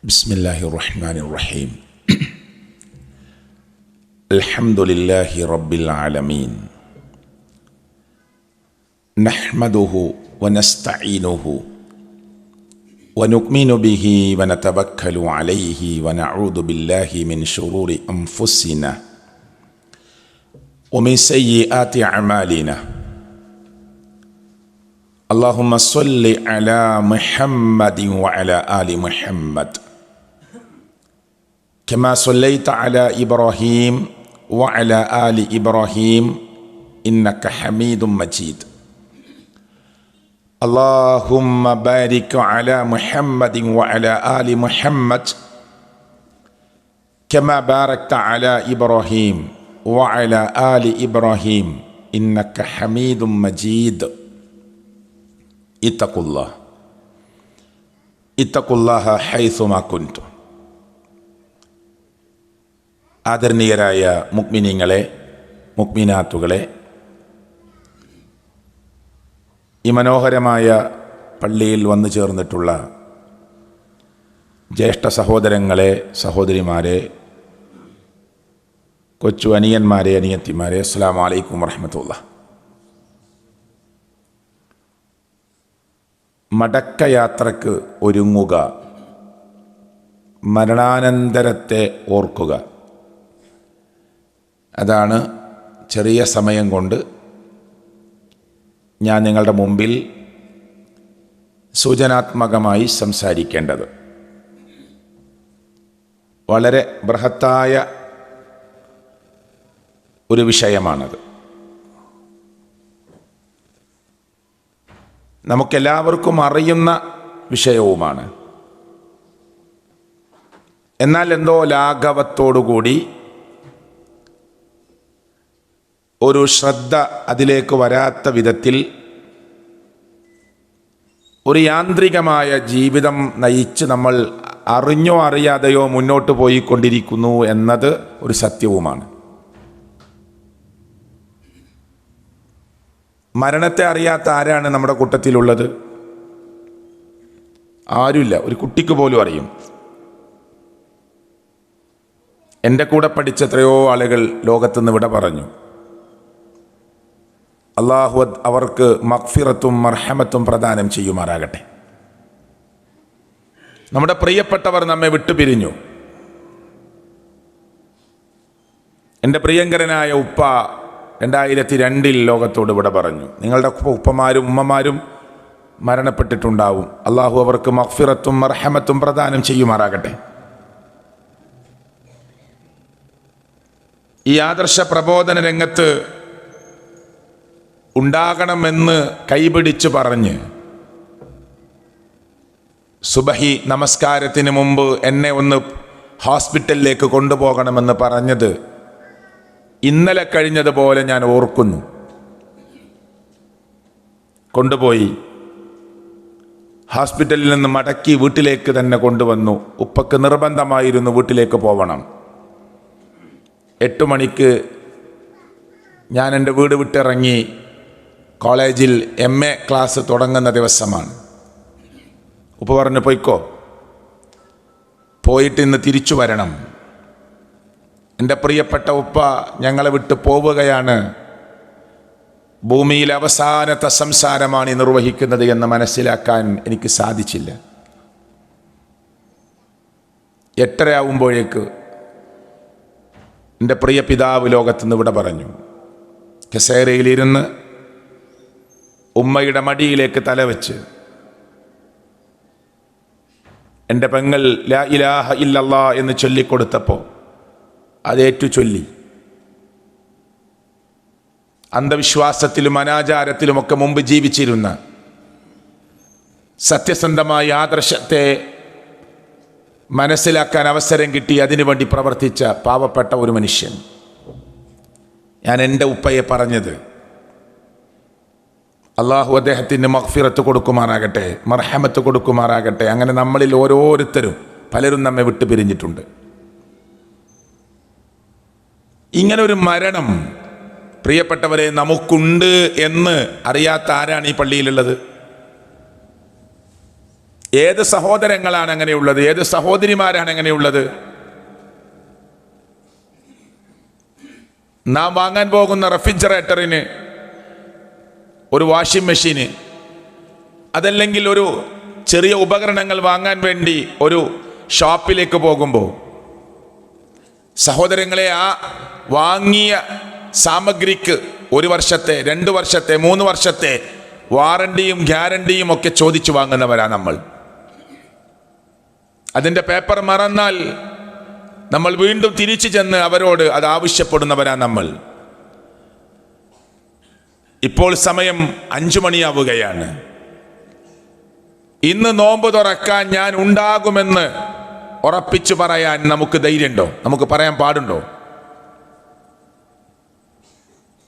بسم الله الرحمن الرحيم الحمد لله رب العالمين نحمده ونستعينه ونؤمن به ونتوكل عليه ونعوذ بالله من شرور أنفسنا ومن سيئات أعمالنا اللهم صل على محمد وعلى آل محمد كما صليت على إبراهيم وعلى آل إبراهيم إنك حميد مجيد اللهم بارك على محمد وعلى آل محمد كما باركت على إبراهيم وعلى آل إبراهيم إنك حميد مجيد ഇത്തഖുല്ലാഹ ഹൈസുമാ കുൻതും. ആദരണീയരായ മുഅ്മിനീങ്ങളെ, മുഅ്മിനാത്തുകളെ, ഈ മനോഹരമായ പള്ളിയിൽ വന്നു ചേർന്നിട്ടുള്ള ജ്യേഷ്ഠ സഹോദരങ്ങളെ, സഹോദരിമാരെ, കൊച്ചു അനിയന്മാരെ, അനിയത്തിമാരെ, അസ്സലാമു അലൈക്കും വറഹ്മത്തുള്ളാഹി. മടക്കയാത്രക്ക് ഒരുങ്ങുക, മരണാനന്തരത്തെ ഓർക്കുക. അതാണ് ചെറിയ സമയം കൊണ്ട് ഞാൻ നിങ്ങളുടെ മുമ്പിൽ സൂചനാത്മകമായി സംസാരിക്കേണ്ടത്. വളരെ ബൃഹത്തായ ഒരു വിഷയമാണത്. നമുക്കെല്ലാവർക്കും അറിയുന്ന വിഷയവുമാണ്. എന്നാൽ എന്തോ ലാഘവത്തോടുകൂടി ഒരു ശ്രദ്ധ അതിലേക്ക് വരാത്ത വിധത്തിൽ ഒരു യാന്ത്രികമായ ജീവിതം നയിച്ച് നമ്മൾ അറിഞ്ഞോ അറിയാതെയോ മുന്നോട്ട് പോയിക്കൊണ്ടിരിക്കുന്നു എന്നത് ഒരു സത്യവുമാണ്. മരണത്തെ അറിയാത്ത ആരാണ് നമ്മുടെ കൂട്ടത്തിലുള്ളത്? ആരുമില്ല. ഒരു കുട്ടിക്ക് പോലും അറിയും. എൻ്റെ കൂടെ പഠിച്ച എത്രയോ ആളുകൾ ലോകത്തുനിന്ന് വിട പറഞ്ഞു. അള്ളാഹു അവർക്ക് മഗ്ഫിറത്തും മർഹമത്തും പ്രദാനം ചെയ്യുമാറാകട്ടെ. നമ്മുടെ പ്രിയപ്പെട്ടവർ നമ്മെ വിട്ടുപിരിഞ്ഞു. എൻ്റെ പ്രിയങ്കരനായ ഉപ്പ 2002 ലോകത്തോട് വിട പറഞ്ഞു. നിങ്ങളുടെ ഉപ്പമാരും ഉമ്മമാരും മരണപ്പെട്ടിട്ടുണ്ടാവും. അള്ളാഹു അവർക്ക് മഗ്ഫിറത്തും മർഹമത്തും പ്രദാനം ചെയ്യുമാറാകട്ടെ. ഈ ആദർശ പ്രബോധന രംഗത്ത് ഉണ്ടാകണമെന്ന് കൈപിടിച്ച് പറഞ്ഞ് സുബഹി നമസ്കാരത്തിന് മുമ്പ് എന്നെ ഒന്ന് ഹോസ്പിറ്റലിലേക്ക് കൊണ്ടുപോകണമെന്ന് പറഞ്ഞത് ഇന്നലെ കഴിഞ്ഞതുപോലെ ഞാൻ ഓർക്കുന്നു. കൊണ്ടുപോയി ഹോസ്പിറ്റലിൽ നിന്ന് മടക്കി വീട്ടിലേക്ക് തന്നെ കൊണ്ടുവന്നു. ഉപ്പക്ക് നിർബന്ധമായിരുന്നു വീട്ടിലേക്ക് പോകണം. 8 മണിക്ക് ഞാൻ എൻ്റെ വീട് വിട്ടിറങ്ങി. കോളേജിൽ MA ക്ലാസ് തുടങ്ങുന്ന ദിവസമാണ്. ഉപ്പ പറഞ്ഞു, പോയിക്കോ, പോയിട്ട് ഇന്ന് തിരിച്ചു വരണം. എൻ്റെ പ്രിയപ്പെട്ട ഉപ്പ ഞങ്ങളെ വിട്ട് പോവുകയാണ്. ഭൂമിയിൽ അവസാനത്തെ സംസാരമാണ് നിർവഹിക്കുന്നത് എന്ന് മനസ്സിലാക്കാൻ എനിക്ക് സാധിച്ചില്ല. 8:30 ആവുമ്പോഴേക്ക് എൻ്റെ പ്രിയ പിതാവ് ലോകത്തുനിന്ന് വിട പറഞ്ഞു. കസേരയിലിരുന്ന് ഉമ്മയുടെ മടിയിലേക്ക് തലവെച്ച് എൻ്റെ പെങ്ങൾ ലാ ഇലാഹ ഇല്ലല്ലാ എന്ന് ചൊല്ലിക്കൊടുത്തപ്പോൾ അതേറ്റു ചൊല്ലി. അന്ധവിശ്വാസത്തിലും അനാചാരത്തിലുമൊക്കെ മുമ്പ് ജീവിച്ചിരുന്ന സത്യസന്ധമായ ആദർശത്തെ മനസ്സിലാക്കാൻ അവസരം കിട്ടി അതിനുവേണ്ടി പ്രവർത്തിച്ച പാവപ്പെട്ട ഒരു മനുഷ്യൻ. ഞാൻ എൻ്റെ ഉപ്പയെ പറഞ്ഞത്, അള്ളാഹു അദ്ദേഹത്തിന് മഗ്ഫിറത്ത് കൊടുക്കുമാറാകട്ടെ, മർഹമത്ത് കൊടുക്കുമാറാകട്ടെ. അങ്ങനെ നമ്മളിൽ ഓരോരുത്തരും പലരും നമ്മെ വിട്ടു പിരിഞ്ഞിട്ടുണ്ട്. ഇങ്ങനൊരു മരണം പ്രിയപ്പെട്ടവരെ നമുക്കുണ്ട് എന്ന് അറിയാത്ത ആരാണ് ഈ പള്ളിയിലുള്ളത്? ഏത് സഹോദരങ്ങളാണ് അങ്ങനെയുള്ളത്? ഏത് സഹോദരിമാരാണ് അങ്ങനെയുള്ളത്? നാം വാങ്ങാൻ പോകുന്ന റെഫ്രിജറേറ്ററിന്, ഒരു വാഷിംഗ് മെഷീന്, അതല്ലെങ്കിൽ ഒരു ചെറിയ ഉപകരണങ്ങൾ വാങ്ങാൻ വേണ്ടി ഒരു ഷോപ്പിലേക്ക് പോകുമ്പോൾ സഹോദരങ്ങളെ, ആ വാങ്ങിയ സാമഗ്രിക്ക് 1 വർഷത്തെ 2 വർഷത്തെ 3 വർഷത്തെ വാറണ്ടിയും ഗ്യാരണ്ടിയും ഒക്കെ ചോദിച്ചു വാങ്ങുന്നവരാ നമ്മൾ. അതിൻ്റെ പേപ്പർ മറന്നാൽ നമ്മൾ വീണ്ടും തിരിച്ചു ചെന്ന് അവരോട് അത് ആവശ്യപ്പെടുന്നവരാ നമ്മൾ. ഇപ്പോൾ സമയം 5 മണിയാവുകയാണ്. ഇന്ന് നോമ്പ് തുറക്കാൻ ഞാൻ ഉണ്ടാകുമെന്ന് ഉറപ്പിച്ചു പറയാൻ നമുക്ക് ധൈര്യമുണ്ടോ? നമുക്ക് പറയാൻ പാടുണ്ടോ?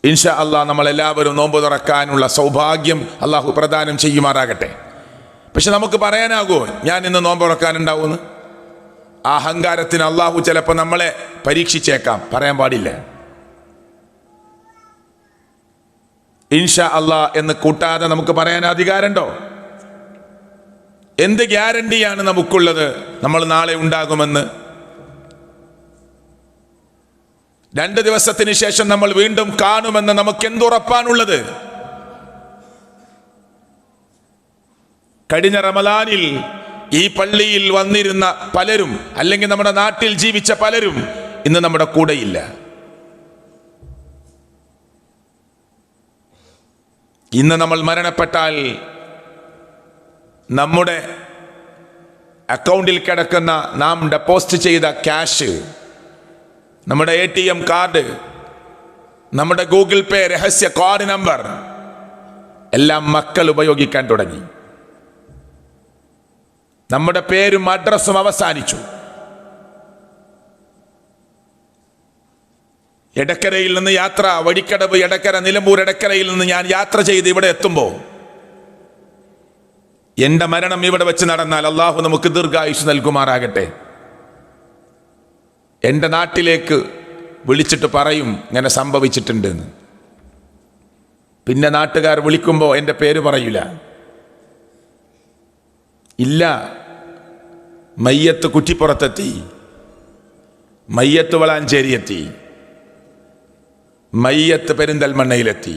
ഇൻഷാ അല്ലാഹ് നമ്മളെല്ലാവരും നോമ്പ് തുറക്കാനുള്ള സൗഭാഗ്യം അള്ളാഹു പ്രദാനം ചെയ്യുമാറാകട്ടെ. പക്ഷെ നമുക്ക് പറയാനാകുമോ ഞാൻ ഇന്ന് നോമ്പ് തുറക്കാനുണ്ടാവുമെന്ന്? ആ അഹങ്കാരത്തിന് അള്ളാഹു ചിലപ്പോൾ നമ്മളെ പരീക്ഷിച്ചേക്കാം. പറയാൻ പാടില്ല. ഇൻഷാ അല്ലാഹ് എന്ന് കൂട്ടാതെ നമുക്ക് പറയാൻ അധികാരമുണ്ടോ? എന്ത് ഗ്യാരണ്ടിയാണ് നമുക്കുള്ളത് നമ്മൾ നാളെ ഉണ്ടാകുമെന്ന്? 2 ദിവസത്തിന് ശേഷം നമ്മൾ വീണ്ടും കാണുമെന്ന് നമുക്ക് എന്തുറപ്പാണുള്ളത്? കഴിഞ്ഞ റമദാനിൽ ഈ പള്ളിയിൽ വന്നിരുന്ന പലരും, അല്ലെങ്കിൽ നമ്മുടെ നാട്ടിൽ ജീവിച്ച പലരും ഇന്ന് നമ്മുടെ കൂടെയില്ല. ഇന്ന് നമ്മൾ മരണപ്പെട്ടാൽ നമ്മുടെ അക്കൗണ്ടിൽ കിടക്കുന്ന നാം ഡെപ്പോസിറ്റ് ചെയ്ത ക്യാഷ്, നമ്മുടെ ATM കാർഡ്, നമ്മുടെ ഗൂഗിൾ പേ രഹസ്യ കോഡ് നമ്പർ എല്ലാം മക്കൾ ഉപയോഗിക്കാൻ തുടങ്ങി. നമ്മുടെ പേരും അഡ്രസ്സും അവസാനിച്ചു. എടക്കരയിൽ നിന്ന് യാത്ര, വഴിക്കടവ്, എടക്കര, നിലമ്പൂർ എടക്കരയിൽ നിന്ന് ഞാൻ യാത്ര ചെയ്ത് ഇവിടെ എത്തുമ്പോൾ എൻ്റെ മരണം ഇവിടെ വെച്ച് നടന്നാൽ അള്ളാഹു നമുക്ക് ദീർഘായുസ് നൽകുമാറാകട്ടെ. എൻ്റെ നാട്ടിലേക്ക് വിളിച്ചിട്ട് പറയും ഇങ്ങനെ സംഭവിച്ചിട്ടുണ്ട് എന്ന്. പിന്നെ നാട്ടുകാർ വിളിക്കുമ്പോൾ എൻ്റെ പേര് പറയൂല. ഇല്ല, മയ്യത്ത് കുറ്റിപ്പുറത്തെത്തി, മയ്യത്ത് വളാഞ്ചേരി എത്തി, മയ്യത്ത് പെരിന്തൽമണ്ണയിലെത്തി,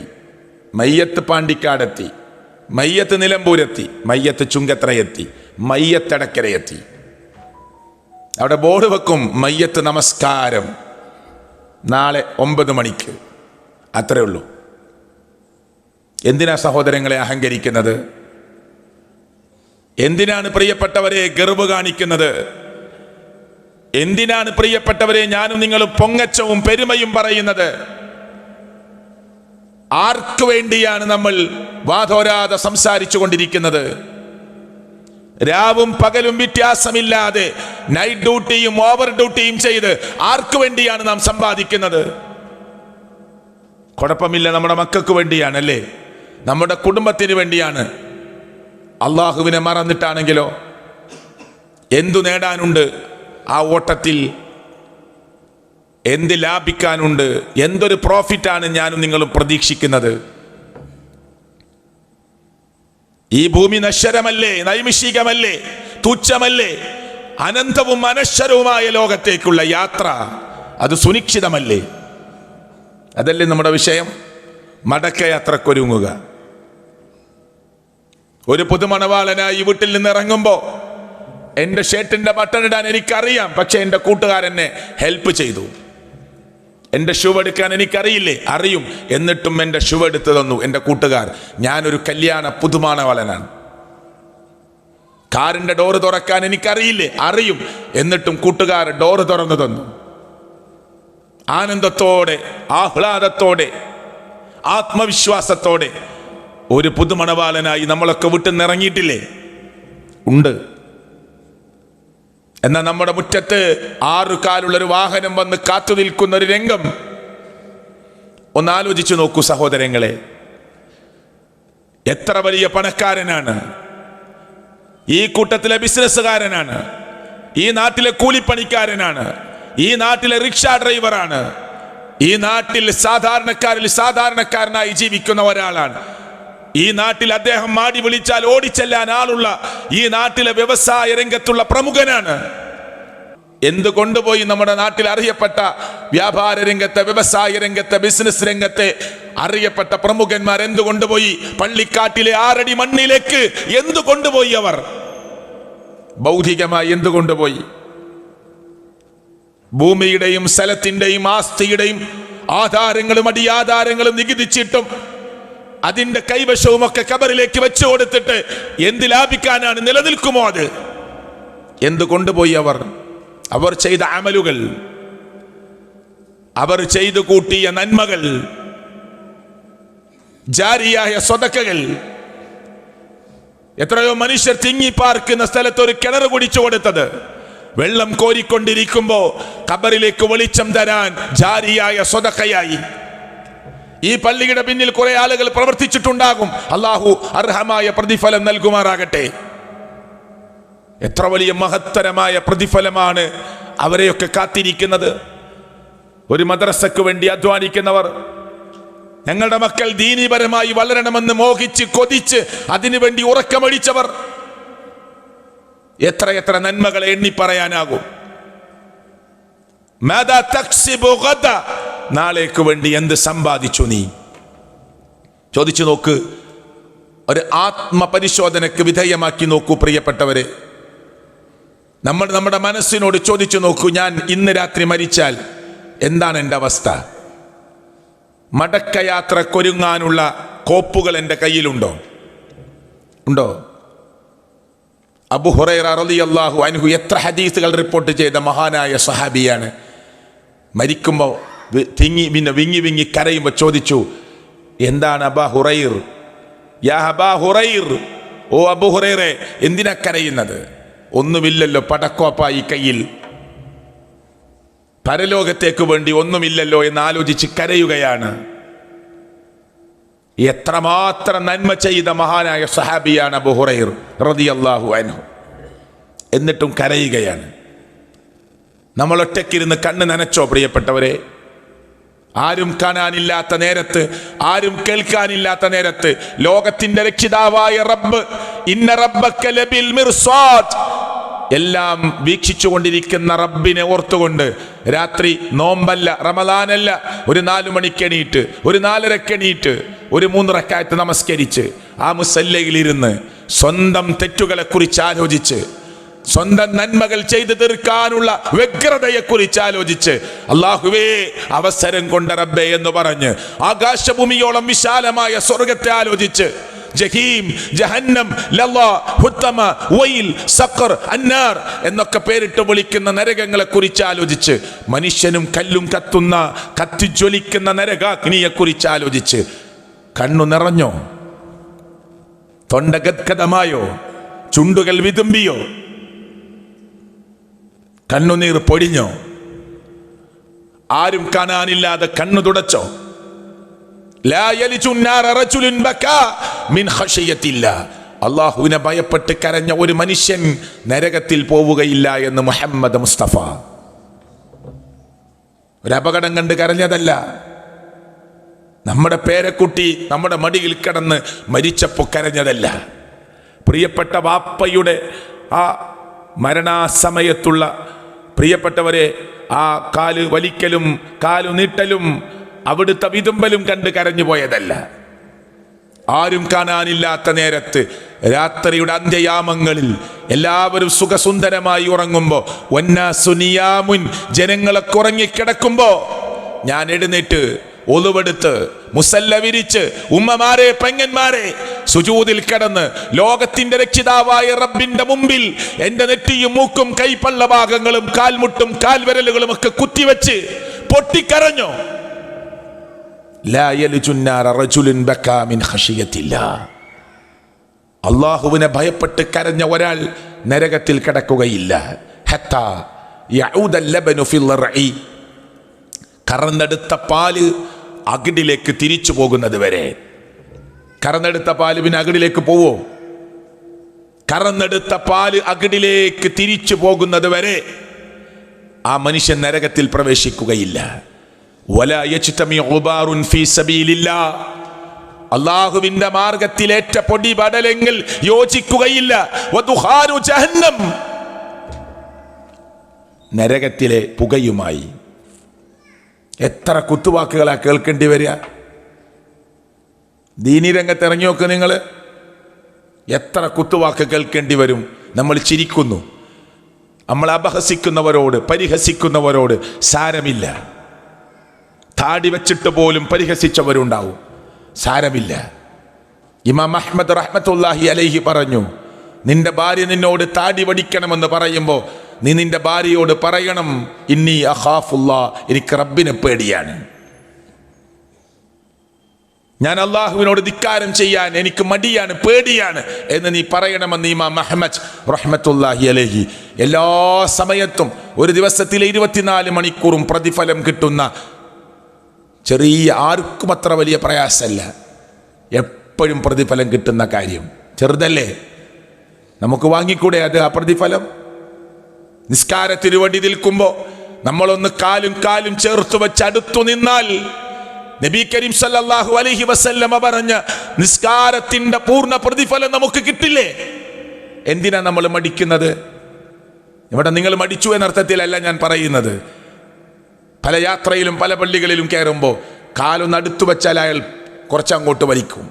മയ്യത്ത് പാണ്ടിക്കാടെത്തി, മയ്യത്ത് നിലമ്പൂരെത്തി, മയ്യത്ത് ചുങ്കത്രയെത്തി, മയ്യത്ത് എടക്കരയെത്തി. അവിടെ ബോർഡ് വെക്കും മയ്യത്ത് നമസ്കാരം നാളെ 9 മണിക്ക്. അത്രേ ഉള്ളൂ. എന്തിനാ സഹോദരങ്ങളെ അഹങ്കരിക്കുന്നത്? എന്തിനാണ് പ്രിയപ്പെട്ടവരെ ഗർവ് കാണിക്കുന്നത്? എന്തിനാണ് പ്രിയപ്പെട്ടവരെ ഞാനും നിങ്ങളും പൊങ്ങച്ചവും പെരുമയും പറയുന്നത്? ആർക്കു വേണ്ടിയാണ് നമ്മൾ വാതോരാതെ സംസാരിച്ചു കൊണ്ടിരിക്കുന്നത്? രാവും പകലും വ്യത്യാസമില്ലാതെ നൈറ്റ് ഡ്യൂട്ടിയും ഓവർ ഡ്യൂട്ടിയും ചെയ്ത് ആർക്കു വേണ്ടിയാണ് നാം സമ്പാദിക്കുന്നത്? കുഴപ്പമില്ല, നമ്മുടെ മക്കൾക്ക് വേണ്ടിയാണല്ലേ, നമ്മുടെ കുടുംബത്തിന് വേണ്ടിയാണ്. അള്ളാഹുവിനെ മറന്നിട്ടാണെങ്കിലോ എന്തു നേടാനുണ്ട് ആ ഓട്ടത്തിൽ? എന്ത് ലാഭിക്കാനുണ്ട്? എന്തൊരു പ്രോഫിറ്റാണ് ഞാനും നിങ്ങളും പ്രതീക്ഷിക്കുന്നത്? ഈ ഭൂമി നശ്വരമല്ലേ, നൈമിഷികമല്ലേ, തുച്ഛമല്ലേ? അനന്തവും അനശ്വരവുമായ ലോകത്തേക്കുള്ള യാത്ര അത് സുനിശ്ചിതമല്ലേ? അതല്ലേ നമ്മുടെ വിഷയം? മടക്കയാത്രക്കൊരുങ്ങുക. ഒരു പുതുമണവാളനായി വീട്ടിൽ നിന്ന് ഇറങ്ങുമ്പോൾ എൻ്റെ ഷർട്ടിൻ്റെ ബട്ടൺ ഇടാൻ എനിക്കറിയാം, പക്ഷെ എൻ്റെ കൂട്ടുകാരനെ ഹെൽപ്പ് ചെയ്തു. എൻ്റെ ഷൂ എടുക്കാൻ എനിക്കറിയില്ലേ, അറിയും, എന്നിട്ടും എൻ്റെ ഷൂ എടുത്തു തന്നു എൻ്റെ കൂട്ടുകാർ. ഞാനൊരു കല്യാണ പുതുമണവാളനാണ്. കാറിൻ്റെ ഡോറ് തുറക്കാൻ എനിക്കറിയില്ലേ, അറിയും, എന്നിട്ടും കൂട്ടുകാർ ഡോറ് തുറന്നു തന്നു. ആനന്ദത്തോടെ, ആഹ്ലാദത്തോടെ, ആത്മവിശ്വാസത്തോടെ ഒരു പുതുമണവാളനായി നമ്മളൊക്കെ വീട്ടിൽ നിന്ന് ഇറങ്ങിയിട്ടില്ലേ? ഉണ്ട്. എന്നാൽ നമ്മുടെ മുറ്റത്ത് 6 കാലുള്ളൊരു വാഹനം വന്ന് കാത്തു നിൽക്കുന്ന ഒരു രംഗം ഒന്ന് ആലോചിച്ചു നോക്കൂ സഹോദരങ്ങളെ. എത്ര വലിയ പണക്കാരനാണ്, ഈ കൂട്ടത്തിലെ ബിസിനസ്സുകാരനാണ്, ഈ നാട്ടിലെ കൂലിപ്പണിക്കാരനാണ്, ഈ നാട്ടിലെ റിക്ഷാ ഡ്രൈവറാണ്, ഈ നാട്ടിൽ സാധാരണക്കാരിൽ സാധാരണക്കാരനായി ജീവിക്കുന്ന ഒരാളാണ്. ഈ നാട്ടിൽ അദ്ദേഹം മാടി വിളിച്ചാൽ ഓടിച്ചെല്ലാൻ ആളുള്ള ഈ നാട്ടിലെ വ്യവസായ രംഗത്തുള്ള പ്രമുഖനാണ്. എന്തുകൊണ്ടുപോയി നമ്മുടെ നാട്ടിൽ അറിയപ്പെട്ട വ്യാപാര രംഗത്തെ, വ്യവസായ രംഗത്തെ, ബിസിനസ് രംഗത്തെ അറിയപ്പെട്ട പ്രമുഖന്മാർ എന്തുകൊണ്ടുപോയി? പള്ളിക്കാട്ടിലെ 6 അടി മണ്ണിലേക്ക് എന്തുകൊണ്ടുപോയി? അവർ ഭൗതികമായി എന്തുകൊണ്ടുപോയി? ഭൂമിയുടെയും സ്ഥലത്തിന്റെയും ആസ്തിയുടെയും ആധാരങ്ങളും അടിയാധാരങ്ങളും നികുതിച്ചിട്ടും അതിന്റെ കൈവശവും ഒക്കെ കബറിലേക്ക് വെച്ചു കൊടുത്തിട്ട് എന്ത് ലാഭിക്കാനാണ്? നിലനിൽക്കുമോ അത്? എന്തുകൊണ്ടുപോയി? അവർ ചെയ്ത അമലുകൾ, അവർ ചെയ്തു കൂട്ടിയ നന്മകൾ, ജാരിയായ സ്വതക്കകൾ. എത്രയോ മനുഷ്യർ തിങ്ങിപ്പാർക്കുന്ന സ്ഥലത്ത് ഒരു കിണർ കുടിച്ചു കൊടുത്തത്, വെള്ളം കോരിക്കൊണ്ടിരിക്കുമ്പോ ഖബറിലേക്ക് വെളിച്ചം തരാൻ ജാരിയായ സ്വതക്കയായി. ഈ പള്ളിയുടെ പിന്നിൽ കുറെ ആളുകൾ പ്രവർത്തിച്ചിട്ടുണ്ടാകും. അല്ലാഹു അർഹമായ പ്രതിഫലം നൽകുമാറാകട്ടെ. എത്ര വലിയ മഹത്തരമായ പ്രതിഫലമാണ് അവരെയൊക്കെ കാത്തിരിക്കുന്നത്. ഒരു മദ്രസയ്ക്ക് വേണ്ടി അധ്വാനിക്കുന്നവർ, ഞങ്ങളുടെ മക്കൾ ദീനീപരമായി വളരണമെന്ന് മോഹിച്ച് കൊതിച്ച് അതിനുവേണ്ടി ഉറക്കമൊഴിച്ചവർ, എത്ര നന്മകളെ എണ്ണി പറയാനാകും. നാളേക്ക് വേണ്ടി എന്ത് സമ്പാദിച്ചു നീ? ചോദിച്ചു നോക്ക്. ഒരു ആത്മപരിശോധനയ്ക്ക് വിധേയമാക്കി നോക്കൂ പ്രിയപ്പെട്ടവരെ. നമ്മുടെ മനസ്സിനോട് ചോദിച്ചു നോക്കൂ, ഞാൻ ഇന്ന് രാത്രി മരിച്ചാൽ എന്താണ് എൻ്റെ അവസ്ഥ? മടക്കയാത്രക്കൊരുങ്ങാനുള്ള കോപ്പുകൾ എൻ്റെ കയ്യിലുണ്ടോ? ഉണ്ടോ? അബൂ ഹുറൈറ റളിയല്ലാഹു അൻഹു എത്ര ഹദീസുകൾ റിപ്പോർട്ട് ചെയ്ത മഹാനായ സഹാബിയാണ്. മരിക്കുമ്പോൾ വിങ്ങി വിങ്ങി കരയുമ്പോൾ ചോദിച്ചു, എന്താണ് അബാ ഹുറൈർ, യാ അബാ ഹുറൈർ, ഓ അബൂ ഹുറൈറെ, എന്തിനാ കരയുന്നത്? ഒന്നുമില്ലല്ലോ, പടക്കോപ്പായി കയ്യിൽ, പരലോകത്തേക്ക് വേണ്ടി ഒന്നുമില്ലല്ലോ എന്ന് ആലോചിച്ച് കരയുകയാണ്. എത്രമാത്രം നന്മ ചെയ്ത മഹാനായ സഹാബിയാണ് അബൂ ഹുറൈർ റളിയല്ലാഹു അൻഹു. എന്നിട്ടും കരയുകയാണ്. നമ്മൾ ഒറ്റയ്ക്കിരുന്ന് കണ്ണ് നനച്ചോ പ്രിയപ്പെട്ടവരെ? ആരും കാണാനില്ലാത്ത നേരത്ത്, ആരും കേൾക്കാനില്ലാത്ത നേരത്ത് ലോകത്തിന്റെ രക്ഷിതാവായ റബ്ബ്, ഇന്ന റബ്ബക ലബിൽ മിർസാദ്, എല്ലാം വീക്ഷിച്ചു കൊണ്ടിരിക്കുന്ന റബ്ബിനെ ഓർത്തുകൊണ്ട് രാത്രി നോമ്പല്ല, റമദാനല്ല, ഒരു 4 മണിക്ക് എണീറ്റ്, ഒരു 4:30 എണീറ്റ്, ഒരു 3 റക്അത്ത് നമസ്കരിച്ച് ആ മുസല്ലയിലിരുന്ന് സ്വന്തം തെറ്റുകളെ കുറിച്ച് ആലോചിച്ച്, സ്വന്തം നന്മകൾ ചെയ്തു തീർക്കാനുള്ള വ്യഗ്രതയെക്കുറിച്ച് ആലോചിച്ച്, അല്ലാഹുവേ അവസരം കൊണ്ട റബ്ബേ എന്ന് പറഞ്ഞ് ആകാശഭൂമിയോളം വിശാലമായ സ്വർഗത്തെ ആലോചിച്ച്, ജഹീം, ജഹന്നം, ലളാ, ഹുത്തമ, വൈൽ, സഖർ, അന്നാർ എന്നൊക്കെ പേരിട്ട് വിളിക്കുന്ന നരകങ്ങളെ കുറിച്ച് ആലോചിച്ച്, മനുഷ്യനും കല്ലും കത്തുന്ന കത്തിജ്വലിക്കുന്ന നരകാഗ്നിയെ കുറിച്ച് ആലോചിച്ച് കണ്ണു നിറഞ്ഞോ? തൊണ്ട ഗദ്ഗദമായോ? ചുണ്ടുകൾ വിതുമ്പിയോ? കണ്ണുനീർ പൊടിഞ്ഞോ? ആരും കാണാനില്ലാതെ കണ്ണു തുടച്ചോ? അള്ളാഹുവിനെ ഭയപ്പെട്ട് കരഞ്ഞ ഒരു മനുഷ്യൻ നരകത്തിൽ പോവുകയില്ല എന്ന് മുഹമ്മദ് മുസ്തഫ. ഒരു അപകടം കണ്ട് കരഞ്ഞതല്ല. നമ്മുടെ പേരക്കുട്ടി നമ്മുടെ മടിയിൽ കിടന്ന് മരിച്ചപ്പോ കരഞ്ഞതല്ല. പ്രിയപ്പെട്ട വാപ്പയുടെ ആ മരണാസമയത്തുള്ള പ്രിയപ്പെട്ടവരെ ആ കാല് വലിക്കലും കാലു നീട്ടലും അവിടുത്തെ വിതുമ്പലും കണ്ട് കരഞ്ഞു പോയതല്ല. ആരും കാണാനില്ലാത്ത നേരത്ത് രാത്രിയുടെ അന്ത്യയാമങ്ങളിൽ എല്ലാവരും സുഖസുന്ദരമായി ഉറങ്ങുമ്പോ, വന്നാസുനിയാമുൻ, ജനങ്ങളൊക്കെ ഉറങ്ങിക്കിടക്കുമ്പോ ഞാൻ എഴുന്നേറ്റ് ഒളുവെടുത്ത് മുസല്ല വിരിച്ച് ഉമ്മമാരെ പെങ്ങന്മാരെ സുജൂദിൽ കിടന്ന് ലോകത്തിന്റെ രക്ഷിതാവായ റബ്ബിന്റെ മുമ്പിൽ എന്റെ നെറ്റിയും മൂക്കും കൈപ്പള്ള ഭാഗങ്ങളും കാൽമുട്ടും കാൽവിരലുകളും ഒക്കെ കുത്തിവെച്ച് പൊട്ടിക്കരഞ്ഞോ? അള്ളാഹുവിനെ ഭയപ്പെട്ട് കരഞ്ഞ ഒരാൾ നരകത്തിൽ കിടക്കുകയില്ല. കറന്നെടുത്ത പാല് അകിടിലേക്ക് തിരിച്ചു പോകുന്നത് വരെ. കറന്നെടുത്ത പാല് പിന്നെ അകിടിലേക്ക് പോവോ? കറന്നെടുത്ത പാല് അകിടിലേക്ക് തിരിച്ചു പോകുന്നത് വരെ ആ മനുഷ്യൻ നരകത്തിൽ പ്രവേശിക്കുകയില്ല. അള്ളാഹുവിന്റെ മാർഗത്തിലേറ്റ പൊടി പടലെങ്കിൽ യോജിക്കുകയില്ല. വദുഖാനു ജഹന്നം, നരകത്തിലെ പുകയുമായി. എത്ര കുത്തുവാക്കുകളാ കേൾക്കേണ്ടി വരിക. ദീനി രംഗത്ത് ഇറങ്ങി നോക്ക് നിങ്ങൾ, എത്ര കുത്തുവാക്ക് കേൾക്കേണ്ടി വരും. നമ്മൾ ചിരിക്കുന്നു, നമ്മൾ അപഹസിക്കുന്നവരോട് പരിഹസിക്കുന്നവരോട് സാരമില്ല. താടി വെച്ചിട്ട് പോലും പരിഹസിച്ചവരുണ്ടാവും, സാരമില്ല. ഇമാം അഹ്മദ് റഹ്മത്തുള്ളാഹി അലൈഹി പറഞ്ഞു, നിന്റെ ഭാര്യ നിന്നോട് താടി വടിക്കണമെന്ന് പറയുമ്പോൾ നീ നിന്റെ ഭാര്യയോട് പറയണം, ഇന്നി അഖാഫുല്ലാ, എനിക്ക് റബ്ബിനെ പേടിയാണ്, ഞാൻ അള്ളാഹുവിനോട് ധിക്കാരം ചെയ്യാൻ എനിക്ക് മടിയാണ്, പേടിയാണ് എന്ന് നീ പറയണമെന്ന് ഇമാം അഹ്മദ് റഹ്മത്തുള്ളാഹി അലൈഹി. എല്ലാ സമയത്തും ഒരു ദിവസത്തിലെ 24 മണിക്കൂറും പ്രതിഫലം കിട്ടുന്ന ചെറിയ, ആർക്കും അത്ര വലിയ പ്രയാസമല്ല, എപ്പോഴും പ്രതിഫലം കിട്ടുന്ന കാര്യം. ചെറുതല്ലേ, നമുക്ക് വാങ്ങിക്കൂടെ അത് ആ പ്രതിഫലം? നിസ്കാരത്തിന് വേണ്ടി നിൽക്കുമ്പോൾ നമ്മളൊന്ന് കാലും കാലും ചേർത്ത് വെച്ച് അടുത്തു നിന്നാൽ നബി കരീം സല്ലല്ലാഹു അലൈഹി വസല്ലമ പറഞ്ഞ നിസ്കാരത്തിന്റെ പൂർണ്ണ പ്രതിഫലം നമുക്ക് കിട്ടില്ലേ? എന്തിനാ നമ്മൾ മടിക്കുന്നത്? ഇവിടെ നിങ്ങൾ മടിച്ചു എന്നർത്ഥത്തിലല്ല ഞാൻ പറയുന്നത്. പല യാത്രയിലും പല പള്ളികളിലും കയറുമ്പോൾ കാലൊന്ന് അടുത്തു വെച്ചാൽ അയാൾ കുറച്ചങ്ങോട്ട് വലിക്കും.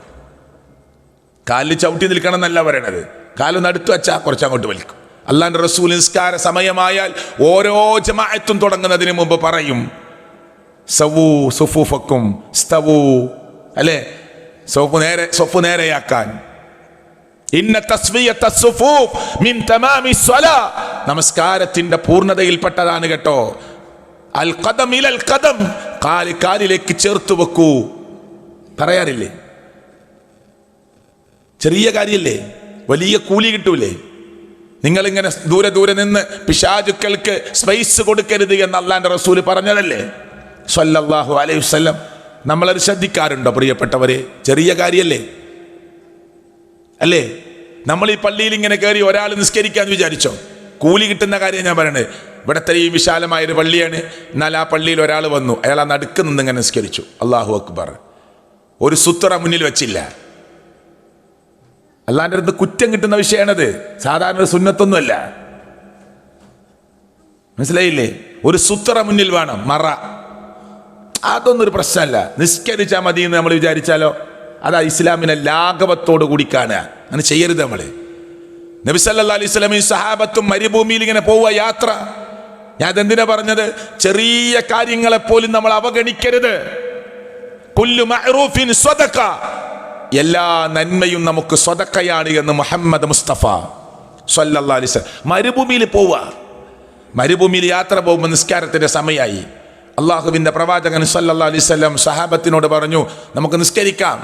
കാലിൽ ചവിട്ടി നിൽക്കണം എന്നല്ല പറയണത്, കാലൊന്ന് അടുത്തു വെച്ചാൽ കുറച്ചങ്ങോട്ട് വലിക്കും. അല്ലാഹുവിന്റെ റസൂൽ നിസ്കാര സമയമായാൽ ഓരോ ജമാഅത്തും തുടങ്ങുന്നതിന് മുമ്പ് പറയും, സവൂ സുഫൂഫക്കും സ്തവൂ, അല്ലേ? സൊഫ് നേരെയാക്കാൻ. ഇന്ന തസ്വിയത സുഫൂഫ് മിൻ തമാമി സ്വലാ, നമസ്കാരത്തിന്റെ പൂർണ്ണതയിൽപ്പെട്ടതാണ് കേട്ടോ. അൽ ഖദം ഇലൽ ഖദം, കാലിലേക്ക് ചേർത്ത് വെക്കൂ പറയാറില്ലേ? ചെറിയ കാര്യല്ലേ, വലിയ കൂലി കിട്ടൂലേ? നിങ്ങളിങ്ങനെ ദൂരെ ദൂരെ നിന്ന് പിശാചുക്കൾക്ക് സ്പേസ് കൊടുക്കരുത് എന്ന് അല്ലാഹുവിന്റെ റസൂൽ പറഞ്ഞതല്ലേ സ്വല്ലല്ലാഹു അലൈഹി വസല്ലം. നമ്മളത് ശ്രദ്ധിക്കാറുണ്ടോ പ്രിയപ്പെട്ടവരെ? ചെറിയ കാര്യല്ലേ അല്ലേ? നമ്മൾ ഈ പള്ളിയിൽ ഇങ്ങനെ കയറി ഒരാൾ നിസ്കരിക്കാന്ന് വിചാരിച്ചോ, കൂലി കിട്ടുന്ന കാര്യം ഞാൻ പറയണേ. ഇവിടെ ഇത്രയും വിശാലമായൊരു പള്ളിയാണ്, എന്നാൽ ആ പള്ളിയിൽ ഒരാൾ വന്നു, അയാൾ ആ നടുക്ക് നിന്ന് ഇങ്ങനെ നിസ്കരിച്ചു, അല്ലാഹു അക്ബർ, ഒരു സുത്തറ മുന്നിൽ വെച്ചില്ല. അല്ലാഹുവിന്റെ അടുത്ത് കുറ്റം കിട്ടുന്ന വിഷയമാണത്, സാധാരണ ഒരു സുന്നത്തൊന്നുമല്ല. മനസ്സിലായില്ലേ? ഒരു സുത്തറ മുന്നിൽ വേണം, മറ, അതൊന്നും ഒരു പ്രശ്നമല്ല. നിസ്കരിച്ചാൽ മതി എന്ന് നമ്മൾ വിചാരിച്ചാലോ, അതാ ഇസ്ലാമിനെ ലാഘവത്തോടു കൂടി കാണുക. അങ്ങനെ ചെയ്യരുത് നമ്മൾ. നബി സല്ലല്ലാഹു അലൈഹി വസല്ലം സഹാബത്തും മരുഭൂമിയിൽ ഇങ്ങനെ പോവുക, യാത്ര. ഞാൻ അതെന്തിനാ പറഞ്ഞത്? ചെറിയ കാര്യങ്ങളെ പോലും നമ്മൾ അവഗണിക്കരുത്. കുല്ലു മഅറൂഫിൻ സ്വദഖ, എല്ലാ നന്മയും നമുക്ക് സ്വദഖയാണ് എന്ന് മുഹമ്മദ് മുസ്തഫ സല്ലല്ലാഹു അലൈഹി വസല്ലം. മരുഭൂമിയിൽ പോവുക, മരുഭൂമിയിൽ യാത്ര പോകുമ്പോൾ നിസ്കാരത്തിന്റെ സമയമായി. അള്ളാഹുവിന്റെ പ്രവാചകൻ സല്ലല്ലാഹു അലൈഹി വസല്ലം സഹാബത്തിനോട് പറഞ്ഞു, നമുക്ക് നിസ്കരിക്കാം.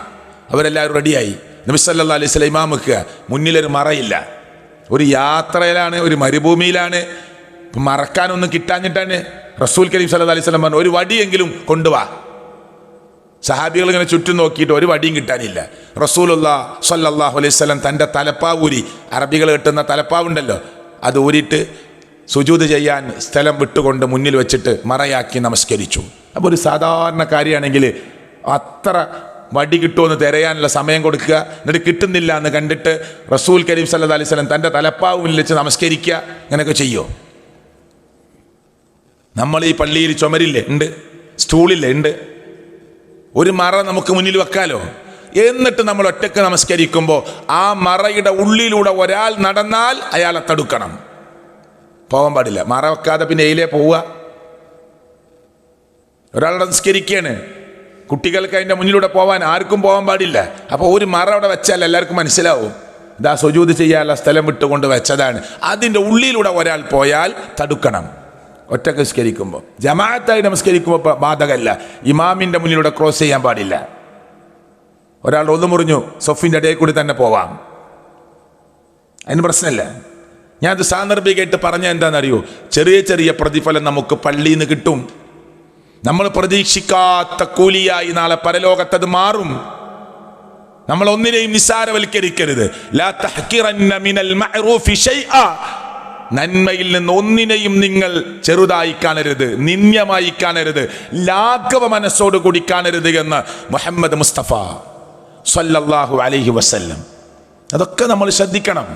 അവരെല്ലാവരും റെഡിയായി. നബി സല്ലല്ലാഹു അലൈഹി വസല്ലം ഇമാമുക്ക് മുന്നിലൊരു മറയില്ല, ഒരു യാത്രയിലാണ്, ഒരു മരുഭൂമിയിലാണ്, മറക്കാനൊന്നും കിട്ടാഞ്ഞിട്ടാണ്. റസൂൽ കരീം സല്ലല്ലാഹു അലൈഹി വസല്ലം പറഞ്ഞു, ഒരു വടിയെങ്കിലും കൊണ്ടുവാ. സഹാബികൾ ഇങ്ങനെ ചുറ്റും നോക്കിയിട്ട് ഒരു വടിയും കിട്ടാനില്ല. റസൂലുള്ളാഹി സ്വല്ലല്ലാഹു അലൈഹി വസല്ലം തൻ്റെ തലപ്പാവൂരി, അറബികൾ കെട്ടുന്ന തലപ്പാവുണ്ടല്ലോ, അത് ഊരിയിട്ട് സുജൂദ് ചെയ്യാൻ സ്ഥലം വിട്ടുകൊണ്ട് മുന്നിൽ വെച്ചിട്ട് മറയാക്കി നമസ്കരിച്ചു. അപ്പോൾ ഒരു സാധാരണ കാര്യമാണെങ്കിൽ അത്ര വടി കിട്ടുമെന്ന് തിരയാനുള്ള സമയം കൊടുക്കുക, എന്നിട്ട് കിട്ടുന്നില്ല എന്ന് കണ്ടിട്ട് റസൂൽ കരീം സല്ലല്ലാഹു അലൈഹി വസല്ലം തൻ്റെ തലപ്പാവ് മുന്നിൽ വെച്ച് നമസ്കരിക്കുക, അങ്ങനെയൊക്കെ ചെയ്യുമോ? നമ്മൾ ഈ പള്ളിയിൽ ചുമരില്ലേ ഉണ്ട്, സ്റ്റൂളില്ലേ ഉണ്ട്, ഒരു മറ നമുക്ക് മുന്നിൽ വെക്കാലോ. എന്നിട്ട് നമ്മൾ ഒറ്റക്ക് നമസ്കരിക്കുമ്പോൾ ആ മറയുടെ ഉള്ളിലൂടെ ഒരാൾ നടന്നാൽ അയാളെ തടുക്കണം, പോകാൻ പാടില്ല. മറ വെക്കാതെ പിന്നെ എയിലേ പോവുക? ഒരാളുടെ നിസ്കരിക്കുകയാണ്, കുട്ടികൾക്ക് അതിൻ്റെ മുന്നിലൂടെ പോകാൻ ആർക്കും പോകാൻ പാടില്ല. അപ്പോൾ ഒരു മറ അവിടെ വെച്ചാൽ എല്ലാവർക്കും മനസ്സിലാവും, ഇതാ സുജൂദ് ചെയ്യാനുള്ള സ്ഥലം വിട്ടുകൊണ്ട് വെച്ചതാണ്. അതിൻ്റെ ഉള്ളിലൂടെ ഒരാൾ പോയാൽ തടുക്കണം. ഒറ്റക്ക് നിസ്കരിക്കുമ്പോൾ, ജമാഅത്തായി നമസ്കരിക്കുമ്പോൾ ബാധകമല്ല. ഇമാമിൻ്റെ മുന്നിലൂടെ ക്രോസ് ചെയ്യാൻ പാടില്ല. ഒരാൾ ഒന്ന് മുറിഞ്ഞു, സൊഫിൻ്റെ ഇടയിൽ കൂടി തന്നെ പോവാം, അതിന് പ്രശ്നമില്ല. ഞാനത് സാന്ദർഭികമായിട്ട് പറഞ്ഞ എന്താണെന്നറിയോ? ചെറിയ ചെറിയ പ്രതിഫലം നമുക്ക് പള്ളിയിൽ നിന്ന് കിട്ടും. നമ്മൾ പ്രതീക്ഷിക്കാത്ത കൂലിയായി നാളെ പരലോകത്തത് മാറും. നമ്മൾ ഒന്നിനെയും നിസ്സാരവൽക്കരിക്കരുത്. ലാ തഹ്കിറന്ന മിനൽ മഅറൂഫി ശൈഅ, നന്മയിൽ നിന്ന് ഒന്നിനെയും നിങ്ങൾ ചെറുതായി കാണരുത്, നിന്ദ്യമായി കാണരുത്, ലാഘവ മനസ്സോടുകൂടി കാണരുത് എന്ന് മുഹമ്മദ് മുസ്തഫ സ്വല്ലല്ലാഹു അലൈഹി വസല്ലം. അതൊക്കെ നമ്മൾ ശ്രദ്ധിക്കണം.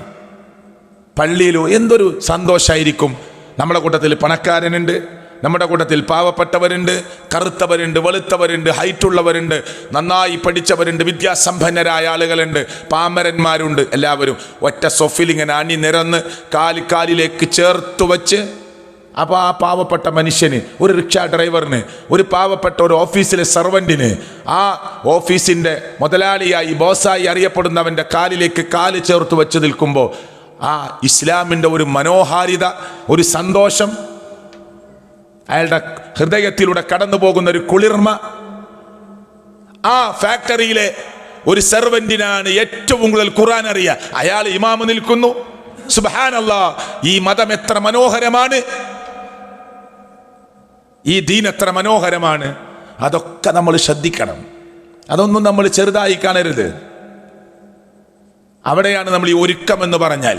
പള്ളിയിലോ എന്തൊരു സന്തോഷമായിരിക്കും. നമ്മുടെ കൂട്ടത്തിൽ പണക്കാരനുണ്ട്, നമ്മുടെ കൂട്ടത്തിൽ പാവപ്പെട്ടവരുണ്ട്, കറുത്തവരുണ്ട്, വെളുത്തവരുണ്ട്, ഹൈറ്റുള്ളവരുണ്ട്, നന്നായി പഠിച്ചവരുണ്ട്, വിദ്യാസമ്പന്നരായ ആളുകളുണ്ട്, പാമരന്മാരുണ്ട്. എല്ലാവരും ഒറ്റ സൊഫിൽ ഇങ്ങനെ അണിനിരന്ന് കാലിലേക്ക് ചേർത്ത് വച്ച്. അപ്പോൾ ആ പാവപ്പെട്ട മനുഷ്യന്, ഒരു റിക്ഷ ഡ്രൈവറിന്, ഒരു പാവപ്പെട്ട ഒരു ഓഫീസിലെ സർവൻറ്റിന്, ആ ഓഫീസിൻ്റെ മുതലാളിയായി ബോസായി അറിയപ്പെടുന്നവൻ്റെ കാലിലേക്ക് കാല് ചേർത്ത് വെച്ച് നിൽക്കുമ്പോൾ ആ ഇസ്ലാമിൻ്റെ ഒരു മനോഹാരിത, ഒരു സന്തോഷം, അയാളുടെ ഹൃദയത്തിലൂടെ കടന്നു പോകുന്ന ഒരു കുളിർമ. ആ ഫാക്ടറിയിലെ ഒരു സെർവന്റിനാണ് ഏറ്റവും കൂടുതൽ ഖുർആൻ അറിയാം. അയാൾ ഇമാമ് നിൽക്കുന്നു. സുബ്ഹാനല്ലാഹ്, ഈ മതം എത്ര മനോഹരമാണ്, ഈ ദീൻ എത്ര മനോഹരമാണ്. അതൊക്കെ നമ്മൾ ശ്രദ്ധിക്കണം. അതൊന്നും നമ്മൾ ചെറുതായി കാണരുത്. അവിടെയാണ് നമ്മൾ ഈ ഒരുക്കം എന്ന് പറഞ്ഞാൽ.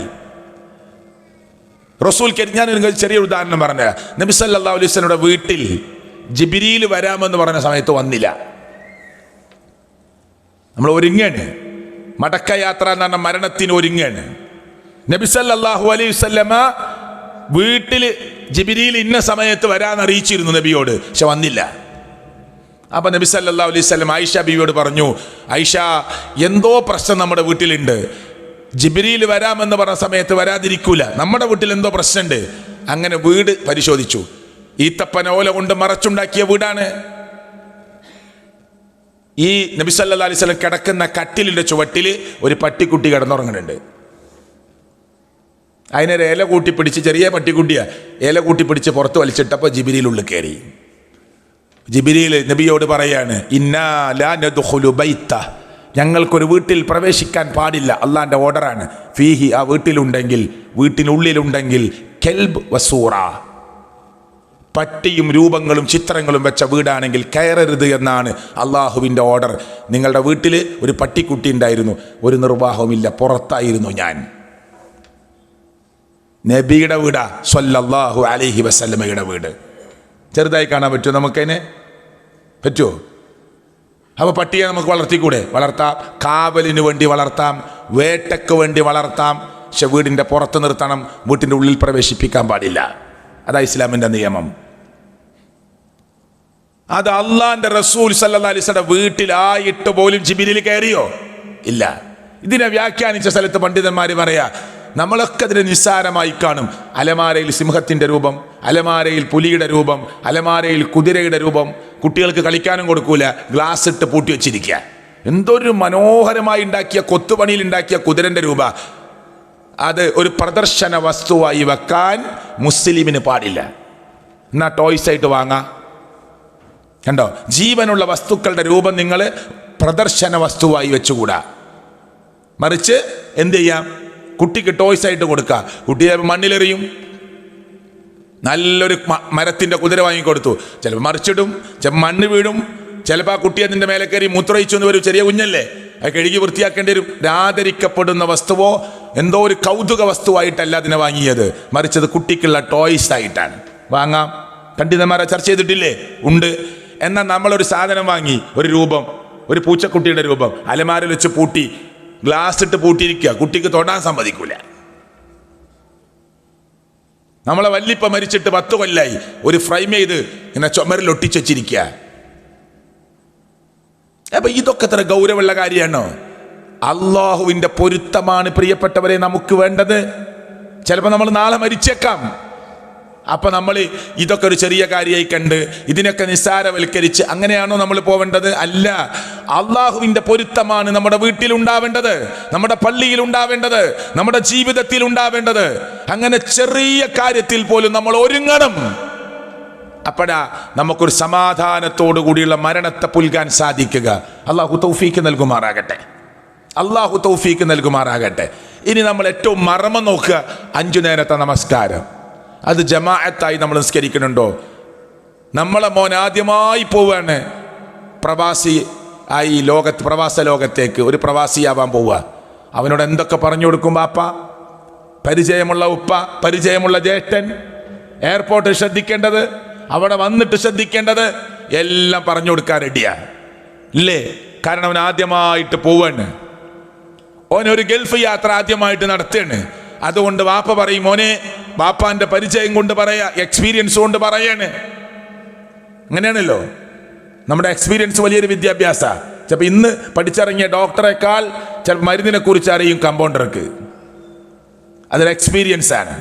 റസൂൽ, ഞാനൊരു ചെറിയ ഉദാഹരണം പറഞ്ഞ, നബി സല്ലല്ലാഹു അലൈഹി വസല്ലമയുടെ വീട്ടിൽ ജിബ്രീൽ വരാമെന്ന് പറഞ്ഞ സമയത്ത് വന്നില്ല. നമ്മൾ ഒരുങ്ങാണ്, മടക്കയാത്ര എന്ന് പറഞ്ഞ മരണത്തിന് ഒരുങ്ങാണ്. നബി സല്ലല്ലാഹു അലൈഹി വസല്ലമ വീട്ടിൽ ജിബ്രീൽ ഇന്ന സമയത്ത് വരാൻ അറിയിച്ചിരുന്നു നബിയോട്, പക്ഷെ വന്നില്ല. അപ്പൊ നബി സല്ലല്ലാഹു അലൈഹി വസല്ലം ആയിഷ ബീവിയോട് പറഞ്ഞു, ആയിഷ, എന്തോ പ്രശ്നം നമ്മുടെ വീട്ടിലുണ്ട്. ജിബ്രീൽ വരാമെന്ന് പറഞ്ഞ സമയത്ത് വരാതിരിക്കൂല, നമ്മുടെ വീട്ടിൽ എന്തോ പ്രശ്നമുണ്ട്. അങ്ങനെ വീട് പരിശോധിച്ചു. ഈത്തപ്പന ഓല കൊണ്ട് മറച്ചുണ്ടാക്കിയ വീടാണ്. ഈ നബി സല്ലല്ലാഹു അലൈഹി വസല്ലം കിടക്കുന്ന കട്ടിലിന്റെ ചുവട്ടിൽ ഒരു പട്ടിക്കുട്ടി കിടന്നുറങ്ങുന്നുണ്ട്. അതിനൊരു ഇല കൂട്ടിപ്പിടിച്ച്, ചെറിയ പട്ടിക്കുട്ടിയാ, ഇല കൂട്ടിപ്പിടിച്ച് പുറത്ത് വലിച്ചിട്ടപ്പോൾ ജിബ്രീൽ ഉള്ളിൽ കയറി. ജിബ്രീൽ നബിയോട് പറയാണ്, ഇന്നാ ലാ നദ്ഖുലു ബൈത, ഞങ്ങൾക്കൊരു വീട്ടിൽ പ്രവേശിക്കാൻ പാടില്ല. അള്ളാന്റെ ഓർഡറാണ്. ഫീഹി, ആ വീട്ടിലുണ്ടെങ്കിൽ, വീട്ടിനുള്ളിലുണ്ടെങ്കിൽ, കെൽബ് വസൂറ, പട്ടിയും രൂപങ്ങളും ചിത്രങ്ങളും വെച്ച വീടാണെങ്കിൽ കയറരുത് എന്നാണ് അള്ളാഹുവിൻ്റെ ഓർഡർ. നിങ്ങളുടെ വീട്ടിൽ ഒരു പട്ടിക്കുട്ടി ഉണ്ടായിരുന്നു, ഒരു നിർവാഹവുമില്ല, പുറത്തായിരുന്നു ഞാൻ. നബിയുടെ വീടാ, സ്വല്ലല്ലാഹു അലൈഹി വസല്ലമയുടെ വീട്. ചെറുതായി കാണാൻ പറ്റുമോ നമുക്കതിനെ? പറ്റുമോ? അപ്പോൾ പട്ടിയെ നമുക്ക് വളർത്തിക്കൂടെ? വളർത്താം. കാവലിന് വേണ്ടി വളർത്താം, വേട്ടയ്ക്ക് വേണ്ടി വളർത്താം. പക്ഷെ വീടിൻ്റെ പുറത്ത് നിർത്തണം, വീട്ടിൻ്റെ ഉള്ളിൽ പ്രവേശിപ്പിക്കാൻ പാടില്ല. അതാ ഇസ്ലാമിൻ്റെ നിയമം. അത് അള്ളാന്റെ റസൂൽ സല്ലല്ലാഹു അലൈഹി വസല്ലം വീട്ടിലായിട്ട് പോലും ജിബ്രീൽ കയറിയോ? ഇല്ല. ഇതിനെ വ്യാഖ്യാനിച്ച സ്ഥലത്ത് പണ്ഡിതന്മാർ പറയാ, നമ്മളൊക്കെ അതിനെ നിസ്സാരമായി കാണും. അലമാരയിൽ സിംഹത്തിൻ്റെ രൂപം, അലമാരയിൽ പുലിയുടെ രൂപം, അലമാരയിൽ കുതിരയുടെ രൂപം, കുട്ടികൾക്ക് കളിക്കാനും കൊടുക്കൂല, ഗ്ലാസ് ഇട്ട് പൂട്ടി വെച്ചിരിക്കുക. എന്തൊരു മനോഹരമായി ഉണ്ടാക്കിയ, കൊത്തുപണിയിൽ ഉണ്ടാക്കിയ കുതിരൻ്റെ രൂപ. അത് ഒരു പ്രദർശന വസ്തുവായി വെക്കാൻ മുസ്ലിമിന് പാടില്ല. എന്നാ ടോയ്സ് ആയിട്ട് വാങ്ങാം. കണ്ടോ, ജീവനുള്ള വസ്തുക്കളുടെ രൂപം നിങ്ങൾ പ്രദർശന വസ്തുവായി വെച്ചുകൂടാ. മറിച്ച് എന്ത് ചെയ്യാം, കുട്ടിക്ക് ടോയ്സ് ആയിട്ട് കൊടുക്കുക. കുട്ടിയെ മണ്ണിലെറിയും. നല്ലൊരു മരത്തിൻ്റെ കുതിര വാങ്ങിക്കൊടുത്തു, ചിലപ്പോൾ മറിച്ചിടും, ചിലപ്പോൾ മണ്ണ് വീഴും, ചിലപ്പോൾ ആ കുട്ടി അതിൻ്റെ മേലെ കയറി മൂത്രയിച്ചു എന്ന് വരും. ചെറിയ കുഞ്ഞല്ലേ, അത് കഴുകി വൃത്തിയാക്കേണ്ടി വരും. ആദരിക്കപ്പെടുന്ന വസ്തുവോ എന്തോ ഒരു കൗതുക വസ്തുവായിട്ടല്ല അതിനെ വാങ്ങിയത്, മറിച്ചത് കുട്ടിക്കുള്ള ടോയ്സ് ആയിട്ടാണ്. വാങ്ങാം. പണ്ഡിതന്മാരെ ചർച്ച ചെയ്തിട്ടില്ലേ? ഉണ്ട്. എന്നാൽ നമ്മളൊരു സാധനം വാങ്ങി, ഒരു രൂപം, ഒരു പൂച്ചക്കുട്ടിയുടെ രൂപം, അലമാരയിൽ വെച്ച് പൂട്ടി, ഗ്ലാസ് ഇട്ട് പൂട്ടിയിരിക്കുക, കുട്ടിക്ക് തൊടാൻ സമ്മതിക്കൂല. നമ്മളെ വല്ലിപ്പ മരിച്ചിട്ട് 10 കൊല്ലായി, ഒരു ഫ്രെയിം ചെയ്ത് ഇങ്ങനെ ചുമരിൽ ഒട്ടിച്ച് വെച്ചിരിക്കുക. അപ്പൊ ഇതൊക്കെ എത്ര ഗൗരവമുള്ള കാര്യമാണോ? അള്ളാഹുവിന്റെ പൊരുത്തമാണ് പ്രിയപ്പെട്ടവരെ നമുക്ക് വേണ്ടത്. ചിലപ്പോൾ നമ്മൾ നാളെ മരിച്ചേക്കാം. അപ്പൊ നമ്മൾ ഇതൊക്കെ ഒരു ചെറിയ കാര്യമായി കണ്ട് ഇതിനൊക്കെ നിസ്സാരവൽക്കരിച്ച് അങ്ങനെയാണോ നമ്മൾ പോവേണ്ടത്? അല്ല. അള്ളാഹുവിന്റെ പൊരുത്തമാണ് നമ്മുടെ വീട്ടിൽ ഉണ്ടാവേണ്ടത്, നമ്മുടെ പള്ളിയിൽ ഉണ്ടാവേണ്ടത്, നമ്മുടെ ജീവിതത്തിൽ ഉണ്ടാവേണ്ടത്. അങ്ങനെ ചെറിയ കാര്യത്തിൽ പോലും നമ്മൾ ഒരുങ്ങണം. അപ്പോഴാ നമുക്കൊരു സമാധാനത്തോടു കൂടിയുള്ള മരണത്തെ പുൽകാൻ സാധിക്കുക. അള്ളാഹു തൗഫീക്ക് നൽകുമാറാകട്ടെ. അള്ളാഹു തൗഫീക്ക് നൽകുമാറാകട്ടെ. ഇനി നമ്മൾ ഏറ്റവും മർമ്മം നോക്കുക, 5 നേരത്തെ നമസ്കാരം. അത് ജമാഅത്തായി നമ്മൾ നിസ്കരിക്കുന്നുണ്ടോ? നമ്മളെ മോൻ ആദ്യമായി പോവുകയാണ് പ്രവാസി ആയി പ്രവാസ ലോകത്തേക്ക്, ഒരു പ്രവാസിയാവാൻ പോവുക. അവനോട് എന്തൊക്കെ പറഞ്ഞു കൊടുക്കും ബാപ്പ? പരിചയമുള്ള ഉപ്പ, പരിചയമുള്ള ജ്യേഷ്ഠൻ, എയർപോർട്ടിൽ ശ്രദ്ധിക്കേണ്ടത്, അവിടെ വന്നിട്ട് ശ്രദ്ധിക്കേണ്ടത്, എല്ലാം പറഞ്ഞു കൊടുക്കാൻ റെഡിയാ ഇല്ലേ? കാരണം അവൻ ആദ്യമായിട്ട് പോവാണ്. ഓനൊരു ഗൾഫ് യാത്ര ആദ്യമായിട്ട് നടത്തുകയാണ്. അതുകൊണ്ട് വാപ്പ പറയും, മോനെ, വാപ്പാന്റെ പരിചയം കൊണ്ട് പറയാ, എക്സ്പീരിയൻസ് കൊണ്ട് പറയാണ്. അങ്ങനെയാണല്ലോ, നമ്മുടെ എക്സ്പീരിയൻസ് വലിയൊരു വിദ്യാഭ്യാസ. ചിലപ്പോൾ ഇന്ന് പഠിച്ചിറങ്ങിയ ഡോക്ടറെക്കാൾ ചിലപ്പോൾ മരുന്നിനെ കുറിച്ച് അറിയും കമ്പൗണ്ടർക്ക്. അതൊരു എക്സ്പീരിയൻസ് ആണ്.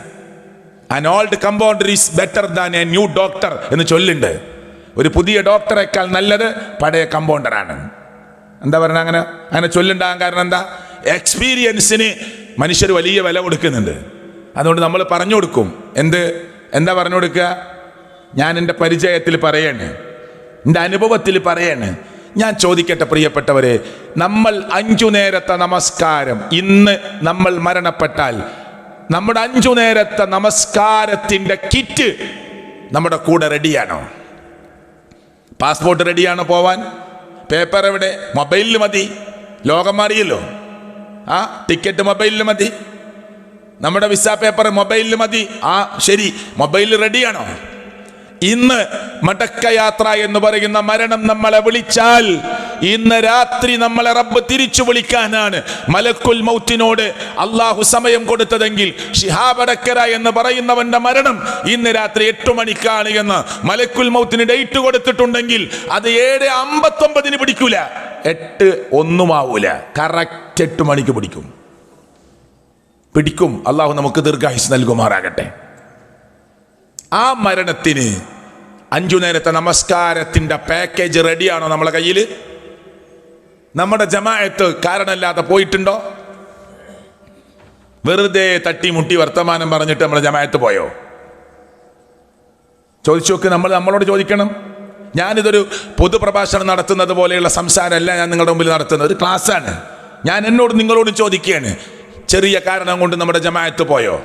An old compounder is better than A new doctor എന്ന് ചൊല്ലുണ്ട്. ഒരു പുതിയ ഡോക്ടറെക്കാൾ നല്ലത് പഴയ കമ്പൗണ്ടറാണ്. എന്താ പറയുക, അങ്ങനെ ചൊല്ലുണ്ടാകാൻ കാരണം എന്താ? എക്സ്പീരിയൻസിന് മനുഷ്യർ വലിയ വില കൊടുക്കുന്നുണ്ട്. അതുകൊണ്ട് നമ്മൾ പറഞ്ഞു കൊടുക്കും. എന്താ പറഞ്ഞു കൊടുക്കുക? ഞാൻ എൻ്റെ പരിചയത്തിൽ പറയാണ്, എൻ്റെ അനുഭവത്തിൽ പറയാണ്. ഞാൻ ചോദിക്കട്ടെ പ്രിയപ്പെട്ടവരെ, നമ്മൾ 5 നേരത്തെ നമസ്കാരം ഇന്ന് നമ്മൾ മരണപ്പെട്ടാൽ നമ്മുടെ 5 നേരത്തെ നമസ്കാരത്തിൻ്റെ കിറ്റ് നമ്മുടെ കൂടെ റെഡിയാണോ? പാസ്പോർട്ട് റെഡിയാണോ പോവാൻ? പേപ്പർ എവിടെ? മൊബൈലിൽ മതി. ലോകം മാറിയല്ലോ. ടിക്കറ്റ് മൊബൈലിൽ മതി. നമ്മുടെ വിസ പേപ്പർ മൊബൈലിൽ മതി. ശരി, മൊബൈലിൽ റെഡിയാണോ? ഇന്ന് മടക്കയാത്ര എന്ന് പറയുന്ന മരണം നമ്മളെ വിളിച്ചാൽ ഇന്ന് രാത്രി നമ്മളെ റബ്ബ് തിരിച്ചു വിളിക്കാനാണ് മലക്കുൽ മൗത്തിനോട് അള്ളാഹു സമയം കൊടുത്തതെങ്കിൽ ശിഹാബ് അടക്കര എന്ന് പറയുന്നവന്റെ മരണം ഇന്ന് രാത്രി 8 മണിക്കാണ് എന്ന് മലക്കുൽ മൗത്തിന് ഡേറ്റ് കൊടുത്തിട്ടുണ്ടെങ്കിൽ അത് 7:59 പിടിക്കൂല, 8:01 ആവൂല, കറക്റ്റ് 8 മണിക്ക് പിടിക്കും. അള്ളാഹു നമുക്ക് ദീർഘായുസ് നൽകുമാറാകട്ടെ. ആ മരണത്തിന് 5 നേരത്തെ നമസ്കാരത്തിന്റെ പാക്കേജ് റെഡിയാണോ നമ്മളെ കയ്യിൽ? നമ്മുടെ ജമാഅത്ത് കാരണമില്ലാതെ പോയിട്ടുണ്ടോ? വെറുതെ തട്ടിമുട്ടി വർത്തമാനം പറഞ്ഞിട്ട് നമ്മളെ ജമാഅത്ത് പോയോ? ചോദിച്ചു നോക്ക്. നമ്മളോട് ചോദിക്കണം. ഞാനിതൊരു പൊതുപ്രഭാഷണം നടത്തുന്നത് പോലെയുള്ള സംസാരമല്ല ഞാൻ നിങ്ങളുടെ മുമ്പിൽ നടത്തുന്നത്, ഒരു ക്ലാസ്സാണ്. ഞാൻ നിങ്ങളോട് ചോദിക്കുകയാണ്, ചെറിയ കാരണം കൊണ്ട് നമ്മുടെ ജമാഅത്ത് പോയോ?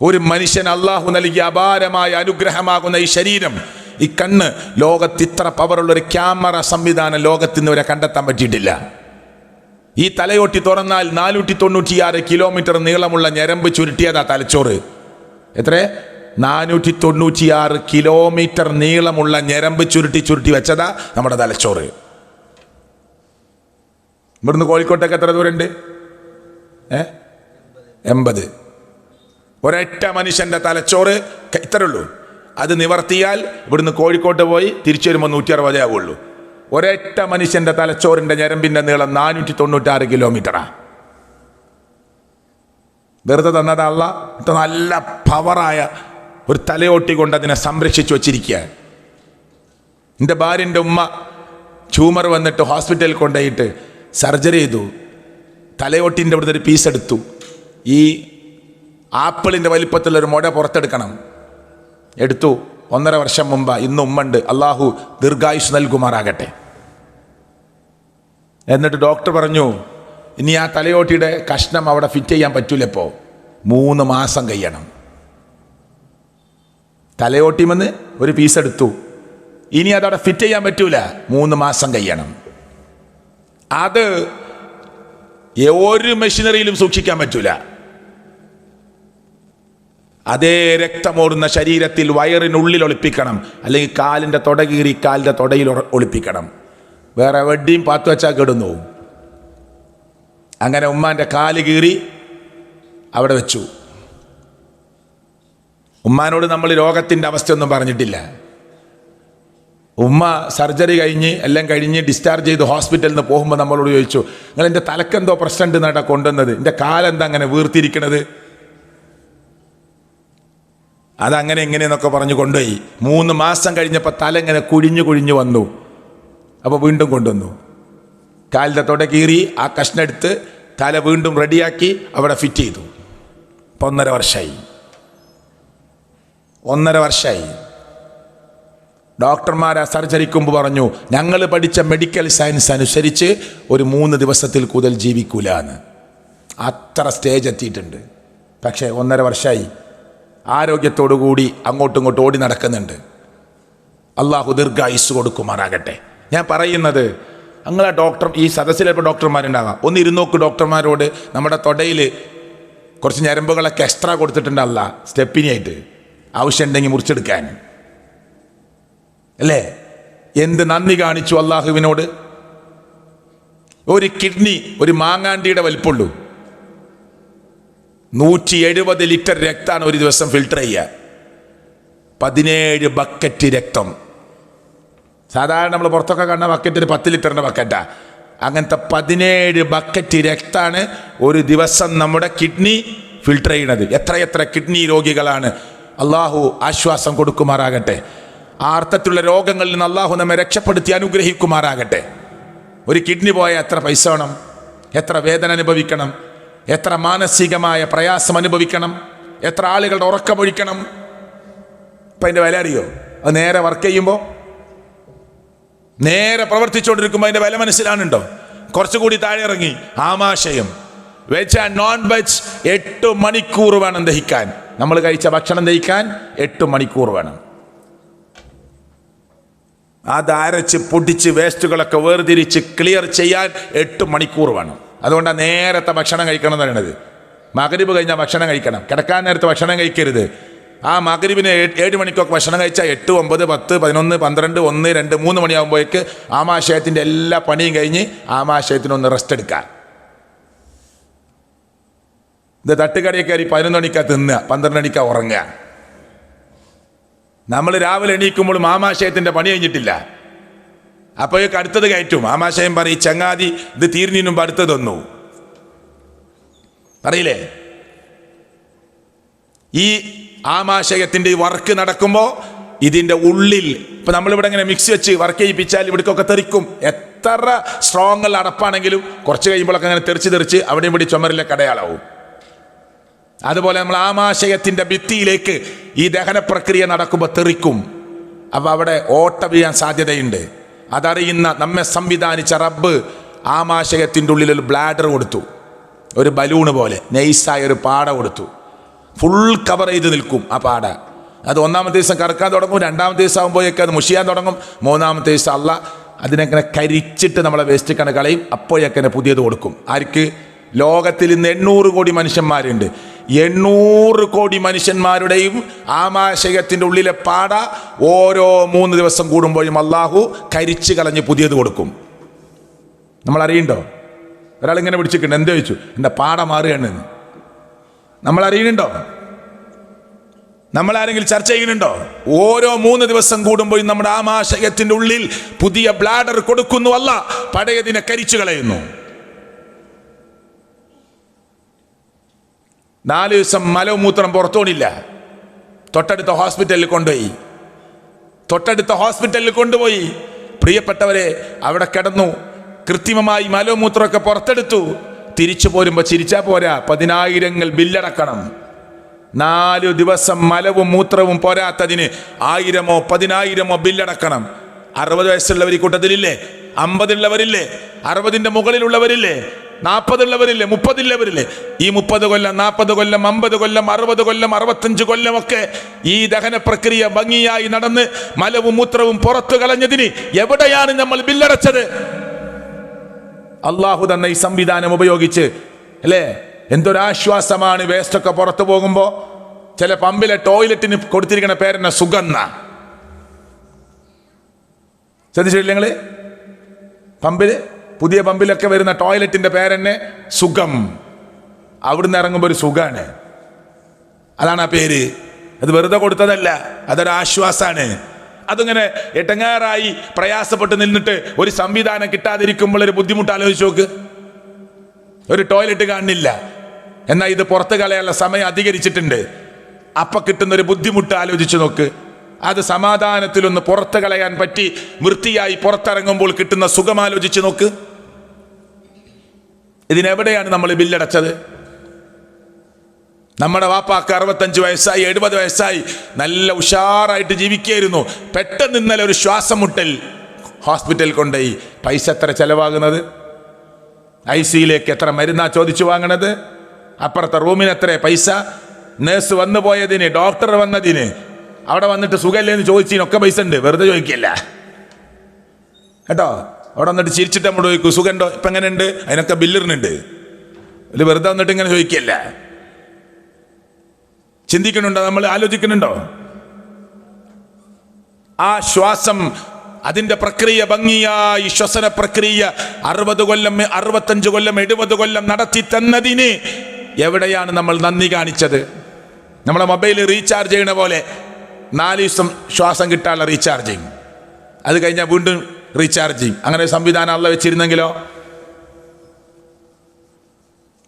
ഒരു മനുഷ്യൻ അള്ളാഹു നൽകിയ അപാരമായ അനുഗ്രഹമാകുന്ന ഈ ശരീരം, ഈ കണ്ണ്, ലോകത്ത് ഇത്ര പവറുള്ളൊരു ക്യാമറ സംവിധാനം ലോകത്തിന് വരെ കണ്ടെത്താൻ പറ്റിയിട്ടില്ല. ഈ തലയോട്ടി തുറന്നാൽ 496 കിലോമീറ്റർ നീളമുള്ള ഞരമ്പ് ചുരുട്ടിയതാ തലച്ചോറ്. എത്ര? 496 കിലോമീറ്റർ നീളമുള്ള ഞരമ്പ് ചുരുട്ടി വെച്ചതാ നമ്മുടെ തലച്ചോറ്. ഇവിടുന്ന് കോഴിക്കോട്ടേക്ക് എത്ര ദൂരമുണ്ട്? 80. ഒരൊറ്റ മനുഷ്യന്റെ തലച്ചോറ് ഇത്രേ ഉള്ളൂ. അത് നിവർത്തിയാൽ ഇവിടുന്ന് കോഴിക്കോട്ട് പോയി തിരിച്ചു വരുമ്പോൾ 160 ആവുള്ളൂ. ഒരൊറ്റ മനുഷ്യന്റെ തലച്ചോറിന്റെ ഞരമ്പിന്റെ നീളം 496 കിലോമീറ്ററാ. വെറുതെ തന്നതാ അല്ലാഹ്. നല്ല പവറായ ഒരു തലയോട്ടി കൊണ്ട് അതിനെ സംരക്ഷിച്ചു വച്ചിരിക്കുക. എൻ്റെ ഭാര്യൻ്റെ ഉമ്മ ട്യൂമർ വന്നിട്ട് ഹോസ്പിറ്റലിൽ കൊണ്ടുപോയിട്ട് സർജറി ചെയ്തു. തലയോട്ടിൻ്റെ അവിടുത്തെ ഒരു പീസ് എടുത്തു. ഈ ആപ്പിളിൻ്റെ വലിപ്പത്തിലൊരു മുട പുറത്തെടുക്കണം. എടുത്തു. 1.5 വർഷം മുമ്പ്. ഇന്ന് ഉമ്മണ്ട്. അള്ളാഹു ദീർഘായുസ് നൽകുമാറാകട്ടെ. എന്നിട്ട് ഡോക്ടർ പറഞ്ഞു, ഇനി ആ തലയോട്ടിയുടെ കഷ്ണം അവിടെ ഫിറ്റ് ചെയ്യാൻ പറ്റൂലപ്പോ, 3 മാസം കഴിയണം. തലയോട്ടിമെന്ന് ഒരു പീസ് എടുത്തു, ഇനി അതവിടെ ഫിറ്റ് ചെയ്യാൻ പറ്റൂല, 3 മാസം കഴിയണം. അത് ഒരു മെഷീനറിയിലും സൂക്ഷിക്കാൻ പറ്റൂല. അതേ രക്തമോടുന്ന ശരീരത്തിൽ വയറിനുള്ളിൽ ഒളിപ്പിക്കണം, അല്ലെങ്കിൽ കാലിൻ്റെ തുട കീറി കാലിൻ്റെ തുടയിൽ ഒളിപ്പിക്കണം. വേറെ എവിടെയും പാത്തു വെച്ചാൽ കെടുന്നു. അങ്ങനെ ഉമ്മാൻ്റെ കാല് കീറി അവിടെ വെച്ചു. ഉമ്മാനോട് നമ്മൾ രോഗത്തിൻ്റെ അവസ്ഥയൊന്നും പറഞ്ഞിട്ടില്ല. ഉമ്മ സർജറി എല്ലാം കഴിഞ്ഞ് ഡിസ്ചാർജ് ചെയ്ത് ഹോസ്പിറ്റലിൽ നിന്ന് പോകുമ്പോൾ നമ്മളോട് ചോദിച്ചു, നിങ്ങൾ എൻ്റെ തലക്കെന്തോ പ്രശ്നം ഉണ്ട് കൊണ്ടുവന്നത്, എൻ്റെ കാലെന്താ അങ്ങനെ വീർത്തിരിക്കണത്? അതങ്ങനെ എങ്ങനെയെന്നൊക്കെ പറഞ്ഞു കൊണ്ടുപോയി. 3 മാസം കഴിഞ്ഞപ്പോൾ തല ഇങ്ങനെ കുഴിഞ്ഞു വന്നു. അപ്പോൾ വീണ്ടും കൊണ്ടുവന്നു. കാലിൻ്റെ തുട കീറി ആ കഷ്ണം എടുത്ത് തല വീണ്ടും റെഡിയാക്കി അവിടെ ഫിറ്റ് ചെയ്തു. ഇപ്പം 1.5 വർഷമായി. 1.5 വർഷമായി. ഡോക്ടർമാർ ആ സർജറിക്ക് മുമ്പ് പറഞ്ഞു, ഞങ്ങൾ പഠിച്ച മെഡിക്കൽ സയൻസ് അനുസരിച്ച് ഒരു 3 ദിവസത്തിൽ കൂടുതൽ ജീവിക്കൂല എന്ന്. അത്ര സ്റ്റേജ് എത്തിയിട്ടുണ്ട്. പക്ഷേ 1.5 വർഷമായി ആരോഗ്യത്തോടു കൂടി അങ്ങോട്ടും ഇങ്ങോട്ടും ഓടി നടക്കുന്നുണ്ട്. അള്ളാഹു ദീർഘായുസ് കൊടുക്കുമാറാകട്ടെ. ഞാൻ പറയുന്നത്, നിങ്ങളെ ഈ സദസ്സിലെ ഡോക്ടർമാരുണ്ടാകാം, ഒന്ന് ഇരുന്നോക്ക് ഡോക്ടർമാരോട്. നമ്മുടെ തൊടയിൽ കുറച്ച് ഞരമ്പുകളൊക്കെ എക്സ്ട്രാ കൊടുത്തിട്ടുണ്ട് അല്ലാഹ്, സ്റ്റെപ്പിനായിട്ട്, ആവശ്യമുണ്ടെങ്കിൽ മുറിച്ചെടുക്കാൻ, അല്ലേ? എന്ത് നന്ദി കാണിച്ചു അള്ളാഹുവിനോട്. ഒരു കിഡ്നി ഒരു മാങ്ങാണ്ടിയുടെ വലിപ്പമുള്ളൂ. 170 ലിറ്റർ രക്തമാണ് ഒരു ദിവസം ഫിൽട്ടർ ചെയ്യുക. 17 ബക്കറ്റ് രക്തം. സാധാരണ നമ്മൾ പുറത്തൊക്കെ കാണുന്ന ബക്കറ്റിന് 10 ലിറ്ററിൻ്റെ ബക്കറ്റാ. അങ്ങനത്തെ 17 ബക്കറ്റ് രക്തമാണ് ഒരു ദിവസം നമ്മുടെ കിഡ്നി ഫിൽട്ടർ ചെയ്യണത്. എത്രയെത്ര കിഡ്നി രോഗികളാണ്. അള്ളാഹു ആശ്വാസം കൊടുക്കുമാറാകട്ടെ. ആ അർത്ഥത്തിലുള്ള രോഗങ്ങളിൽ നിന്ന് അള്ളാഹു നമ്മെ രക്ഷപ്പെടുത്തി അനുഗ്രഹിക്കുമാറാകട്ടെ. ഒരു കിഡ്നി പോയാൽ എത്ര പൈസ വേണം, എത്ര വേദന അനുഭവിക്കണം, എത്ര മാനസികമായ പ്രയാസം അനുഭവിക്കണം, എത്ര ആളുകളുടെ ഉറക്കമൊഴിക്കണം. ഇപ്പം അതിൻ്റെ വില അറിയോ? അത് നേരെ വർക്ക് ചെയ്യുമ്പോൾ, നേരെ പ്രവർത്തിച്ചുകൊണ്ടിരിക്കുമ്പോൾ അതിൻ്റെ വില മനസ്സിലാണുണ്ടോ? കുറച്ചുകൂടി താഴെ ഇറങ്ങി ആമാശയം, വെജ് ആൻഡ് നോൺ വെജ് 8 മണിക്കൂർ വേണം ദഹിക്കാൻ. നമ്മൾ കഴിച്ച ഭക്ഷണം ദഹിക്കാൻ 8 മണിക്കൂർ വേണം. അത് അരച്ച് പൊടിച്ച് വേസ്റ്റുകളൊക്കെ വേർതിരിച്ച് ക്ലിയർ ചെയ്യാൻ 8 മണിക്കൂർ വേണം. അതുകൊണ്ടാണ് നേരത്തെ ഭക്ഷണം കഴിക്കണം എന്ന് പറയുന്നത്. മഗ്രിബ് കഴിഞ്ഞാൽ ഭക്ഷണം കഴിക്കണം, കിടക്കാൻ നേരത്തെ ഭക്ഷണം കഴിക്കരുത്. ആ മഗ്രിബിന് 7 മണിക്കൊക്കെ ഭക്ഷണം കഴിച്ചാൽ 8, 9, 10, 11, 12, 1, 2, 3 മണിയാകുമ്പോഴേക്ക് ആമാശയത്തിൻ്റെ എല്ലാ പണിയും കഴിഞ്ഞ് ആമാശയത്തിനൊന്ന് റെസ്റ്റ് എടുക്കാൻ. ഇത് തട്ടുകടയിൽ കയറി 11 മണിക്കാ തിന്നുക, 12 മണിക്കാ ഉറങ്ങുക. നമ്മൾ രാവിലെ എണീക്കുമ്പോഴും ആമാശയത്തിൻ്റെ പണി കഴിഞ്ഞിട്ടില്ല. അപ്പോഴേക്ക് അടുത്തത് കയറ്റും. ആമാശയം പറയും, ചങ്ങാതി ഇത് തീർന്നിനും അടുത്തത് തന്നു അറിയില്ലേ? ഈ ആമാശയത്തിൻ്റെ ഈ വർക്ക് നടക്കുമ്പോൾ ഇതിൻ്റെ ഉള്ളിൽ ഇപ്പം നമ്മളിവിടെ ഇങ്ങനെ മിക്സ് വെച്ച് വർക്ക് ചെയ്യിപ്പിച്ചാൽ ഇവിടേക്കൊക്കെ തെറിക്കും. എത്ര സ്ട്രോങ് അടപ്പാണെങ്കിലും കുറച്ച് കഴിയുമ്പോഴൊക്കെ അങ്ങനെ തെറിച്ച് അവിടെയും ഇവിടെ ചുമരിലെ കടയാളാവും. അതുപോലെ നമ്മൾ ആമാശയത്തിൻ്റെ ഭിത്തിയിലേക്ക് ഈ ദഹന പ്രക്രിയ നടക്കുമ്പോൾ തെറിക്കും. അപ്പോൾ അവിടെ ഓട്ട വീഴാൻ സാധ്യതയുണ്ട്. അതറിയുന്ന നമ്മെ സംവിധാനിച്ച റബ്ബ് ആമാശയത്തിൻ്റെ ഉള്ളിൽ ഒരു ബ്ലാഡർ കൊടുത്തു, ഒരു ബലൂണ് പോലെ നൈസായ ഒരു പാട കൊടുത്തു. ഫുൾ കവർ ചെയ്ത് നിൽക്കും ആ പാട. അത് 1-ാമത്തെ ദിവസം കറക്കാൻ തുടങ്ങും, 2-ാമത്തെ ദിവസം ആകുമ്പോഴേക്ക് അത് മുഷിയാൻ തുടങ്ങും, 3-ാമത്തെ ദിവസം അല്ല അതിനെങ്ങനെ കരിച്ചിട്ട് നമ്മളെ വേസ്റ്റ് കണ കളയും. അപ്പോഴേക്കനെ പുതിയത് കൊടുക്കും. ആർക്ക്? ലോകത്തിൽ ഇന്ന് 800 കോടി മനുഷ്യന്മാരുണ്ട്. 800 കോടി മനുഷ്യന്മാരുടെയും ആമാശയത്തിൻ്റെ ഉള്ളിലെ പാട ഓരോ 3 ദിവസം കൂടുമ്പോഴും അള്ളാഹു കരിച്ച് കളഞ്ഞ് പുതിയത് കൊടുക്കും. നമ്മൾ അറിയണ്ടോ? ഒരാളിങ്ങനെ പിടിച്ചിട്ടുണ്ട്, എന്ത് ചോദിച്ചു, എൻ്റെ പാട മാറുകയാണ്. നമ്മൾ അറിയുന്നുണ്ടോ? നമ്മൾ ആരെങ്കിലും ചർച്ച ചെയ്യുന്നുണ്ടോ? ഓരോ 3 ദിവസം കൂടുമ്പോഴും നമ്മുടെ ആമാശയത്തിൻ്റെ ഉള്ളിൽ പുതിയ ബ്ലാഡർ കൊടുക്കുന്നു. അല്ല, പഴയതിനെ കരിച്ചു കളയുന്നു. 4 ദിവസം മലവും മൂത്രം പുറത്തോണില്ല. തൊട്ടടുത്ത ഹോസ്പിറ്റലിൽ കൊണ്ടുപോയി പ്രിയപ്പെട്ടവരെ അവിടെ കിടന്നു. കൃത്രിമമായി മലവും മൂത്രമൊക്കെ പുറത്തെടുത്തു. തിരിച്ചു പോരുമ്പോൾ ചിരിച്ചാൽ പോരാ, 10,000 ബില്ലടക്കണം. 4 ദിവസം മലവും മൂത്രവും പോരാത്തതിന് 1000-ഓ 10,000-ഓ ബില്ലടക്കണം. 60 വയസ്സുള്ളവർ ഈ കൂട്ടത്തിലില്ലേ? 50 ഉള്ളവരില്ലേ? 60ന്റെ മുകളിലുള്ളവരില്ലേ? 40 ഉള്ളവരില്ലേ? 30 ഉള്ളവരില്ലേ? ഈ 30 കൊല്ലം, 40 കൊല്ലം, 50 കൊല്ലം, 60 കൊല്ലം, 65 കൊല്ലമൊക്കെ ഈ ദഹന പ്രക്രിയ ഭംഗിയായി നടന്ന് മലവും മൂത്രവും പുറത്തു കളഞ്ഞതിന് എവിടെയാണ് നമ്മൾ ബില്ലടച്ചത്? അള്ളാഹു തന്ന ഈ സംവിധാനം ഉപയോഗിച്ച് അല്ലേ? എന്തൊരാശ്വാസമാണ്. വേസ്റ്റൊക്കെ പുറത്തു പോകുമ്പോൾ ചില പമ്പിലെ ടോയ്ലറ്റിന് കൊടുത്തിരിക്കുന്ന പേരെന്നെ സുഗന്ധ. ശ്രദ്ധിച്ചിട്ടില്ല നിങ്ങൾ? പുതിയ പമ്പിലൊക്കെ വരുന്ന ടോയ്ലറ്റിന്റെ പേരെന്നെ സുഖം. അവിടുന്ന് ഇറങ്ങുമ്പോൾ ഒരു സുഖാണ്. അതാണ് ആ പേര്. അത് വെറുതെ കൊടുത്തതല്ല, അതൊരാശ്വാസാണ്. അതിങ്ങനെ എട്ടങ്ങാറായി പ്രയാസപ്പെട്ട് നിന്നിട്ട് ഒരു സംവിധാനം കിട്ടാതിരിക്കുമ്പോൾ ഒരു ബുദ്ധിമുട്ട് ആലോചിച്ച് നോക്ക്. ഒരു ടോയ്ലറ്റ് കാണുന്നില്ല, എന്നാൽ ഇത് പുറത്ത് കളയാനുള്ള സമയം അധികരിച്ചിട്ടുണ്ട്. അപ്പൊ കിട്ടുന്ന ഒരു ബുദ്ധിമുട്ട് ആലോചിച്ച് നോക്ക്. അത് സമാധാനത്തിലൊന്ന് പുറത്ത് കളയാൻ പറ്റി വൃത്തിയായി പുറത്തിറങ്ങുമ്പോൾ കിട്ടുന്ന സുഖം ആലോചിച്ച് നോക്ക്. ഇതിനെവിടെയാണ് നമ്മൾ ബില്ലടച്ചത്? നമ്മുടെ വാപ്പാക്ക് 65 വയസ്സായി, 70 വയസ്സായി, നല്ല ഉഷാറായിട്ട് ജീവിക്കായിരുന്നു. പെട്ടെന്ന് ഇന്നലെ ഒരു ശ്വാസം മുട്ടൽ, ഹോസ്പിറ്റലിൽ കൊണ്ടുപോയി. പൈസ എത്ര ചെലവാകുന്നത്? ICUയിലേക്ക് എത്ര മരുന്നാ ചോദിച്ചു വാങ്ങണത്? അപ്പുറത്തെ റൂമിന് എത്ര പൈസ? നേഴ്സ് വന്നു പോയതിന്, ഡോക്ടർ വന്നതിന്, അവിടെ വന്നിട്ട് സുഖമില്ലെന്ന് ചോദിച്ചതിനൊക്കെ പൈസ ഉണ്ട്. വെറുതെ ചോദിക്കില്ല കേട്ടോ. അവിടെ വന്നിട്ട് ചിരിച്ചിട്ട് നമ്മൾ ചോദിക്കും, സുഖമുണ്ടോ, ഇപ്പം എങ്ങനെ ഉണ്ട്, അതിനൊക്കെ ബില്ലിറുന്നുണ്ട്. അതിൽ വെറുതെ വന്നിട്ട് ഇങ്ങനെ ചോദിക്കില്ല. ചിന്തിക്കുന്നുണ്ടോ? നമ്മൾ ആലോചിക്കുന്നുണ്ടോ? ആ ശ്വാസം അതിന്റെ പ്രക്രിയ ഭംഗിയായി ശ്വസന പ്രക്രിയ 60 കൊല്ലം 65 കൊല്ലം 70 കൊല്ലം നടത്തി തന്നതിന് എവിടെയാണ് നമ്മൾ നന്ദി കാണിച്ചത്? നമ്മളെ മൊബൈൽ റീചാർജ് ചെയ്യണ പോലെ 4 ദിവസം ശ്വാസം കിട്ടാനുള്ള റീചാർജ് ചെയ്യും, അത് കഴിഞ്ഞാൽ വീണ്ടും റീചാർജ് ചെയ്യും. അങ്ങനെ ഒരു സംവിധാനം അള്ള വെച്ചിരുന്നെങ്കിലോ?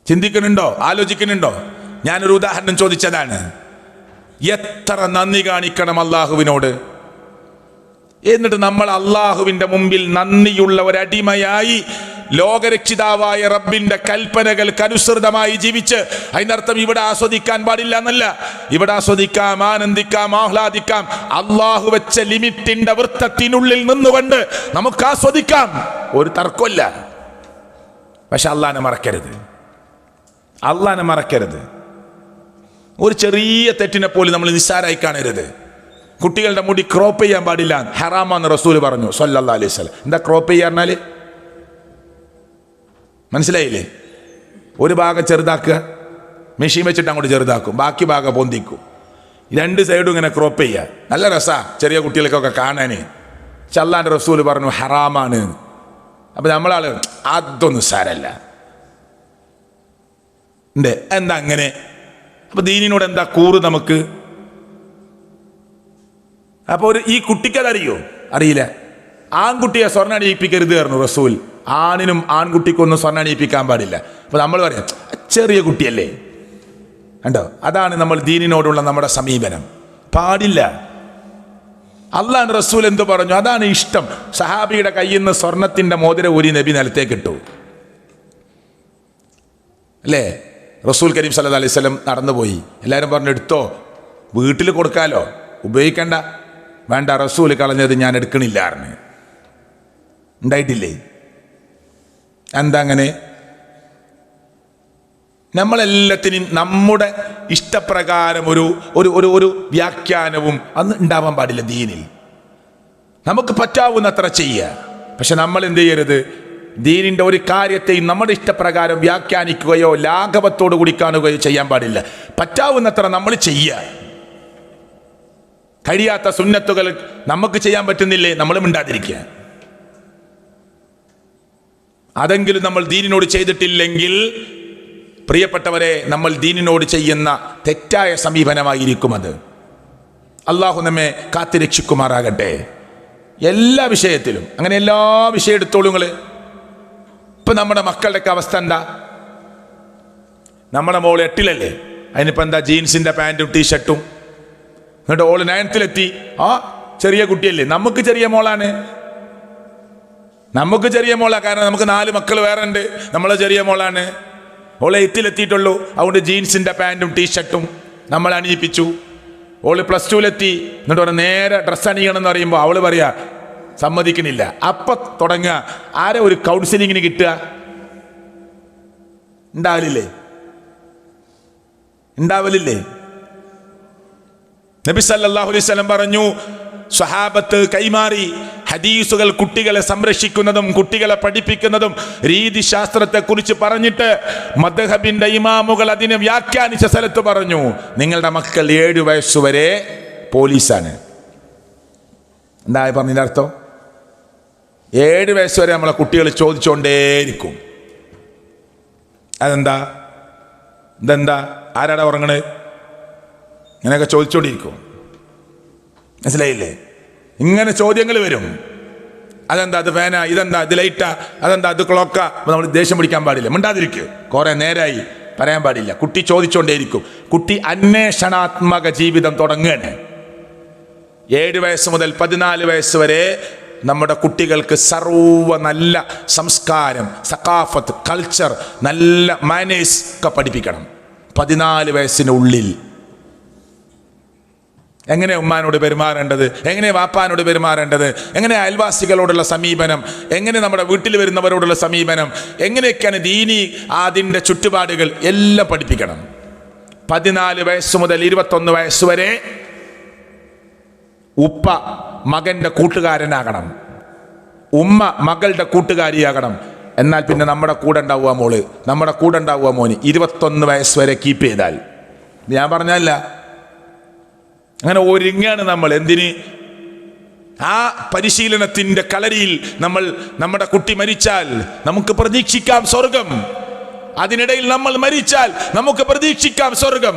ചിന്തിക്കുന്നുണ്ടോ? ആലോചിക്കുന്നുണ്ടോ? ഞാനൊരു ഉദാഹരണം ചോദിച്ചതാണ്. എത്ര നന്ദി കാണിക്കണം അള്ളാഹുവിനോട്. എന്നിട്ട് നമ്മൾ അള്ളാഹുവിന്റെ മുമ്പിൽ നന്ദിയുള്ള ഒരടിമയായി ലോകരക്ഷിതാവായ റബ്ബിന്റെ കൽപ്പനകൾക്ക് അനുസൃതമായി ജീവിച്ച്, അതിനർത്ഥം ഇവിടെ ആസ്വദിക്കാൻ പാടില്ല എന്നല്ല. ഇവിടെ ആസ്വദിക്കാം, ആനന്ദിക്കാം, ആഹ്ലാദിക്കാം. അള്ളാഹു വെച്ച ലിമിറ്റിന്റെ വൃത്തത്തിനുള്ളിൽ നിന്നുകൊണ്ട് നമുക്ക് ആസ്വദിക്കാം, ഒരു തർക്കമില്ല. പക്ഷെ അള്ളാനെ മറക്കരുത്, അള്ളാനെ മറക്കരുത്. ഒരു ചെറിയ തെറ്റിനെ പോലും നമ്മൾ നിസ്സാരായി കാണരുത്. കുട്ടികളുടെ മുടി ക്രോപ്പ് ചെയ്യാൻ പാടില്ല, ഹറാമാന്ന് റസൂൽ പറഞ്ഞു സ്വല്ലല്ലാഹു അലൈഹി വസല്ലം. എന്താ ക്രോപ്പ് ചെയ്യാറിനാല്? മനസ്സിലായില്ലേ? ഒരു ഭാഗം ചെറുതാക്കുക, മെഷീൻ വെച്ചിട്ട് അങ്ങോട്ട് ചെറുതാക്കും, ബാക്കി ഭാഗം പൊന്തിക്കും. 2 സൈഡും ഇങ്ങനെ ക്രോപ്പ് ചെയ്യുക. നല്ല രസാ ചെറിയ കുട്ടികൾക്കൊക്കെ കാണാൻ. അല്ലാഹുവിന്റെ റസൂൽ പറഞ്ഞു ഹറാമാണ്. അപ്പൊ നമ്മളാള് അതൊന്നും സാരല്ല ഉണ്ട്. എന്താ അങ്ങനെ? അപ്പൊ ദീനിനോട് എന്താ കൂറ് നമുക്ക്? അപ്പൊ ഈ കുട്ടിക്കതറിയോ? അറിയില്ല. ആൺകുട്ടിയെ സ്വർണ്ണ അണിയിപ്പിക്കരുത് പറഞ്ഞു റസൂൽ. ആണിനും ആൺകുട്ടിക്കൊന്നും സ്വർണ്ണ അണിയിപ്പിക്കാൻ പാടില്ല. അപ്പൊ നമ്മൾ പറയാം ചെറിയ കുട്ടിയല്ലേ, കണ്ടോ? അതാണ് നമ്മൾ ദീനിനോടുള്ള നമ്മുടെ സമീപനം. പാടില്ല. അല്ലാഹുവിന്റെ റസൂൽ എന്തു പറഞ്ഞു? അതാണ് ഇഷ്ടം. സഹാബിയുടെ കയ്യിൽ നിന്ന് സ്വർണത്തിന്റെ മോതിരം ഊരി നബി നിലത്തേക്ക് ഇട്ടു, അല്ലേ? റസൂൽ കരീം സല്ലല്ലാഹു അലൈഹി വസല്ലം നടന്നുപോയി. എല്ലാവരും പറഞ്ഞു എടുത്തോ, വീട്ടിൽ കൊടുക്കാലോ, ഉപയോഗിക്കണ്ട. വേണ്ട, റസൂൽ കളഞ്ഞത് ഞാൻ എടുക്കണില്ല അറിഞ്ഞ്. ഉണ്ടായിട്ടില്ലേ? എന്താ അങ്ങനെ? നമ്മളെല്ലാത്തിനും നമ്മുടെ ഇഷ്ടപ്രകാരം ഒരു ഒരു ഒരു ഒരു വ്യാഖ്യാനവും അന്ന് ഉണ്ടാവാൻ പാടില്ല ദീനിൽ. നമുക്ക് പറ്റാവുന്നത്ര ചെയ്യുക. പക്ഷെ നമ്മൾ എന്ത് ചെയ്യരുത്? ദീനിന്റെ ഒരു കാര്യത്തെയും നമ്മുടെ ഇഷ്ടപ്രകാരം വ്യാഖ്യാനിക്കുകയോ ലാഘവത്തോടു കൂടി കാണുകയോ ചെയ്യാൻ പാടില്ല. പറ്റാവുന്നത്ര നമ്മൾ ചെയ്യുക. കഴിയാത്ത സുന്നത്തുകൾ നമുക്ക് ചെയ്യാൻ പറ്റുന്നില്ലേ, നമ്മൾ മിണ്ടാതിരിക്കുക. അതെങ്കിലും നമ്മൾ ദീനിനോട് ചെയ്തിട്ടില്ലെങ്കിൽ പ്രിയപ്പെട്ടവരെ, നമ്മൾ ദീനിനോട് ചെയ്യുന്ന തെറ്റായ സമീപനമായിരിക്കും അത്. അള്ളാഹു നമ്മെ കാത്തുരക്ഷിക്കുമാറാകട്ടെ. എല്ലാ വിഷയത്തിലും അങ്ങനെ എല്ലാ വിഷയം എടുത്തോളൂ നിങ്ങൾ. ഇപ്പൊ നമ്മുടെ മക്കളുടെയൊക്കെ അവസ്ഥ എന്താ? നമ്മുടെ മോൾ 8-ലല്ലേ, അതിനിപ്പോ എന്താ ജീൻസിന്റെ പാൻറ്റും ടീഷർട്ടും. എന്നിട്ട് ഓള് 9th-ലെത്തി. ആ ചെറിയ കുട്ടിയല്ലേ, നമുക്ക് ചെറിയ മോളാണ്. നമുക്ക് ചെറിയ മോളാ, കാരണം നമുക്ക് 4 മക്കൾ വേറെ ഉണ്ട്. നമ്മളെ ചെറിയ മോളാണ്. ഓള് 8th-ലെത്തിയിട്ടുള്ളൂ. അതുകൊണ്ട് ജീൻസിന്റെ പാൻറ്റും ടീഷർട്ടും നമ്മൾ അണിയിപ്പിച്ചു. ഓള് +2-ലെത്തി. എന്നിട്ട് ഓരോ നേരെ ഡ്രസ്സ് അണിയണം എന്ന് പറയുമ്പോൾ അവള് പറയാ സമ്മതിക്കണില്ല. അപ്പൊ തുടങ്ങുക ആരെ ഒരു കൗൺസിലിങ്ങിന് കിട്ടുക? ഉണ്ടാവലില്ലേ? ഉണ്ടാവലില്ലേ? നബി സല്ലല്ലാഹു അലൈഹി വസല്ലം പറഞ്ഞു, സ്വഹാബത്ത് കൈമാറി ഹദീസുകൾ കുട്ടികളെ സംരക്ഷിക്കുന്നതും കുട്ടികളെ പഠിപ്പിക്കുന്നതും രീതിശാസ്ത്രത്തെ കുറിച്ച് പറഞ്ഞിട്ട് മദ്ഹബിന്റെ ഇമാമുകൾ അതിനെ വ്യാഖ്യാനിച്ച സ്ഥലത്ത് പറഞ്ഞു, നിങ്ങളുടെ മക്കൾ 7 വയസ്സുവരെ പോലീസാണ്. എന്താ പറഞ്ഞതിന്റെ അർത്ഥം? 7 വയസ്സുവരെ നമ്മളെ കുട്ടികൾ ചോദിച്ചുകൊണ്ടേയിരിക്കും. അതെന്താ? ഇതെന്താ? ആരാടാ ഉറങ്ങണേ? ഇങ്ങനെയൊക്കെ ചോദിച്ചുകൊണ്ടിരിക്കും. മനസ്സിലായില്ലേ? ഇങ്ങനെ ചോദ്യങ്ങൾ വരും. അതെന്താ? അത് ഫാനാ? ഇതെന്താ? ഇത് ലൈറ്റാ? അതെന്താ? അത് ക്ലോക്കാ? അപ്പോൾ നമ്മൾ ദേഷ്യം പിടിക്കാൻ പാടില്ല, മിണ്ടാതിരിക്കുക. കുറെ നേരമായി പറയാൻ പാടില്ല. കുട്ടി ചോദിച്ചുകൊണ്ടേയിരിക്കും. കുട്ടി അന്വേഷണാത്മക ജീവിതം തുടങ്ങുകയാണ്. 7 വയസ്സ് മുതൽ 14 വയസ്സ് വരെ നമ്മുടെ കുട്ടികൾക്ക് സർവ്വ നല്ല സംസ്കാരം, സഖാഫത്ത്, കൾച്ചർ, നല്ല മാനേഴ്സ് ഒക്കെ പഠിപ്പിക്കണം. 14 വയസ്സിനുള്ളിൽ എങ്ങനെ ഉമ്മാനോട് പെരുമാറേണ്ടത്, എങ്ങനെ വാപ്പാനോട് പെരുമാറേണ്ടത്, എങ്ങനെ അയൽവാസികളോടുള്ള സമീപനം, എങ്ങനെ നമ്മുടെ വീട്ടിൽ വരുന്നവരോടുള്ള സമീപനം, എങ്ങനെയൊക്കെയാണ് ദീനി അതിൻ്റെ ചുറ്റുപാടുകൾ എല്ലാം പഠിപ്പിക്കണം. 14 വയസ്സ് മുതൽ 21 വയസ്സ് വരെ ഉപ്പ മകൻ്റെ കൂട്ടുകാരനാകണം, ഉമ്മ മകളുടെ കൂട്ടുകാരിയാകണം. എന്നാൽ പിന്നെ നമ്മുടെ കൂടെ ഉണ്ടാവുക മോള്, നമ്മുടെ കൂടെ ഉണ്ടാവുക മോന് 21 വയസ്സ് വരെ കീപ്പ് ചെയ്താൽ. ഞാൻ പറഞ്ഞല്ല, അങ്ങനെ ഒരുങ്ങാണ് നമ്മൾ. എന്തിന്? ആ പരിശീലനത്തിന്റെ കളരിയിൽ നമ്മുടെ കുട്ടി മരിച്ചാൽ നമുക്ക് പ്രതീക്ഷിക്കാം സ്വർഗം. അതിനിടയിൽ നമ്മൾ മരിച്ചാൽ നമുക്ക് പ്രതീക്ഷിക്കാം സ്വർഗം.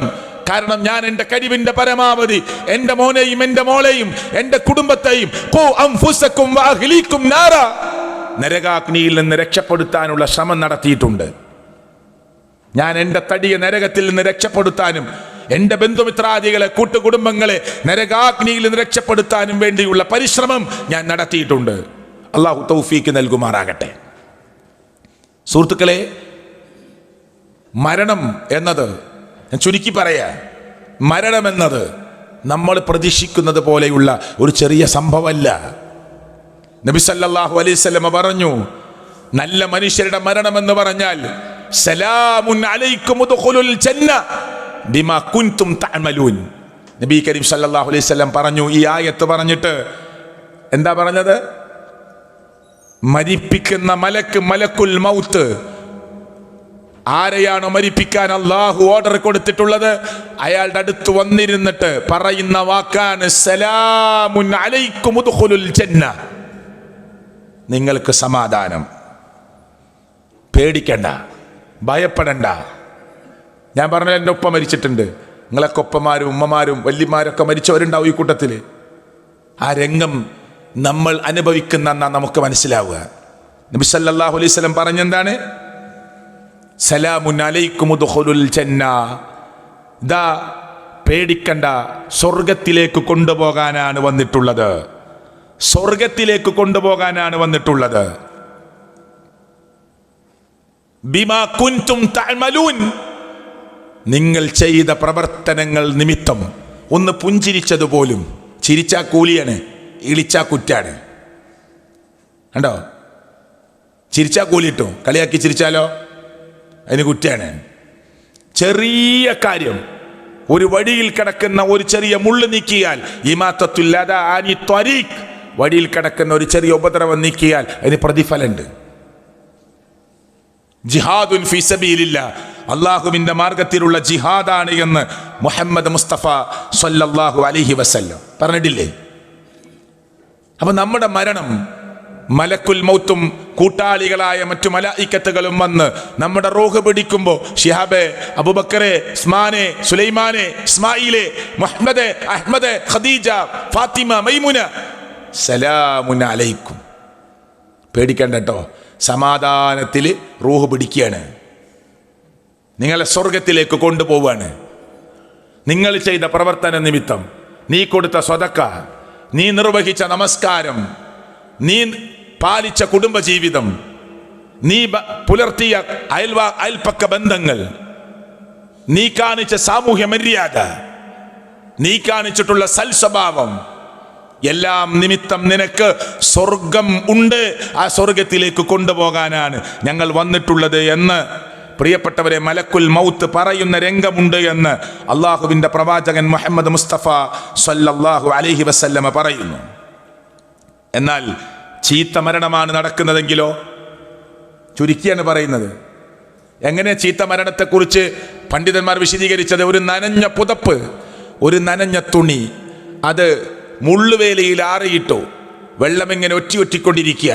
കാരണം ഞാൻ എൻ്റെ കഴിവിന്റെ പരമാവധി എൻ്റെ മോനെയും എൻ്റെ മോളെയും എൻ്റെ കുടുംബത്തെയും നരകാഗ്നിയിൽ നിന്ന് രക്ഷപ്പെടുത്താനുള്ള ശ്രമം നടത്തിയിട്ടുണ്ട്. ഞാൻ എൻ്റെ തടിയെ നരകത്തിൽ നിന്ന് രക്ഷപ്പെടുത്താനും എൻ്റെ ബന്ധുമിത്രാദികളെ കൂട്ടുകുടുംബങ്ങളെ നരകാഗ്നിയിൽ നിന്ന് രക്ഷപ്പെടുത്താനും വേണ്ടിയുള്ള പരിശ്രമം ഞാൻ നടത്തിയിട്ടുണ്ട്. അള്ളാഹു തൗഫീക്ക് നൽകുമാറാകട്ടെ. സുഹൃത്തുക്കളെ, മരണം എന്നത്, ഞാൻ ചുരുക്കി പറയാ, മരണം എന്നത് നമ്മൾ പ്രതീക്ഷിക്കുന്നത് പോലെയുള്ള ഒരു ചെറിയ സംഭവമല്ല. നബി സല്ലല്ലാഹു അലൈഹി വസല്ലം പറഞ്ഞു, നല്ല മനുഷ്യരുടെ മരണം എന്ന് പറഞ്ഞാൽ സലാമുൻ അലൈക്കും ഉദ്ഖുലുൽ ജന്ന ബിമാ കുൻതും തഅമലൂൻ. നബി കരീം സല്ലല്ലാഹു അലൈഹി വസല്ലം പറഞ്ഞു, ഈ ആയത്ത് പറഞ്ഞിട്ട് എന്താ പറഞ്ഞത്? മരിപ്പിക്കുന്ന മലക്കുൽ മൗത്ത് ആരെയാണോ മരിപ്പിക്കാൻ അള്ളാഹു ഓർഡർ കൊടുത്തിട്ടുള്ളത് അയാളുടെ അടുത്ത് വന്നിരുന്നിട്ട് പറയുന്ന വാക്കാണ് സലാമുൻ അലൈക്കും ഉദ്ഖുലുൽ ജന്ന. നിങ്ങൾക്ക് സമാധാനം, പേടിക്കണ്ട, ഭയപ്പെടണ്ട. ഞാൻ പറഞ്ഞാൽ എൻ്റെ ഉപ്പ മരിച്ചിട്ടുണ്ട്. നിങ്ങളൊക്കെ ഉപ്പമാരും ഉമ്മമാരും വല്യമാരൊക്കെ മരിച്ചവരുണ്ടാവും ഈ കൂട്ടത്തിൽ. ആ രംഗം നമ്മൾ അനുഭവിക്കുന്ന നമുക്ക് മനസ്സിലാവുക. നബി സല്ലല്ലാഹു അലൈഹി വസല്ലം പറഞ്ഞെന്താണ്? സലാമുൻ അലൈക്കും ഉദ്ഖുലുൽ ജന്ന. ദാ പേടിക്കണ്ട, സ്വർഗത്തിലേക്ക് കൊണ്ടുപോകാനാണ് വന്നിട്ടുള്ളത്. സ്വർഗത്തിലേക്ക് കൊണ്ടുപോകാനാണ് വന്നിട്ടുള്ളത്. ബിമാ കുൻതും തഅമലൂൻ. നിങ്ങൾ ചെയ്ത പ്രവർത്തനങ്ങൾ നിമിത്തം. ഒന്ന് പുഞ്ചിരിച്ചതുപോലും, ചിരിച്ചാ കൂലിയാണ്, ഇളിച്ചാ കുറ്റാണ്. കണ്ടോ? ചിരിച്ചാ കൂലിട്ടോ, കളിയാക്കി ചിരിച്ചാലോ അതിന് കുറ്റാണ്. ചെറിയ കാര്യം, ഒരു വഴിയിൽ കിടക്കുന്ന ഒരു ചെറിയ മുള്ളു നീക്കിയാൽ, ഇമാത്തത്തുൽ അദാ അനി ത്വരീഖ്, വഴിയിൽ കിടക്കുന്ന ഒരു ചെറിയ ഉപദ്രവം നീക്കിയാൽ അതിന് പ്രതിഫലമുണ്ട്. ജിഹാദുൻ ഫീ സബീലില്ലാ, അള്ളാഹുവിന്റെ മാർഗത്തിലുള്ള ജിഹാദാണ് എന്ന് മുഹമ്മദ് മുസ്തഫ സ്വല്ലല്ലാഹു അലൈഹി വസല്ലം പറഞ്ഞിട്ടില്ലേ? അപ്പൊ നമ്മുടെ മരണം, മലക്കുൽ മൗത്തും കൂട്ടാളികളായ മറ്റു മലായിക്കത്തുകളും വന്ന് നമ്മുടെ റൂഹ് പിടിക്കുമ്പോൾ, ഷിഹാബെ, അബൂബക്കറെ, ഉസ്മാനെ, സുലൈമാനെ, ഇസ്മായിലെ, മുഹമ്മദ്, അഹ്മദ്, ഖദീജ, ഫാത്തിമ, മൈമുന, സലാമുൻ അലൈക്കും. പേടിക്കണ്ട കേട്ടോ, സമാധാനത്തിൽ റൂഹ് പിടിക്കുകയാണ്. നിങ്ങളെ സ്വർഗത്തിലേക്ക് കൊണ്ടുപോവാണ്. നിങ്ങൾ ചെയ്ത പ്രവർത്തന നിമിത്തം, നീ കൊടുത്ത സ്വതക്ക, നീ നിർവഹിച്ച നമസ്കാരം, നീ പാലിച്ച കുടുംബജീവിതം, നീ പുലർത്തിയ അയൽപക്ക ബന്ധങ്ങൾ, നീ കാണിച്ച സാമൂഹ്യ മര്യാദ, നീ കാണിച്ചിട്ടുള്ള സൽസ്വഭാവം, എല്ലാം നിമിത്തം നിനക്ക് സ്വർഗം ഉണ്ട്. ആ സ്വർഗത്തിലേക്ക് കൊണ്ടുപോകാനാണ് ഞങ്ങൾ വന്നിട്ടുള്ളത് എന്ന് പ്രിയപ്പെട്ടവരെ മലക്കുൽ മൗത്ത് പറയുന്ന രംഗമുണ്ട് എന്ന് അള്ളാഹുവിന്റെ പ്രവാചകൻ മുഹമ്മദ് മുസ്തഫ സ്വല്ലല്ലാഹു അലൈഹി വസല്ലമ പറയുന്നു. എന്നാൽ ചീത്ത മരണമാണ് നടക്കുന്നതെങ്കിലോ? ചുരുക്കിയാണ് പറയുന്നത്. എങ്ങനെ ചീത്ത മരണത്തെക്കുറിച്ച് പണ്ഡിതന്മാർ വിശദീകരിച്ചത്? ഒരു നനഞ്ഞ പുതപ്പ്, ഒരു നനഞ്ഞ തുണി, അത് മുള്ളുവേലിയിൽ ആറിയിട്ടു, വെള്ളം ഇങ്ങനെ ഒറ്റിക്കൊണ്ടിരിക്കുക,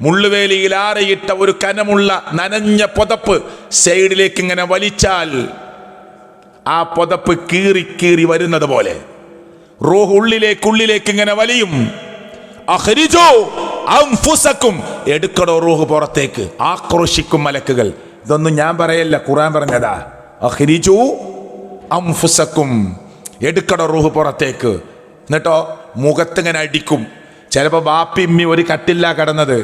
മുള്ളുവേലിയിൽ ആറിയിട്ട ഒരു കനമുള്ള നനഞ്ഞ പുതപ്പ് സൈഡിലേക്ക് ഇങ്ങനെ വലിച്ചാൽ ആ പുതപ്പ് കീറി കീറി വരുന്നത് പോലെ റൂഹ് ഉള്ളിലേക്ക് ഇങ്ങനെ വലിയും. അഖ്രിജൂ അൻഫുസക്കും, എടുക്കടോ റൂഹ് പുറത്തേക്ക്. ആക്രോശിക്കും മലക്കുകൾ. ഇതൊന്നും ഞാൻ പറയല്ല, ഖുർആൻ പറഞ്ഞതാ. അഖ്രിജൂ അൻഫുസക്കും, എടുക്കടോ റൂഹ് പുറത്തേക്ക്. എന്നിട്ടോ മുഖത്തിങ്ങനെ അടിക്കും. ചിലപ്പോൾ ബാപ്പി ഉമ്മി ഒരു കട്ടില്ല കിടന്നത്,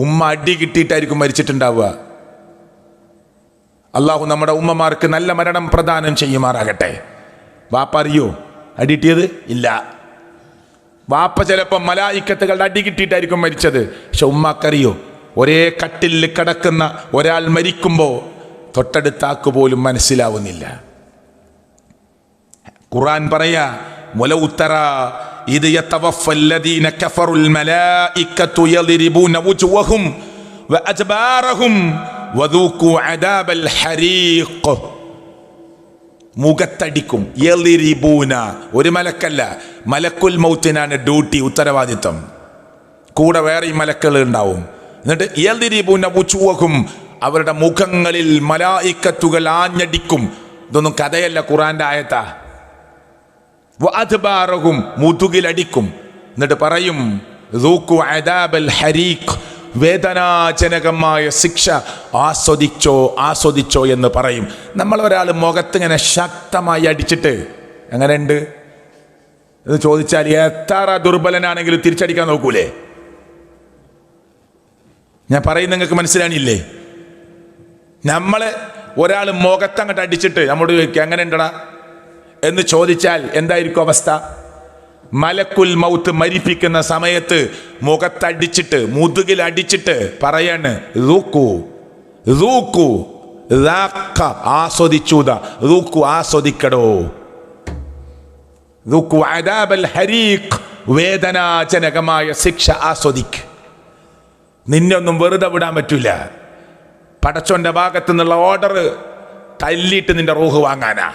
ഉമ്മ അടി കിട്ടിയിട്ടായിരിക്കും മരിച്ചിട്ടുണ്ടാവുക. അള്ളാഹു നമ്മുടെ ഉമ്മമാർക്ക് നല്ല മരണം പ്രദാനം ചെയ്യുമാറാകട്ടെ. ബാപ്പ അറിയോ അടിയിട്ടിയത്? ഇല്ല. ബാപ്പ ചിലപ്പോൾ മലായിക്കത്തുകളുടെ അടി കിട്ടിയിട്ടായിരിക്കും മരിച്ചത്. പക്ഷെ ഉമ്മക്കറിയോ, ഒരേ കട്ടിലിൽ കിടക്കുന്ന ഒരാൾ മരിക്കുമ്പോൾ തൊട്ടടുത്താക്ക് പോലും മനസ്സിലാവുന്നില്ല. ഖുർആൻ പറയാ, വലൗ തറാ ഇദ് യതവഫല്ലദീന കഫറുൽ മലായികതു യദ്രിബൂന വുജൂഹും വഅദ്ബാറഹും വദൂഖു അദാബൽ ഹരീഖ്. മുഖത്തടിക്കും. യളിരിബൂന, ഒരു മലക്കല്ല, മലക്കുൽ മൗത്തിനാണ് ഡ്യൂട്ടി, ഉത്തരവാദിത്വം. കൂടെ വേറെ മലക്കുകൾ ഉണ്ടാവും. എന്നിട്ട് യളിരിബൂന വുജൂഹും, അവരുടെ മുഖങ്ങളിൽ മലായിക്കത്തുകൾ ആഞ്ഞടിക്കും. ഇതൊന്നും കഥയല്ല, ഖുർആന്റെ ആയത്താ. വഅദ്ബാറഹും, മുതുകിലടിക്കും. എന്നിട്ട് പറയും ദൂഖു അദാബൽ ഹരീഖ്, വേദനാജനകമായ ശിക്ഷ ആസ്വദിച്ചോ എന്ന് പറയും. നമ്മളൊരാൾ മുഖത്തിങ്ങനെ ശക്തമായി അടിച്ചിട്ട് എങ്ങനെയുണ്ട് എന്ന് ചോദിച്ചാൽ എത്ര ദുർബലനാണെങ്കിലും തിരിച്ചടിക്കാൻ നോക്കൂലേ? ഞാൻ പറയുന്നത് നിങ്ങൾക്ക് മനസ്സിലാണില്ലേ? നമ്മളെ ഒരാൾ മുഖത്തങ്ങോട്ട് അടിച്ചിട്ട് നമ്മോട് ചോദിക്കുക എങ്ങനെ ഉണ്ടടാ എന്ന് ചോദിച്ചാൽ എന്തായിരിക്കും അവസ്ഥ? മലക്കുൽ മൗത്ത് മരിപ്പിക്കുന്ന സമയത്ത് മുഖത്തടിച്ചിട്ട് മുതുകിൽ അടിച്ചിട്ട് പറയാണ് ആസ്വദിക്കടോ, വേദനാജനകമായ ശിക്ഷ ആസ്വദിക്ക്. നിന്നെ ഒന്നും വെറുതെ വിടാൻ പറ്റൂല. പടച്ചോന്റെ ഭാഗത്തു നിന്നുള്ള ഓർഡർ തല്ലിയിട്ട് നിന്റെ റൂഹ് വാങ്ങാനാ,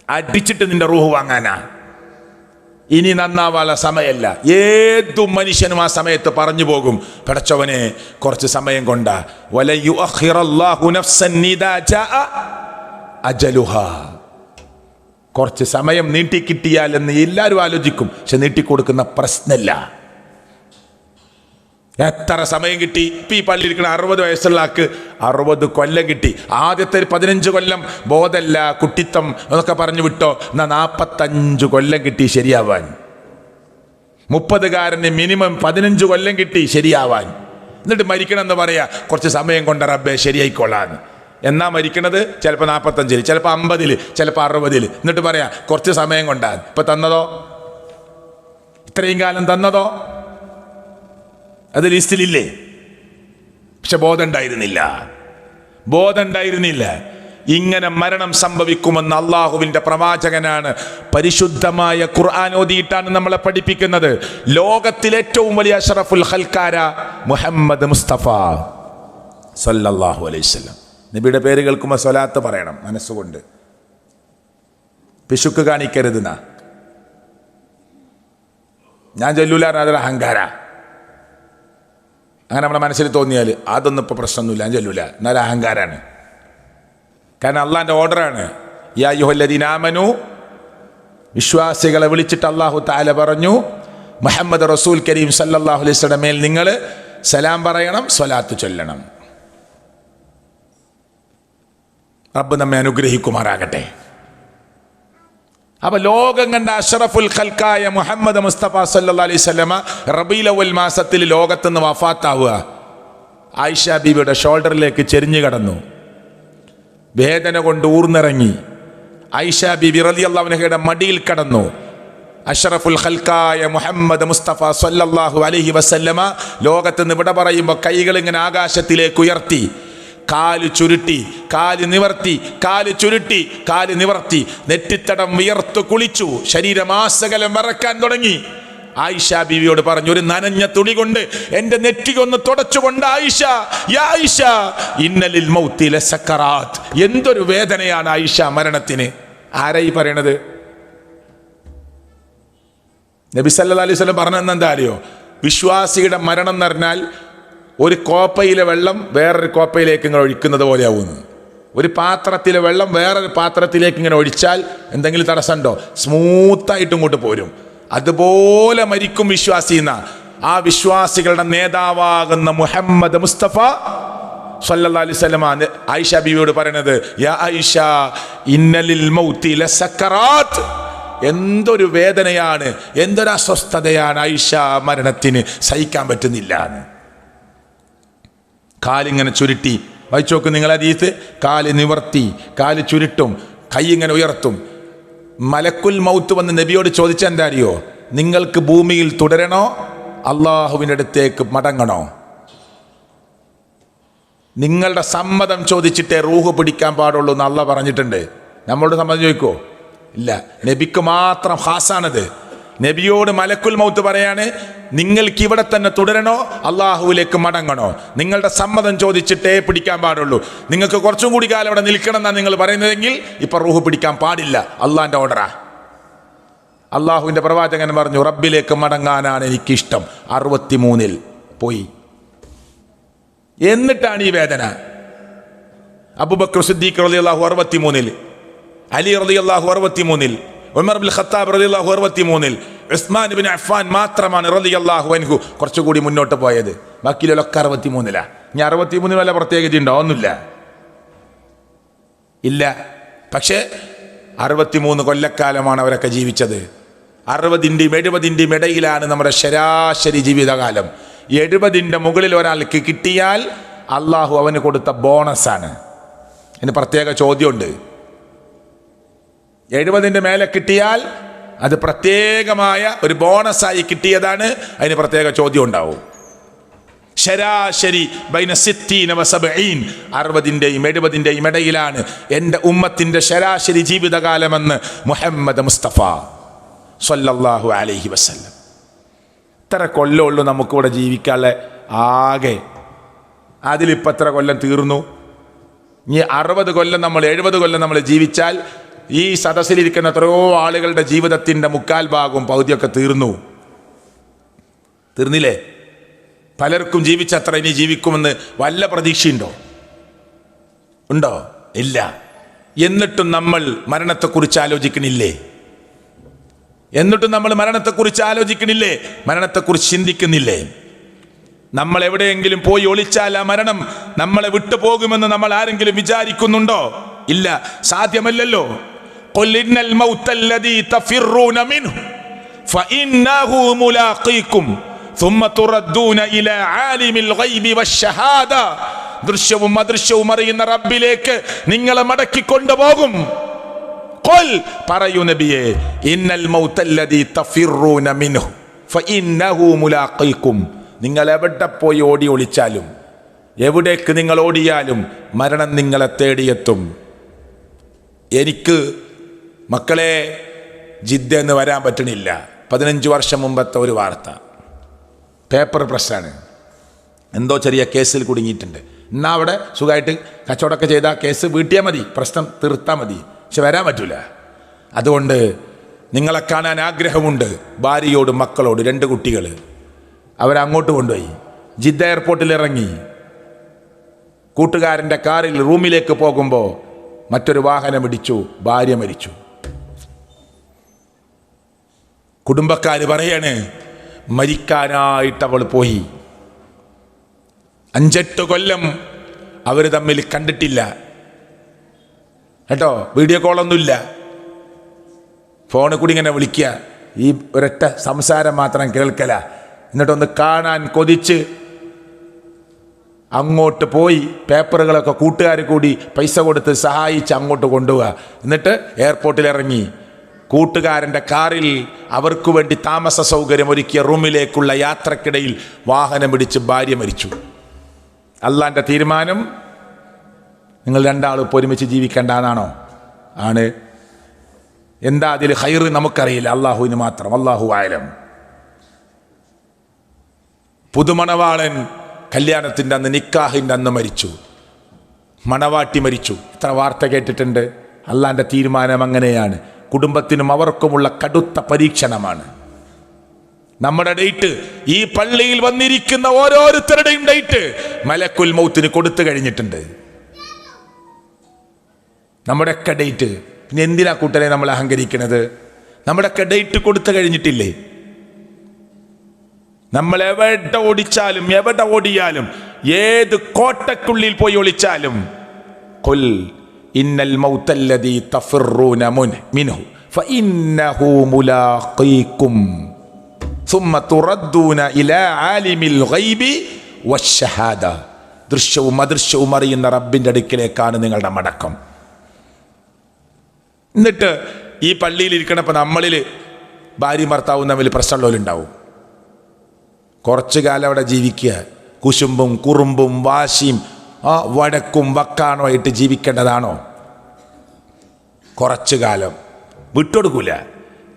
അടിച്ചിട്ട് നിന്റെ റൂഹ് വാങ്ങാനാ. ഇനി നന്നാവാനുള്ള സമയമല്ല. ഏതു മനുഷ്യനും ആ സമയത്ത് പറഞ്ഞു പോകും, പടച്ചവനെ കുറച്ച് സമയം കൊണ്ടാ. കുറച്ച് സമയം നീട്ടിക്കിട്ടിയാൽ എന്ന് എല്ലാവരും ആലോചിക്കും. പക്ഷെ നീട്ടിക്കൊടുക്കുന്ന പ്രശ്നമില്ല. എത്ര സമയം കിട്ടി? ഇപ്പം ഈ പള്ളിയിരിക്കുന്ന 60 വയസ്സുള്ള ആൾക്ക് 60 കൊല്ലം കിട്ടി. ആദ്യത്തെ 15 കൊല്ലം ബോധമല്ല, കുട്ടിത്തം എന്നൊക്കെ പറഞ്ഞു വിട്ടോ. എന്നാൽ 45 കൊല്ലം കിട്ടി ശരിയാവാൻ. 30കാരന് മിനിമം 15 കൊല്ലം കിട്ടി ശരിയാവാൻ. എന്നിട്ട് മരിക്കണം എന്ന് പറയാ കുറച്ച് സമയം കൊണ്ട് റബ്ബേ ശരിയായിക്കൊള്ളാന്ന്. എന്നാ മരിക്കണത് ചിലപ്പോൾ 45, ചിലപ്പോൾ 50, ചിലപ്പോൾ 60. എന്നിട്ട് പറയാ കുറച്ച് സമയം കൊണ്ടാ. ഇപ്പൊ തന്നതോ? ഇത്രയും കാലം തന്നതോ? അത് ലിസ്റ്റിലില്ലേ? പക്ഷെ ബോധം ഉണ്ടായിരുന്നില്ല. ഇങ്ങനെ മരണം സംഭവിക്കുമെന്ന് അള്ളാഹുവിന്റെ പ്രവാചകനാണ് പരിശുദ്ധമായ ഖുർആൻ ഓതിയിട്ടാണ് നമ്മളെ പഠിപ്പിക്കുന്നത്. ലോകത്തിലെ ഏറ്റവും വലിയ അഷ്റഫുൽ ഖൽക്കാര മുഹമ്മദ് മുസ്തഫ സല്ലല്ലാഹു അലൈഹി വസല്ലം. നബിയുടെ പേര് കേൾക്കുമ്പോൾ സ്വലാത്ത് പറയണം മനസ്സുകൊണ്ട്. പിശുക്ക് കാണിക്കരുതെന്നാ. ഞാൻ ചൊല്ലൂല, അതൊരു അഹങ്കാര. അങ്ങനെ നമ്മുടെ മനസ്സിൽ തോന്നിയാൽ അതൊന്നും ഇപ്പോൾ പ്രശ്നമൊന്നുമില്ല, ഞാൻ ചൊല്ലൂല, എന്നാലും അഹങ്കാരാണ്. കാരണം അള്ളാന്റെ ഓർഡറാണ്. യാ അയ്യുഹല്ലദീന ആമനൂ, വിശ്വാസികളെ വിളിച്ചിട്ട് അള്ളാഹു തആല പറഞ്ഞു, മുഹമ്മദ് റസൂൽ കരീം സല്ലല്ലാഹു അലൈഹി വസല്ലം മേൽ നിങ്ങൾ സലാം പറയണം, സ്വലാത്ത് ചൊല്ലണം. റബ്ബ് നമ്മെ അനുഗ്രഹിക്കുമാറാകട്ടെ. അപ്പൊ ലോകം കണ്ട അഷ്റഫുൽ ഖൽക്കായ മുഹമ്മദ് മുസ്തഫ സല്ലല്ലാഹു അലൈഹി വസല്ലമ റബീഉൽ അവ്വൽ മാസത്തിൽ ലോകത്തുനിന്ന് വഫാത്താവുക. ആയിഷ ബീവിയുടെ ഷോൾഡറിലേക്ക് ചെരിഞ്ഞു കടന്നു, വേദന കൊണ്ട് ഊർന്നിറങ്ങി. ആയിഷ ബീബി റളിയല്ലാഹു അൻഹയുടെ മടിയിൽ കടന്നു. അഷ്റഫുൽ ഖൽക്കായ മുഹമ്മദ് മുസ്തഫ സല്ലല്ലാഹു അലൈഹി വസല്ലമ ലോകത്തുനിന്ന് വിട പറയുമ്പോൾ കൈകൾ ഇങ്ങനെ ആകാശത്തിലേക്ക് ഉയർത്തി, കാല് ചുരുട്ടി, കാല് നിവർത്തി, കാല് ചുരുട്ടി, കാല് നിവർത്തി, നെറ്റിത്തടം വിയർത്തു കുളിച്ചു, ശരീരമാസകലം വിറക്കാൻ തുടങ്ങി. ആയിഷ ബീവിയോട് പറഞ്ഞു, ഒരു നനഞ്ഞ തുണി കൊണ്ട് എന്റെ നെറ്റികൊന്ന് തുടച്ചുകൊണ്ട് ആയിഷ, യാ ആയിഷ ഇന്നലിൽ മൗത്തി ലസക്കറാത്ത്. എന്തൊരു വേദനയാണ് ആയിഷ മരണത്തിന്. ആരായി പറയണത്? നബി സല്ലല്ലാഹു അലൈഹി വസല്ലം പറഞ്ഞത് എന്താ അറിയോ? വിശ്വാസിയുടെ മരണം എന്ന് പറഞ്ഞാൽ ഒരു കോപ്പയിലെ വെള്ളം വേറൊരു കോപ്പയിലേക്ക് ഇങ്ങനെ ഒഴിക്കുന്നത് പോലെയാവുന്നു. ഒരു പാത്രത്തിലെ വെള്ളം വേറൊരു പാത്രത്തിലേക്ക് ഇങ്ങനെ ഒഴിച്ചാൽ എന്തെങ്കിലും തടസ്സമുണ്ടോ? സ്മൂത്തായിട്ട് ഇങ്ങോട്ട് പോരും. അതുപോലെ മരിക്കും വിശ്വാസി എന്ന ആ വിശ്വാസികളുടെ നേതാവാകുന്ന മുഹമ്മദ് മുസ്തഫ സല്ലല്ലാഹു അലൈഹി വസല്ലം ആയിഷ ബീവിയോട് പറയുന്നത്, യാ ആയിഷ ഇന്നലിൽ മൗത്തി ലസക്കറാത്ത്. എന്തൊരു വേദനയാണ്, എന്തൊരു അസ്വസ്ഥതയാണ് ആയിഷ മരണത്തിന്, സഹിക്കാൻ പറ്റുന്നില്ല. കാലിങ്ങനെ ചുരുട്ടി വായിച്ചു നോക്കും നിങ്ങൾ ഹദീസ്. കാല് നിവർത്തി, കാല് ചുരുട്ടും, കൈ ഇങ്ങനെ ഉയർത്തും. മലക്കുൽ മൗത്ത് വന്ന് നബിയോട് ചോദിച്ച എന്താ അറിയോ? നിങ്ങൾക്ക് ഭൂമിയിൽ തുടരണോ അള്ളാഹുവിൻ്റെ അടുത്തേക്ക് മടങ്ങണോ? നിങ്ങളുടെ സമ്മതം ചോദിച്ചിട്ടേ റൂഹ് പിടിക്കാൻ പാടുള്ളൂ എന്ന് അള്ളാഹ് പറഞ്ഞിട്ടുണ്ട്. നമ്മളോട് സമ്മതം ചോദിക്കോ? ഇല്ല. നബിക്ക് മാത്രം ഖാസാണത്. നബിയോട് മലക്കുൽ മൗത്ത് പറയാണ്, നിങ്ങൾക്ക് ഇവിടെ തന്നെ തുടരണോ അള്ളാഹുവിലേക്ക് മടങ്ങണോ? നിങ്ങളുടെ സമ്മതം ചോദിച്ചിട്ടേ പിടിക്കാൻ പാടുള്ളൂ. നിങ്ങൾക്ക് കുറച്ചും കൂടി കാലം അവിടെ നിൽക്കണം എന്നാണ് നിങ്ങൾ പറയുന്നതെങ്കിൽ ഇപ്പൊ റൂഹ് പിടിക്കാൻ പാടില്ല. അള്ളാഹിന്റെ ഓർഡറാ. അള്ളാഹുവിന്റെ പ്രവാചകൻ പറഞ്ഞു, റബ്ബിലേക്ക് മടങ്ങാനാണ് എനിക്കിഷ്ടം. 63 പോയി. എന്നിട്ടാണ് ഈ വേദന. അബൂബക്കർ സിദ്ദീഖ് റളിയല്ലാഹു 63, അലി റളിയല്ലാഹു 63, ഉമർ ഇബ്നുൽ ഖത്താബ് റളിയല്ലാഹു 63, ഉസ്മാൻ ഇബ്നു അഫ്ഫാൻ മാത്രമാണ് റളിയല്ലാഹു അൻഹു കുറച്ചുകൂടി മുന്നോട്ട് പോയത്. ബാക്കിയുള്ളവരൊക്കെ 63. ഇനി 63 വല്ല പ്രത്യേകത ഉണ്ടോ? ഒന്നുമില്ല, ഇല്ല. പക്ഷേ 63 കൊല്ലക്കാലമാണ് അവരൊക്കെ ജീവിച്ചത്. 60ൻ്റെയും 70ൻ്റെയും ഇടയിലാണ് നമ്മുടെ ശരാശരി ജീവിതകാലം. 70ൻ്റെ മുകളിൽ ഒരാൾക്ക് കിട്ടിയാൽ അള്ളാഹു അവന് കൊടുത്ത ബോണസാണ്. അതിന് പ്രത്യേക ചോദ്യമുണ്ട്. 70ൻ്റെ മേലെ കിട്ടിയാൽ അത് പ്രത്യേകമായ ഒരു ബോണസായി കിട്ടിയതാണ്. അതിന് പ്രത്യേക ചോദ്യം ഉണ്ടാവും. ശരാശരി ബൈന 60 വ 70, 60ൻ്റെയും 70ൻ്റെയും ഇടയിലാണ് എൻ്റെ ഉമ്മത്തിൻ്റെ ശരാശരി ജീവിതകാലമെന്ന് മുഹമ്മദ് മുസ്തഫ സ്വല്ലല്ലാഹു അലൈഹി വസല്ലം. ഇത്ര കൊല്ലമുള്ളൂ നമുക്കിവിടെ ജീവിക്കാനുള്ള ആകെ. അതിലിപ്പോൾ എത്ര കൊല്ലം തീർന്നു? ഇനി 60 കൊല്ലം നമ്മൾ 70 കൊല്ലം നമ്മൾ ജീവിച്ചാൽ ഈ സദസ്സിലിരിക്കുന്ന എത്രയോ ആളുകളുടെ ജീവിതത്തിൻ്റെ 3/4 ഭാഗവും പകുതിയൊക്കെ തീർന്നില്ലേ? പലർക്കും ജീവിച്ചത്ര ഇനി ജീവിക്കുമെന്ന് വല്ല പ്രതീക്ഷയുണ്ടോ? ഉണ്ടോ? ഇല്ല. എന്നിട്ടും നമ്മൾ മരണത്തെക്കുറിച്ച് ആലോചിക്കണില്ലേ? മരണത്തെക്കുറിച്ച് ചിന്തിക്കുന്നില്ലേ? നമ്മൾ എവിടെയെങ്കിലും പോയി ഒളിച്ചാൽ ആ മരണം നമ്മളെ വിട്ടുപോകുമെന്ന് നമ്മൾ ആരെങ്കിലും വിചാരിക്കുന്നുണ്ടോ? ഇല്ല, സാധ്യമല്ലല്ലോ. ഖുൽ ഇന്നൽ മൗതല്ലദീ തഫിറൂന മിൻഹു ഫഇന്നഹു മുലാഖീകും ثم تردون إلى عالم الغيب والشهادة. ദൃശ്യവും അദൃശ്യവും അറിയുന്ന റബ്ബിലേക്ക് നിങ്ങളെ മടക്കി കൊണ്ടുപോകും. ഖുൽ, പറയൂ നബിയേ, ഇന്നൽ മൗതല്ലദീ തഫിറൂന മിൻഹു ഫഇന്നഹു മുലാഖീകും. നിങ്ങൾ എവിടെ പോയി ഓടി ഒളിച്ചാലും, എവിടേക്ക് നിങ്ങൾ ഓടിയാലും മരണം നിങ്ങളെ തേടിയെത്തും. എനിക്ക് മക്കളെ ജിദ്ദെന്ന് വരാൻ പറ്റണില്ല. 15 വർഷം മുമ്പത്തെ ഒരു വാർത്ത, പേപ്പർ പ്രസ്സാണ്. എന്തോ ചെറിയ കേസിൽ കുടുങ്ങിയിട്ടുണ്ട്. എന്നാൽ അവിടെ സുഖമായിട്ട് കച്ചവടമൊക്കെ ചെയ്താൽ കേസ് വീട്ടിയാൽ മതി, പ്രശ്നം തീർത്താൽ മതി. പക്ഷെ വരാൻ പറ്റൂല. അതുകൊണ്ട് നിങ്ങളെ കാണാൻ ആഗ്രഹമുണ്ട്. ഭാര്യയോട് മക്കളോട് 2 കുട്ടികൾ അവരങ്ങോട്ട് കൊണ്ടുപോയി. ജിദ്ദ എയർപോർട്ടിൽ ഇറങ്ങി. കൂട്ടുകാരൻ്റെ കാറിൽ റൂമിലേക്ക് പോകുമ്പോൾ മറ്റൊരു വാഹനം ഇടിച്ചു, ഭാര്യ മരിച്ചു. കുടുംബക്കാർ പറയാണ്, മരിക്കാനായിട്ട് അവൾ പോയി. 5-8 കൊല്ലം അവർ തമ്മിൽ കണ്ടിട്ടില്ല കേട്ടോ. വീഡിയോ കോളൊന്നുമില്ല. ഫോണിൽ കൂടി ഇങ്ങനെ വിളിക്കുക, ഈ ഒരൊറ്റ സംസാരം മാത്രം കേൾക്കല. എന്നിട്ടൊന്ന് കാണാൻ കൊതിച്ച് അങ്ങോട്ട് പോയി പേപ്പറുകളൊക്കെ കൂട്ടുകാർ കൂടി പൈസ കൊടുത്ത് സഹായിച്ച് അങ്ങോട്ട് കൊണ്ടുപോവുക. എന്നിട്ട് എയർപോർട്ടിൽ ഇറങ്ങി. കൂട്ടുകാരൻ്റെ കാറിൽ അവർക്ക് വേണ്ടി താമസ സൗകര്യം ഒരുക്കിയ റൂമിലേക്കുള്ള യാത്രക്കിടയിൽ വാഹനം ഇടിച്ച് ഭാര്യ മരിച്ചു. അള്ളാൻ്റെ തീരുമാനം നിങ്ങൾ 2 ആളും ഒരുമിച്ച് ജീവിക്കേണ്ടതാണോ? ആണ്. എന്താ അതിൽ ഖൈർ നമുക്കറിയില്ല, അള്ളാഹുവിന് മാത്രം. അള്ളാഹു ആലം. പുതുമണവാളൻ കല്യാണത്തിൻ്റെ അന്ന്, നിക്കാഹിൻ്റെ അന്ന് മരിച്ചു. മണവാട്ടി മരിച്ചു. ഇത്ര വാർത്ത കേട്ടിട്ടുണ്ട്. അള്ളാൻ്റെ തീരുമാനം അങ്ങനെയാണ്. കുടുംബത്തിനും അവർക്കുമുള്ള കടുത്ത പരീക്ഷണമാണ്. നമ്മുടെ ഡേറ്റ്, ഈ പള്ളിയിൽ വന്നിരിക്കുന്ന ഓരോരുത്തരുടെയും ഡേറ്റ് മലക്കുൽ മൗത്തിന് കൊടുത്തു കഴിഞ്ഞിട്ടുണ്ട്. നമ്മുടെയൊക്കെ ഡേറ്റ്. പിന്നെ എന്തിനാ കൂട്ടരെ നമ്മൾ അഹങ്കരിക്കുന്നത്? നമ്മുടെയൊക്കെ ഡേറ്റ് കൊടുത്തു കഴിഞ്ഞിട്ടില്ലേ? നമ്മൾ എവിടെ ഓടിച്ചാലും, എവിടെ ഓടിയാലും, ഏത് കോട്ടക്കുള്ളിൽ പോയി ഒളിച്ചാലും, ഖുൽ ഇന്നൽ മൗതല്ലദീ തഫിറൂന മിൻഹു ഫഇന്നഹു മുലാഖീകും സുമ്മ തുറദ്ദൂന ഇലാ ആലിമിൽ ഗൈബി വശ്ശഹാദ. ദൃശ്യവും അദൃശ്യവും അറിയുന്ന റബ്ബിൻ്റെ അടുക്കിലേക്കാണ് നിങ്ങളുടെ മടക്കം. എന്നിട്ട് ഈ പള്ളിയിൽ ഇരിക്കണപ്പോൾ നമ്മളിൽ ഭാര്യയും ഭർത്താവും തമ്മിൽ പ്രശ്നമുള്ളവരുണ്ടാവും. കുറച്ചു കാലം അവിടെ ജീവിക്കുക. കുശുമ്പും കുറുമ്പും വാശിയും വടക്കും വക്കാണുമായിട്ട് ജീവിക്കേണ്ടതാണോ? കുറച്ചു കാലം വിട്ടുകൊടുക്കൂല.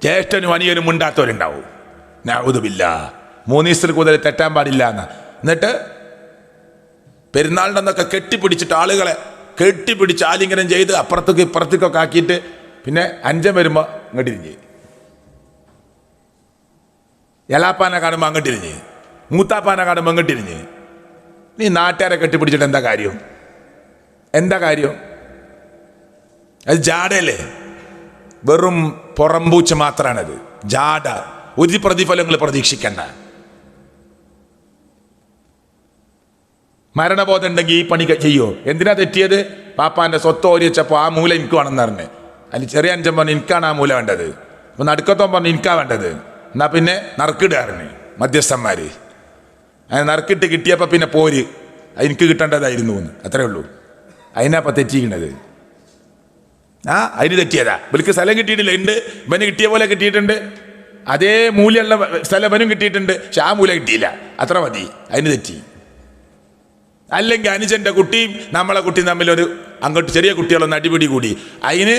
ജ്യേഷ്ഠനും അനിയനും ഉണ്ടാത്തവരുണ്ടാവും. നഅൂദുബില്ലാ. 3 ദിവസത്തിൽ കൂടുതൽ തെറ്റാൻ പാടില്ല എന്ന്. എന്നിട്ട് പെരുന്നാളിൻ്റെന്നൊക്കെ കെട്ടിപ്പിടിച്ചിട്ട് ആളുകളെ കെട്ടിപ്പിടിച്ച് ആലിംഗനം ചെയ്ത് അപ്പുറത്തേക്ക് ഇപ്പുറത്തേക്കൊക്കെ ആക്കിയിട്ട് പിന്നെ അഞ്ചം വരുമ്പോൾ അങ്ങോട്ടിരിഞ്ഞ്, എളാപ്പാനെ കാണുമ്പോൾ അങ്ങോട്ടിരിഞ്ഞ്, മൂത്താപ്പാനെ കാണുമ്പോൾ അങ്ങോട്ടിരിഞ്ഞ്. നീ നാട്ടുകാരെ കെട്ടിപ്പിടിച്ചിട്ട് എന്താ കാര്യം? എന്താ കാര്യം? അത് ജാടയല്ലേ? വെറും പുറംപൂച്ച മാത്രമാണത്. ജാട. ഒരു പ്രതിഫലങ്ങൾ പ്രതീക്ഷിക്കണ്ട. മരണബോധം ഉണ്ടെങ്കിൽ ഈ പണി ചെയ്യോ? എന്തിനാ തെറ്റിയത്? പാപ്പാന്റെ സ്വത്ത് ഓരി വെച്ചപ്പോൾ ആ മൂല എനിക്ക് വേണമെന്ന് പറഞ്ഞ്, അതിൽ ചെറിയ അഞ്ചൻ പറഞ്ഞു എനിക്കാണ് ആ മൂല വേണ്ടത്, അപ്പൊ നടുക്കത്തോൻ പറഞ്ഞു എനിക്കാ വേണ്ടത്. എന്നാ പിന്നെ നറുക്കിടാറിന് മധ്യസ്ഥന്മാര് അങ്ങനെ നറുക്കിട്ട് കിട്ടിയപ്പോൾ പിന്നെ പോര് എനിക്ക് കിട്ടേണ്ടതായിരുന്നു എന്ന്. അത്രേ ഉള്ളൂ. അതിനപ്പം തെറ്റിക്കണത്. അതിന് തെറ്റിയതാ. ഇവർക്ക് സ്ഥലം കിട്ടിയിട്ടില്ല. ഉണ്ട്, ഇവന് കിട്ടിയ പോലെ കിട്ടിയിട്ടുണ്ട്. അതേ മൂല്യമുള്ള സ്ഥലം ഇവനും കിട്ടിയിട്ടുണ്ട്. പക്ഷെ ആ മൂല കിട്ടിയില്ല. അത്ര മതി. അതിന് തെറ്റി. അല്ലെങ്കിൽ അനുജന്റെ കുട്ടിയും നമ്മളെ കുട്ടിയും തമ്മിലൊരു അങ്ങോട്ട് ചെറിയ കുട്ടികളൊന്ന് അടിപിടി കൂടി, അതിന്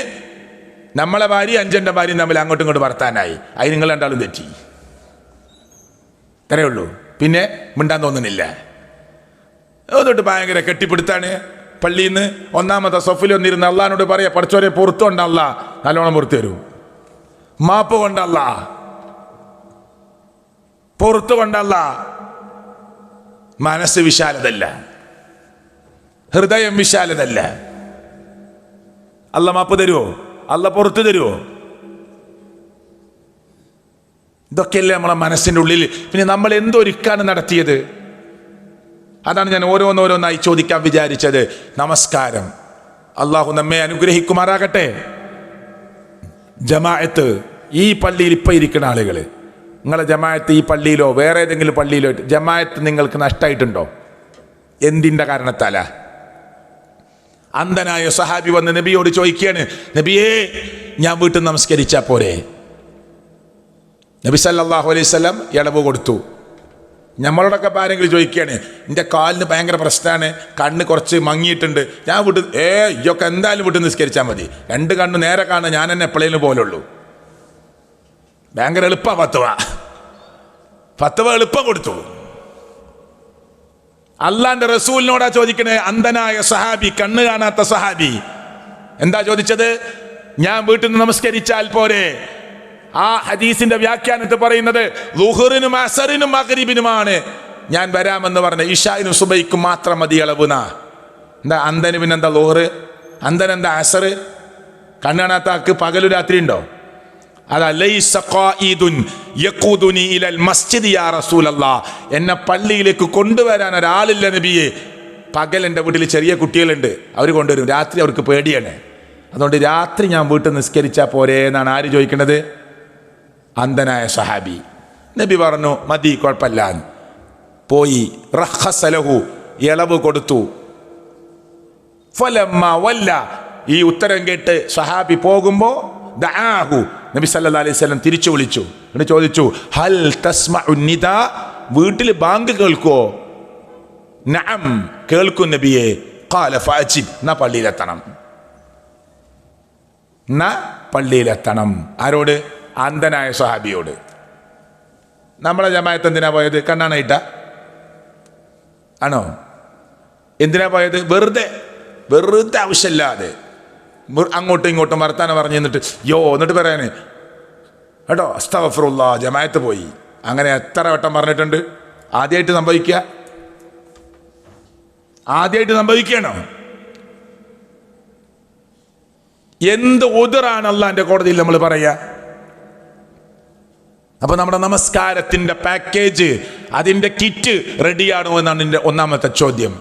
നമ്മളെ ഭാര്യ അഞ്ചന്റെ ഭാര്യയും തമ്മിൽ അങ്ങോട്ടും ഇങ്ങോട്ട് വർത്താനായി, അതിന് നിങ്ങൾ രണ്ടാളും തെറ്റി. ഇത്രയേ ഉള്ളൂ. പിന്നെ മിണ്ടാൻ തോന്നുന്നില്ല. അതുകൊണ്ട് ഭയങ്കര കെട്ടിപ്പിടുത്താണ്. പള്ളിയിൽ നിന്ന് 1-ാമത്തെ സൊഫിൽ വന്നിരുന്ന അള്ളഹാനോട് പറയാ, പഠിച്ചോരെ പുറത്തു കൊണ്ടല്ല, നല്ലോണം പുറത്തു വരൂ. മാപ്പ് കൊണ്ടല്ല, പുറത്തു കൊണ്ടല്ല. മനസ്സ് വിശാലതല്ല, ഹൃദയം വിശാലതല്ല. അല്ല മാപ്പ് തരുമോ? അല്ല പുറത്തു തരുമോ? ഇതൊക്കെയല്ലേ നമ്മളെ മനസ്സിൻ്റെ ഉള്ളിൽ. പിന്നെ നമ്മൾ എന്തൊരുക്കാണ് നടത്തിയത്? അതാണ് ഞാൻ ഓരോന്നോരോന്നായി ചോദിക്കാൻ വിചാരിച്ചത്. നമസ്കാരം. അള്ളാഹു നമ്മെ അനുഗ്രഹിക്കുമാറാകട്ടെ. ജമാഅത്ത്, ഈ പള്ളിയിൽ ഇപ്പം ഇരിക്കുന്ന ആളുകൾ, നിങ്ങളെ ജമാഅത്ത് ഈ പള്ളിയിലോ വേറെ ഏതെങ്കിലും പള്ളിയിലോ ജമാഅത്ത് നിങ്ങൾക്ക് നഷ്ടമായിട്ടുണ്ടോ? എന്തിൻ്റെ കാരണത്താല? അന്ധനായ സഹാബി വന്ന് നബിയോട് ചോദിക്കുകയാണ്, നബിയേ ഞാൻ വീട്ടിൽ നമസ്കരിച്ചാ പോരെ? നബി സല്ലല്ലാഹു അലൈഹി വസല്ലം ഇളവ് കൊടുത്തു. നമ്മളോടൊക്കെ ആരെങ്കിലും ചോദിക്കുകയാണ്, എൻ്റെ കാലിന് ഭയങ്കര പ്രശ്നമാണ്, കണ്ണ് കുറച്ച് മങ്ങിയിട്ടുണ്ട്, ഞാൻ വീട്ടിൽ ഇയൊക്കെ എന്തായാലും വീട്ടിൽ നിസ്കരിച്ചാൽ മതി, 2 കണ്ണ് നേരെ കാണുക, ഞാൻ തന്നെ എപ്പോഴേലും പോലുള്ളൂ. ഭയങ്കര എളുപ്പ ഫത്വ എളുപ്പം കൊടുത്തു. അള്ളാന്റെ റസൂലിനോടാ ചോദിക്കണേ. അന്ധനായ സഹാബി, കണ്ണ് കാണാത്ത സഹാബി എന്താ ചോദിച്ചത്? ഞാൻ വീട്ടിൽ നിന്ന് നമസ്കരിച്ചാൽ പോരെ? ആ ഹദീസിന്റെ വ്യാഖ്യാനത്തിൽ പറയുന്നത് ളുഹറിനും അസറിനും മഗ്രിബിനുമാണ് ഞാൻ വരാമെന്ന് പറഞ്ഞ, ഇശാഇനും സുബൈക്കും മാത്രം മതി ഇളവുന. എന്താ അന്ധന് പിന്നെന്താ ളുഹറ്? അന്ധൻ എന്താ അസറ്? കണ്ണ് കാണാത്ത ആൾക്ക് പകലും രാത്രി ഉണ്ടോ? എന്നെ പള്ളിയിലേക്ക് കൊണ്ടുവരാൻ ഒരാളില്ല നബിയെ. പകൽ എൻ്റെ വീട്ടിൽ ചെറിയ കുട്ടികളുണ്ട്, അവർ കൊണ്ടുവരും. രാത്രി അവർക്ക് പേടിയാണ്. അതുകൊണ്ട് രാത്രി ഞാൻ വീട്ടിൽ നിസ്കരിച്ചാൽ പോരെ എന്നാണ് ആര് ചോദിക്കുന്നത്? അന്ധനായ സഹാബി. നബി പറഞ്ഞു മതി, കുഴപ്പമില്ല. പോയി റഖ്ഖസലഹു, ഇളവ് കൊടുത്തു. ഫലമ്മ വല്ല, ഈ ഉത്തരം കേട്ട് സഹാബി പോകുമ്പോ ദആഹു, നബി സല്ലല്ലാഹു അലൈഹി വസല്ലം തിരിച്ചു വിളിച്ചു. എന്നിട്ട് ചോദിച്ചു, ഹൽ തസ്മഉ നിദാ, വീട്ടിൽ ബാങ്ക് കേൾക്കോ? നഅം, കേൾക്കും നബിയെ. ഖാല ഫഅജിബ്, എന്നാ പള്ളിയിലെത്തണം. എന്നാ പള്ളിയിലെത്തണം. ആരോട്? അന്ധനായ സ്വഹാബിയോട്. നമ്മളെ ജമാഅത്ത് എന്തിനാ പോയത്? കണ്ണാണയിട്ട ആണോ? എന്തിനാ പോയത്? വെറുതെ ആവശ്യമില്ലാതെ അങ്ങോട്ടും ഇങ്ങോട്ടും വർത്താനം പറഞ്ഞു എന്നിട്ട് എന്നിട്ട് പറയാന് കേട്ടോ അസ്തഗ്ഫിറുല്ലാഹ്, ജമാഅത്ത് പോയി. അങ്ങനെ എത്ര വട്ടം പറഞ്ഞിട്ടുണ്ട്? ആദ്യമായിട്ട് സംഭവിക്കുകയാണോ? എന്ത് ഉദറാണ് അള്ളാന്റെ കോടതിയിൽ നമ്മൾ പറയാ? അപ്പൊ നമ്മുടെ നമസ്കാരത്തിന്റെ പാക്കേജ്, അതിന്റെ കിറ്റ് റെഡിയാണോ എന്നാണ് എൻ്റെ 1-ാമത്തെ ചോദ്യം.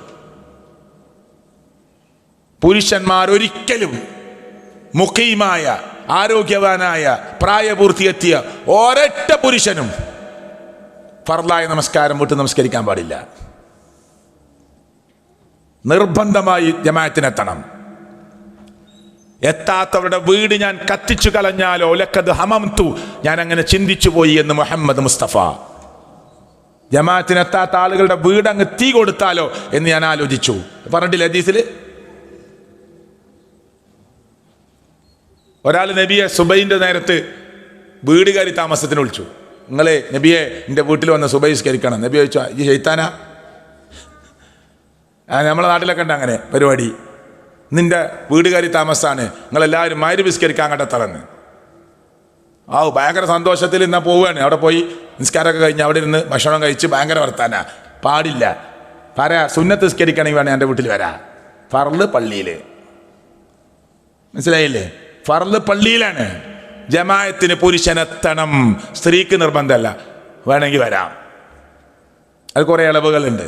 പുരുഷന്മാർ ഒരിക്കലും മുഖീമായ, ആരോഗ്യവാനായ, പ്രായപൂർത്തിയെത്തിയ ഒരൊറ്റ പുരുഷനും ഫർളായ നമസ്കാരം വിട്ട് നമസ്കരിക്കാൻ പാടില്ല. നിർബന്ധമായി ജമാഅത്തിനെത്തണം. എത്താത്തവരുടെ വീട് ഞാൻ കത്തിച്ചു കളഞ്ഞാലോ ലക്കത് ഹമംതു, ഞാൻ അങ്ങനെ ചിന്തിച്ചു പോയി എന്ന് മുഹമ്മദ് മുസ്തഫ. ജമാഅത്തിനെത്താത്ത ആളുകളുടെ വീട് അങ്ങ് തീ കൊടുത്താലോ എന്ന് ഞാൻ ആലോചിച്ചു. പറഞ്ഞിട്ടില്ല ഹദീസിൽ? ഒരാൾ നബിയെ സുബൈന്റെ നേരത്ത് വീട് കയറി താമസത്തിന് വിളിച്ചു. നിങ്ങൾ നബിയെ എൻ്റെ വീട്ടിൽ വന്ന് സുബഹിസ്കരിക്കണം. നബി ചോദിച്ചു, ഈ ചെയ്ത്താനാ? നമ്മളെ നാട്ടിലൊക്കെ ഉണ്ട് അങ്ങനെ പരിപാടി. നിൻ്റെ വീട് കയറി താമസമാണ്, നിങ്ങളെല്ലാവരും മഗ്‌രിബിസ്കരിക്കാൻ അങ്ങോട്ട് തളർന്ന്. ഭയങ്കര സന്തോഷത്തിൽ എന്നാൽ പോവുകയാണ്. അവിടെ പോയി നിസ്കാരമൊക്കെ കഴിഞ്ഞ് അവിടെ ഇരുന്ന് ഭക്ഷണം കഴിച്ച് ഭയങ്കര വർത്താനാ. പാടില്ല. പറയാ സുന്നത്ത് നിസ്കരിക്കണമെങ്കിൽ വേണേൽ എൻ്റെ വീട്ടിൽ വരാം. ഫർള് പള്ളിയിൽ, മനസ്സിലായില്ലേ? ഫർള് പള്ളിയിലാണ്. ജമാഅത്തിന് പുരുഷനെത്തണം, സ്ത്രീക്ക് നിർബന്ധമല്ല. വേണമെങ്കിൽ വരാം. അത് കുറേ ഇളവുകളുണ്ട്.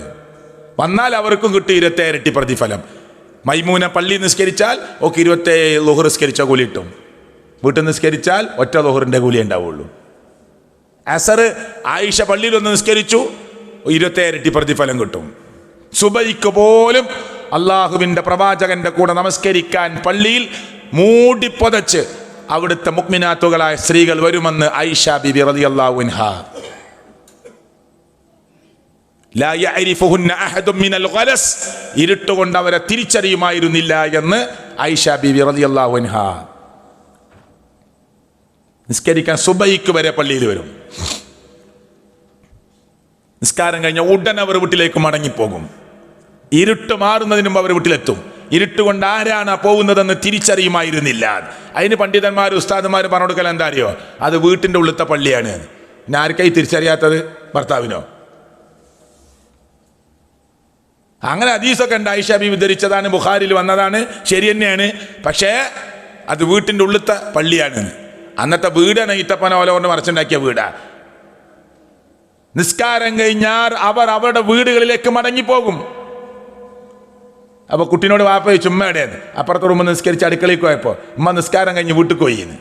വന്നാൽ അവർക്കും കിട്ടും 27 ഇരട്ടി പ്രതിഫലം. മൈമൂന പള്ളി നിസ്കരിച്ചാൽ ഒക്കെ 27 ളുഹർ നിസ്കരിച്ച കൂലി കിട്ടും. വീട്ടിൽ നിസ്കരിച്ചാൽ ഒറ്റ ളുഹറിൻ്റെ കൂലി ഉണ്ടാവുള്ളൂ. അസർ ആയിഷ പള്ളിയിൽ ഒന്ന് നിസ്കരിച്ചു, 27 ഇരട്ടി പ്രതിഫലം കിട്ടും. സുബൈക്ക് പോലും അള്ളാഹുവിൻ്റെ പ്രവാചകന്റെ കൂടെ നമസ്കരിക്കാൻ പള്ളിയിൽ മൂടിപ്പൊതച്ച് അവിടുത്തെ മുഅ്മിനാത്തുകളായ സ്ത്രീകൾ വരുമെന്ന് ആയിഷ ബിബി റളിയല്ലാഹു അൻഹാ. ലാ യഅരിഫുഹുന്ന അഹദും മിനൽ ഗലസ്, ഇരുട്ടുകൊണ്ട് അവരെ തിരിച്ചറിയുമായിരുന്നില്ല എന്ന് ആയിഷ ബിബി റളിയല്ലാഹു അൻഹാ. നിസ്കരിക്കാൻ സുബൈക്ക് വരെ പള്ളിയിൽ വരും. നിസ്കാരം കഴിഞ്ഞ ഉടൻ അവർ വീട്ടിലേക്ക് മടങ്ങിപ്പോകും. ഇരുട്ട് മാറുന്നതിന് മുമ്പ് അവർ വീട്ടിലെത്തും. ഇരുട്ടുകൊണ്ട് ആരാണ് പോകുന്നതെന്ന് തിരിച്ചറിയുമായിരുന്നില്ല. അതിന് പണ്ഡിതന്മാർ ഉസ്താദന്മാർ പറഞ്ഞു കൊടുക്കൽ എന്താ അറിയോ? അത് വീട്ടിൻ്റെ ഉള്ളിലത്തെ പള്ളിയാണ്. പിന്നെ ആർക്കായി തിരിച്ചറിയാത്തത്? ഭർത്താവിനോ? അങ്ങനെ ഹദീസൊക്കെ ഉണ്ട്. ആയിഷ ബീവി ധരിച്ചതാണ്, ബുഖാരിയിൽ വന്നതാണ്, ശരി തന്നെയാണ്. പക്ഷേ അത് വീട്ടിൻ്റെ ഉള്ളിലത്തെ പള്ളിയാണ്. അന്നത്തെ വീടാണ് ഈത്തപ്പന ഓല കൊണ്ട് മറച്ചുണ്ടാക്കിയ വീടാ. നിസ്കാരം കഴിഞ്ഞാൽ അവർ അവരുടെ വീടുകളിലേക്ക് മടങ്ങിപ്പോകും. അപ്പോൾ കുട്ടീനോട് വാപ്പ ചോദിച്ചു, ഉമ്മ എവിടെയാണ്? അപ്പുറത്തെ റൂമിൽ നിസ്കരിച്ച് അടുക്കളയ്ക്ക് പോയപ്പോൾ ഉമ്മ നിസ്കാരം കഴിഞ്ഞ് വീട്ടിൽ പോയിന്ന്.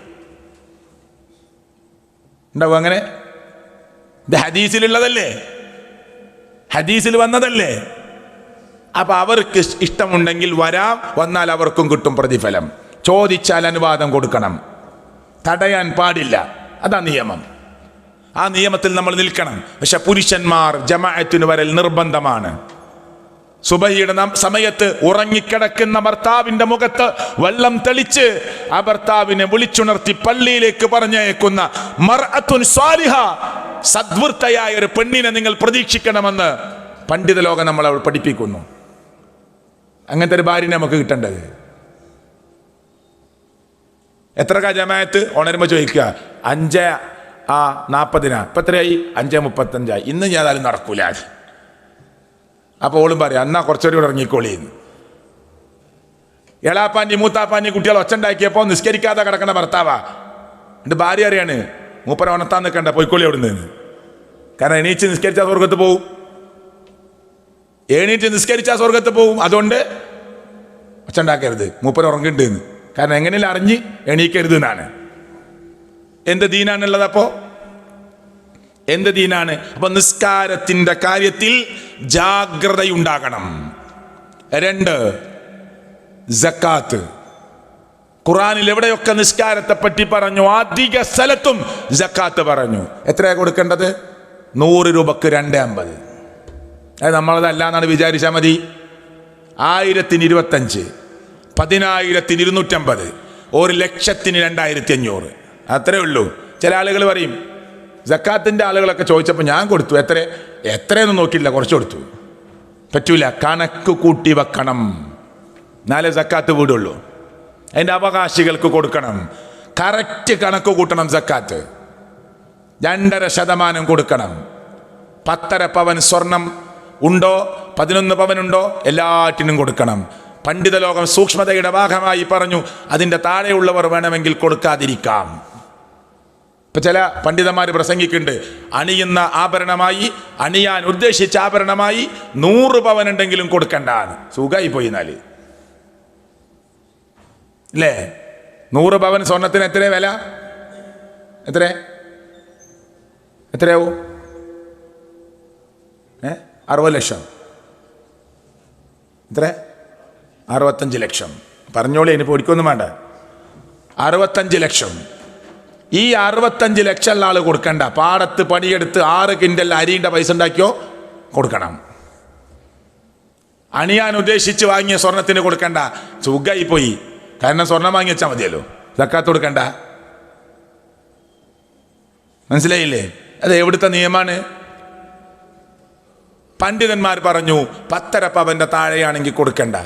ഉണ്ടാവും അങ്ങനെ? ഇത് ഹദീസിലുള്ളതല്ലേ, ഹദീസിൽ വന്നതല്ലേ. അപ്പൊ അവർക്ക് ഇഷ്ടമുണ്ടെങ്കിൽ വരാം, വന്നാൽ അവർക്കും കിട്ടും പ്രതിഫലം. ചോദിച്ചാൽ അനുവാദം കൊടുക്കണം, തടയാൻ പാടില്ല. അതാ നിയമം. ആ നിയമത്തിൽ നമ്മൾ നിൽക്കണം. പക്ഷെ പുരുഷന്മാർ ജമാഅത്തിന് വരൽ നിർബന്ധമാണ്. സുബഹിയുടെ സമയത്ത് ഉറങ്ങിക്കിടക്കുന്ന ഭർത്താവിന്റെ മുഖത്ത് വെള്ളം തെളിച്ച് ആ ഭർത്താവിനെ വിളിച്ചുണർത്തി പള്ളിയിലേക്ക് പറഞ്ഞയക്കുന്ന മർഅത്തുൻ സ്വാലിഹ, സദ്വൃത്തയായ ഒരു പെണ്ണിനെ നിങ്ങൾ പ്രതീക്ഷിക്കണമെന്ന് പണ്ഡിത ലോകം നമ്മളെ പഠിപ്പിക്കുന്നു. അങ്ങനത്തെ ഒരു ഭാര്യനെ നമുക്ക് കിട്ടേണ്ടത്. എത്രക്കാ ജമാഅത്ത്? ഉണരുമ്പോൾ ചോദിക്കുക 5:40 ഇപ്പം എത്രയായി? 5:35. ഇന്ന് ഞാൻ അതായാലും നടക്കൂല. അപ്പോൾ ഓളും പറയാം, എന്നാ കുറച്ചുകൂടി ഇറങ്ങിക്കോളിന്ന്. എളാപ്പാൻ്റെ മൂത്താപ്പാൻ്റെ കുട്ടികൾ ഒച്ചുണ്ടാക്കിയപ്പോൾ നിസ്കരിക്കാതെ കിടക്കേണ്ട ഭർത്താവാ. എൻ്റെ ഭാര്യ അറിയാണ്, മൂപ്പര ഉണർത്താൻ നിൽക്കണ്ട, പോയിക്കോളി അവിടെ നിന്ന്. കാരണം എണീച്ച് നിസ്കരിച്ചാൽ സ്വർഗത്ത് പോവും. എണീറ്റ് നിസ്കരിച്ചാൽ സ്വർഗത്ത് പോവും. അതുകൊണ്ട് ഒച്ചുണ്ടാക്കരുത്, മൂപ്പര ഉറങ്ങിണ്ട് എന്ന്. കാരണം എങ്ങനെയല്ല അറിഞ്ഞ് എണീക്കരുത് എന്നാണ്. എന്ത് ദീനാണുള്ളത്? അപ്പോൾ എന്ത് ദീനാണ്? അപ്പൊ നിസ്കാരത്തിന്റെ കാര്യത്തിൽ ജാഗ്രതയുണ്ടാകണം. 2, സക്കാത്ത്. ഖുർആനിൽ എവിടെയൊക്കെ നിസ്കാരത്തെ പറ്റി പറഞ്ഞു, അധിക സ്ഥലത്തും സക്കാത്ത് പറഞ്ഞു. എത്രയാണ് കൊടുക്കേണ്ടത്? 100 രൂപക്ക് 2.50. അത് നമ്മളതല്ല എന്നാണ് വിചാരിച്ചാൽ മതി. 1025, 10,250, 1,02,500, അത്രേ ഉള്ളൂ. ചില ആളുകൾ പറയും, സക്കാത്തിൻ്റെ ആളുകളൊക്കെ ചോദിച്ചപ്പോൾ ഞാൻ കൊടുത്തു. എത്രയൊന്നും നോക്കിയില്ല, കുറച്ച് കൊടുത്തു. പറ്റൂല, കണക്ക് കൂട്ടി വെക്കണം, എന്നാലേ സക്കാത്ത് വീടുള്ളൂ. അതിൻ്റെ അവകാശികൾക്ക് കൊടുക്കണം. കറക്റ്റ് കണക്ക് കൂട്ടണം. സക്കാത്ത് 2.5% കൊടുക്കണം. 10.5 പവൻ സ്വർണം ഉണ്ടോ, 11 പവനുണ്ടോ, എല്ലാറ്റിനും കൊടുക്കണം. പണ്ഡിത ലോകം സൂക്ഷ്മതയുടെ ഭാഗമായി പറഞ്ഞു, അതിൻ്റെ താഴെയുള്ളവർ വേണമെങ്കിൽ കൊടുക്കാതിരിക്കാം. ഇപ്പൊ ചില പണ്ഡിതന്മാർ പ്രസംഗിക്കുന്നുണ്ട്, അണിയുന്ന ആഭരണമായി, അണിയാൻ ഉദ്ദേശിച്ച ആഭരണമായി 100 പവൻ ഉണ്ടെങ്കിലും കൊടുക്കണ്ടാന്ന്. സുഖമായി പോയി എന്നാല് അല്ലേ? 100 പവൻ സ്വർണത്തിന് എത്ര വില? എത്രയാവും? 60 ലക്ഷം. എത്ര? 65 ലക്ഷം. പറഞ്ഞോളി, ഇനി പൊടിക്കൊന്നും വേണ്ട. 65 ലക്ഷം. ഈ 65 ലക്ഷം ഉള്ള ആള് കൊടുക്കണ്ട. പാടത്ത് പണിയെടുത്ത് 6 കിൻഡൽ അരിയുടെ പൈസ ഉണ്ടാക്കിയോ കൊടുക്കണം. അണിയാൻ ഉദ്ദേശിച്ച് വാങ്ങിയ സ്വർണത്തിന് കൊടുക്കണ്ട. സുഖമായി പോയി. കാരണം സ്വർണം വാങ്ങി വെച്ചാൽ മതിയല്ലോ, സക്കാത്ത് കൊടുക്കണ്ട. മനസ്സിലായില്ലേ? അത് എവിടുത്തെ നിയമമാണ്? പണ്ഡിതന്മാർ പറഞ്ഞു 1.5 പവന്റെ താഴെയാണെങ്കിൽ കൊടുക്കണ്ട.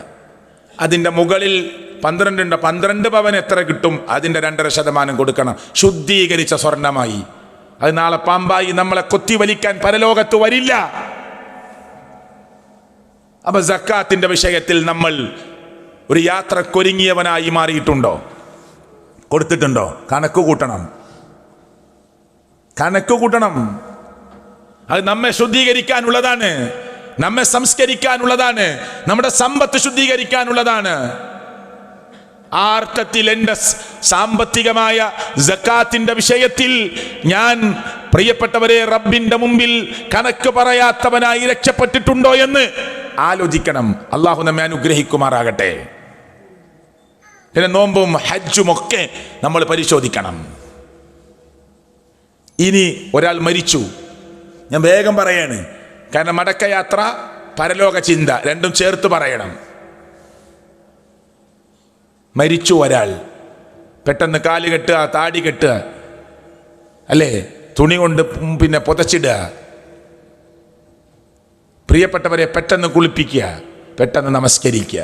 അതിൻ്റെ മുകളിൽ 12 ഉണ്ട്, 12 പവൻ എത്ര കിട്ടും? അതിൻ്റെ 2.5% കൊടുക്കണം. ശുദ്ധീകരിച്ച സ്വർണമായി. അത് നാളെ പാമ്പായി നമ്മളെ കൊത്തിവലിക്കാൻ പരലോകത്ത് വരില്ല. അപ്പൊ സക്കാത്തിന്റെ വിഷയത്തിൽ നമ്മൾ ഒരു യാത്രക്കൊരുങ്ങിയവനായി മാറിയിട്ടുണ്ടോ? കൊടുത്തിട്ടുണ്ടോ? കണക്ക് കൂട്ടണം. അത് നമ്മെ ശുദ്ധീകരിക്കാനുള്ളതാണ്, നമ്മെ സംസ്കരിക്കാനുള്ളതാണ്, നമ്മുടെ സമ്പത്ത് ശുദ്ധീകരിക്കാനുള്ളതാണ്. ആ അർത്ഥത്തിൽ എൻ്റെ സാമ്പത്തികമായ സക്കാത്തിന്റെ വിഷയത്തിൽ ഞാൻ പ്രിയപ്പെട്ടവരെ റബ്ബിന്റെ മുമ്പിൽ കണക്ക് പറയാത്തവനായി രക്ഷപ്പെട്ടിട്ടുണ്ടോ എന്ന് ആലോചിക്കണം. അള്ളാഹു നമ്മെ അനുഗ്രഹിക്കുമാറാകട്ടെ. പിന്നെ നോമ്പും ഹജ്ജും ഒക്കെ നമ്മൾ പരിശോധിക്കണം. ഇനി ഒരാൾ മരിച്ചു, ഞാൻ വേഗം പറയാണ്, കാരണം മടക്കയാത്ര, പരലോക ചിന്ത രണ്ടും ചേർത്ത് പറയണം. മരിച്ചു ഒരാൾ, പെട്ടെന്ന് കാല് കെട്ടുക, താടി കെട്ടുക, അല്ലേ, തുണി കൊണ്ട് പിന്നെ പുതച്ചിടുക, പ്രിയപ്പെട്ടവരെ പെട്ടെന്ന് കുളിപ്പിക്കുക, പെട്ടെന്ന് നമസ്കരിക്കുക,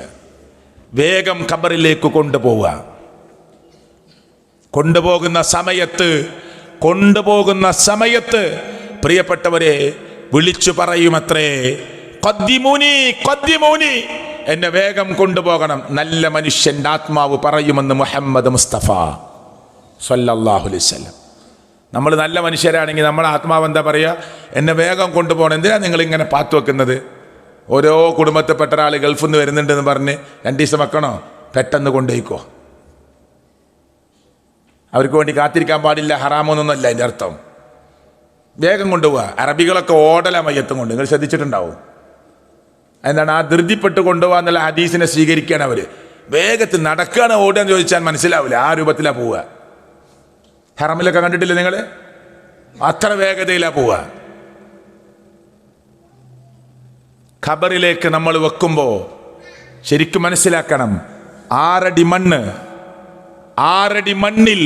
വേഗം ഖബറിലേക്ക് കൊണ്ടുപോകുന്ന സമയത്ത് പ്രിയപ്പെട്ടവരെ വിളിച്ചു പറയുമത്രേ, ഖദ്ദിമൂനി, എന്നെ വേഗം കൊണ്ടുപോകണം. നല്ല മനുഷ്യന്റെ ആത്മാവ് പറയുമെന്ന് മുഹമ്മദ് മുസ്തഫ സല്ലല്ലാഹു അലൈഹി വസല്ലം. നമ്മൾ നല്ല മനുഷ്യരാണെങ്കിൽ നമ്മുടെ ആത്മാവ് എന്താ പറയുക? എന്നെ വേഗം കൊണ്ടുപോകണം. എന്തിനാ നിങ്ങൾ ഇങ്ങനെ പാത്തു വെക്കുന്നത്? ഓരോ കുടുംബത്തിൽപ്പെട്ട ഒരാൾ ഗൾഫിൽ നിന്ന് വരുന്നുണ്ടെന്ന് പറഞ്ഞ് 2 ദിവസം വെക്കണോ? പെട്ടെന്ന് കൊണ്ടുപോയിക്കോ. അവർക്ക് വേണ്ടി കാത്തിരിക്കാൻ പാടില്ല, ഹറാമൊന്നൊന്നുമല്ല അതിൻ്റെ അർത്ഥം. വേഗം കൊണ്ടുപോവുക. അറബികളൊക്കെ ഓടല മയ്യത്തും കൊണ്ട്, നിങ്ങൾ ശ്രദ്ധിച്ചിട്ടുണ്ടാവും. എന്താണ് ആ ധൃതിപ്പെട്ട് കൊണ്ടുപോകുക എന്നുള്ള ഹദീസിനെ സ്വീകരിക്കുകയാണ് അവർ. വേഗത്തിൽ നടക്കുകയാണ് ഓടുകയെന്ന് ചോദിച്ചാൽ മനസ്സിലാവില്ല, ആ രൂപത്തിലാണ് പോവുക. ഹറമിലൊക്കെ കണ്ടിട്ടില്ലേ നിങ്ങൾ? അത്ര വേഗതയിലാണ് പോവുക. ഖബറിലേക്ക് നമ്മൾ വെക്കുമ്പോൾ ശരിക്കും മനസ്സിലാക്കണം, 6 അടി മണ്ണിൽ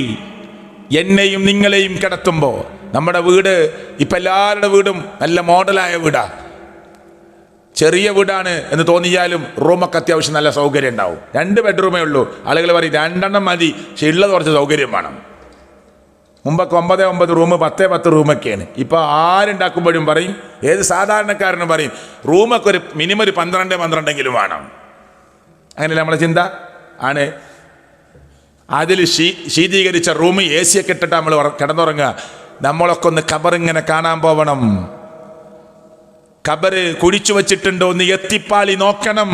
എന്നെയും നിങ്ങളെയും കിടത്തുമ്പോൾ, നമ്മുടെ വീട് ഇപ്പം എല്ലാവരുടെ വീടും നല്ല മോഡലായ വീടാ. ചെറിയ വീടാണ് എന്ന് തോന്നിയാലും റൂമൊക്കെ അത്യാവശ്യം നല്ല സൗകര്യം ഉണ്ടാവും. 2 ബെഡ്റൂമേ ഉള്ളൂ. ആളുകൾ പറയും 2 മതി, പക്ഷെ ഉള്ളത് കുറച്ച് സൗകര്യം വേണം. മുമ്പൊക്കെ 9 റൂം, 10 റൂമൊക്കെയാണ്. ഇപ്പോൾ ആരുണ്ടാക്കുമ്പോഴും പറയും, ഏത് സാധാരണക്കാരനും പറയും റൂമൊക്കെ ഒരു മിനിമം ഒരു 12 വേണം. അങ്ങനെയല്ല നമ്മളെ ചിന്ത ആണ്. അതിൽ ശീതീകരിച്ച റൂം, AC ഒക്കെ ഇട്ടിട്ട് നമ്മൾ കിടന്നുറങ്ങുക. നമ്മളൊക്കെ ഒന്ന് ഖബറിങ്ങനെ കാണാൻ പോവണം. ഖബറ് കുഴിച്ചു വച്ചിട്ടുണ്ടോ ഒന്ന് എത്തിപ്പാളി നോക്കണം.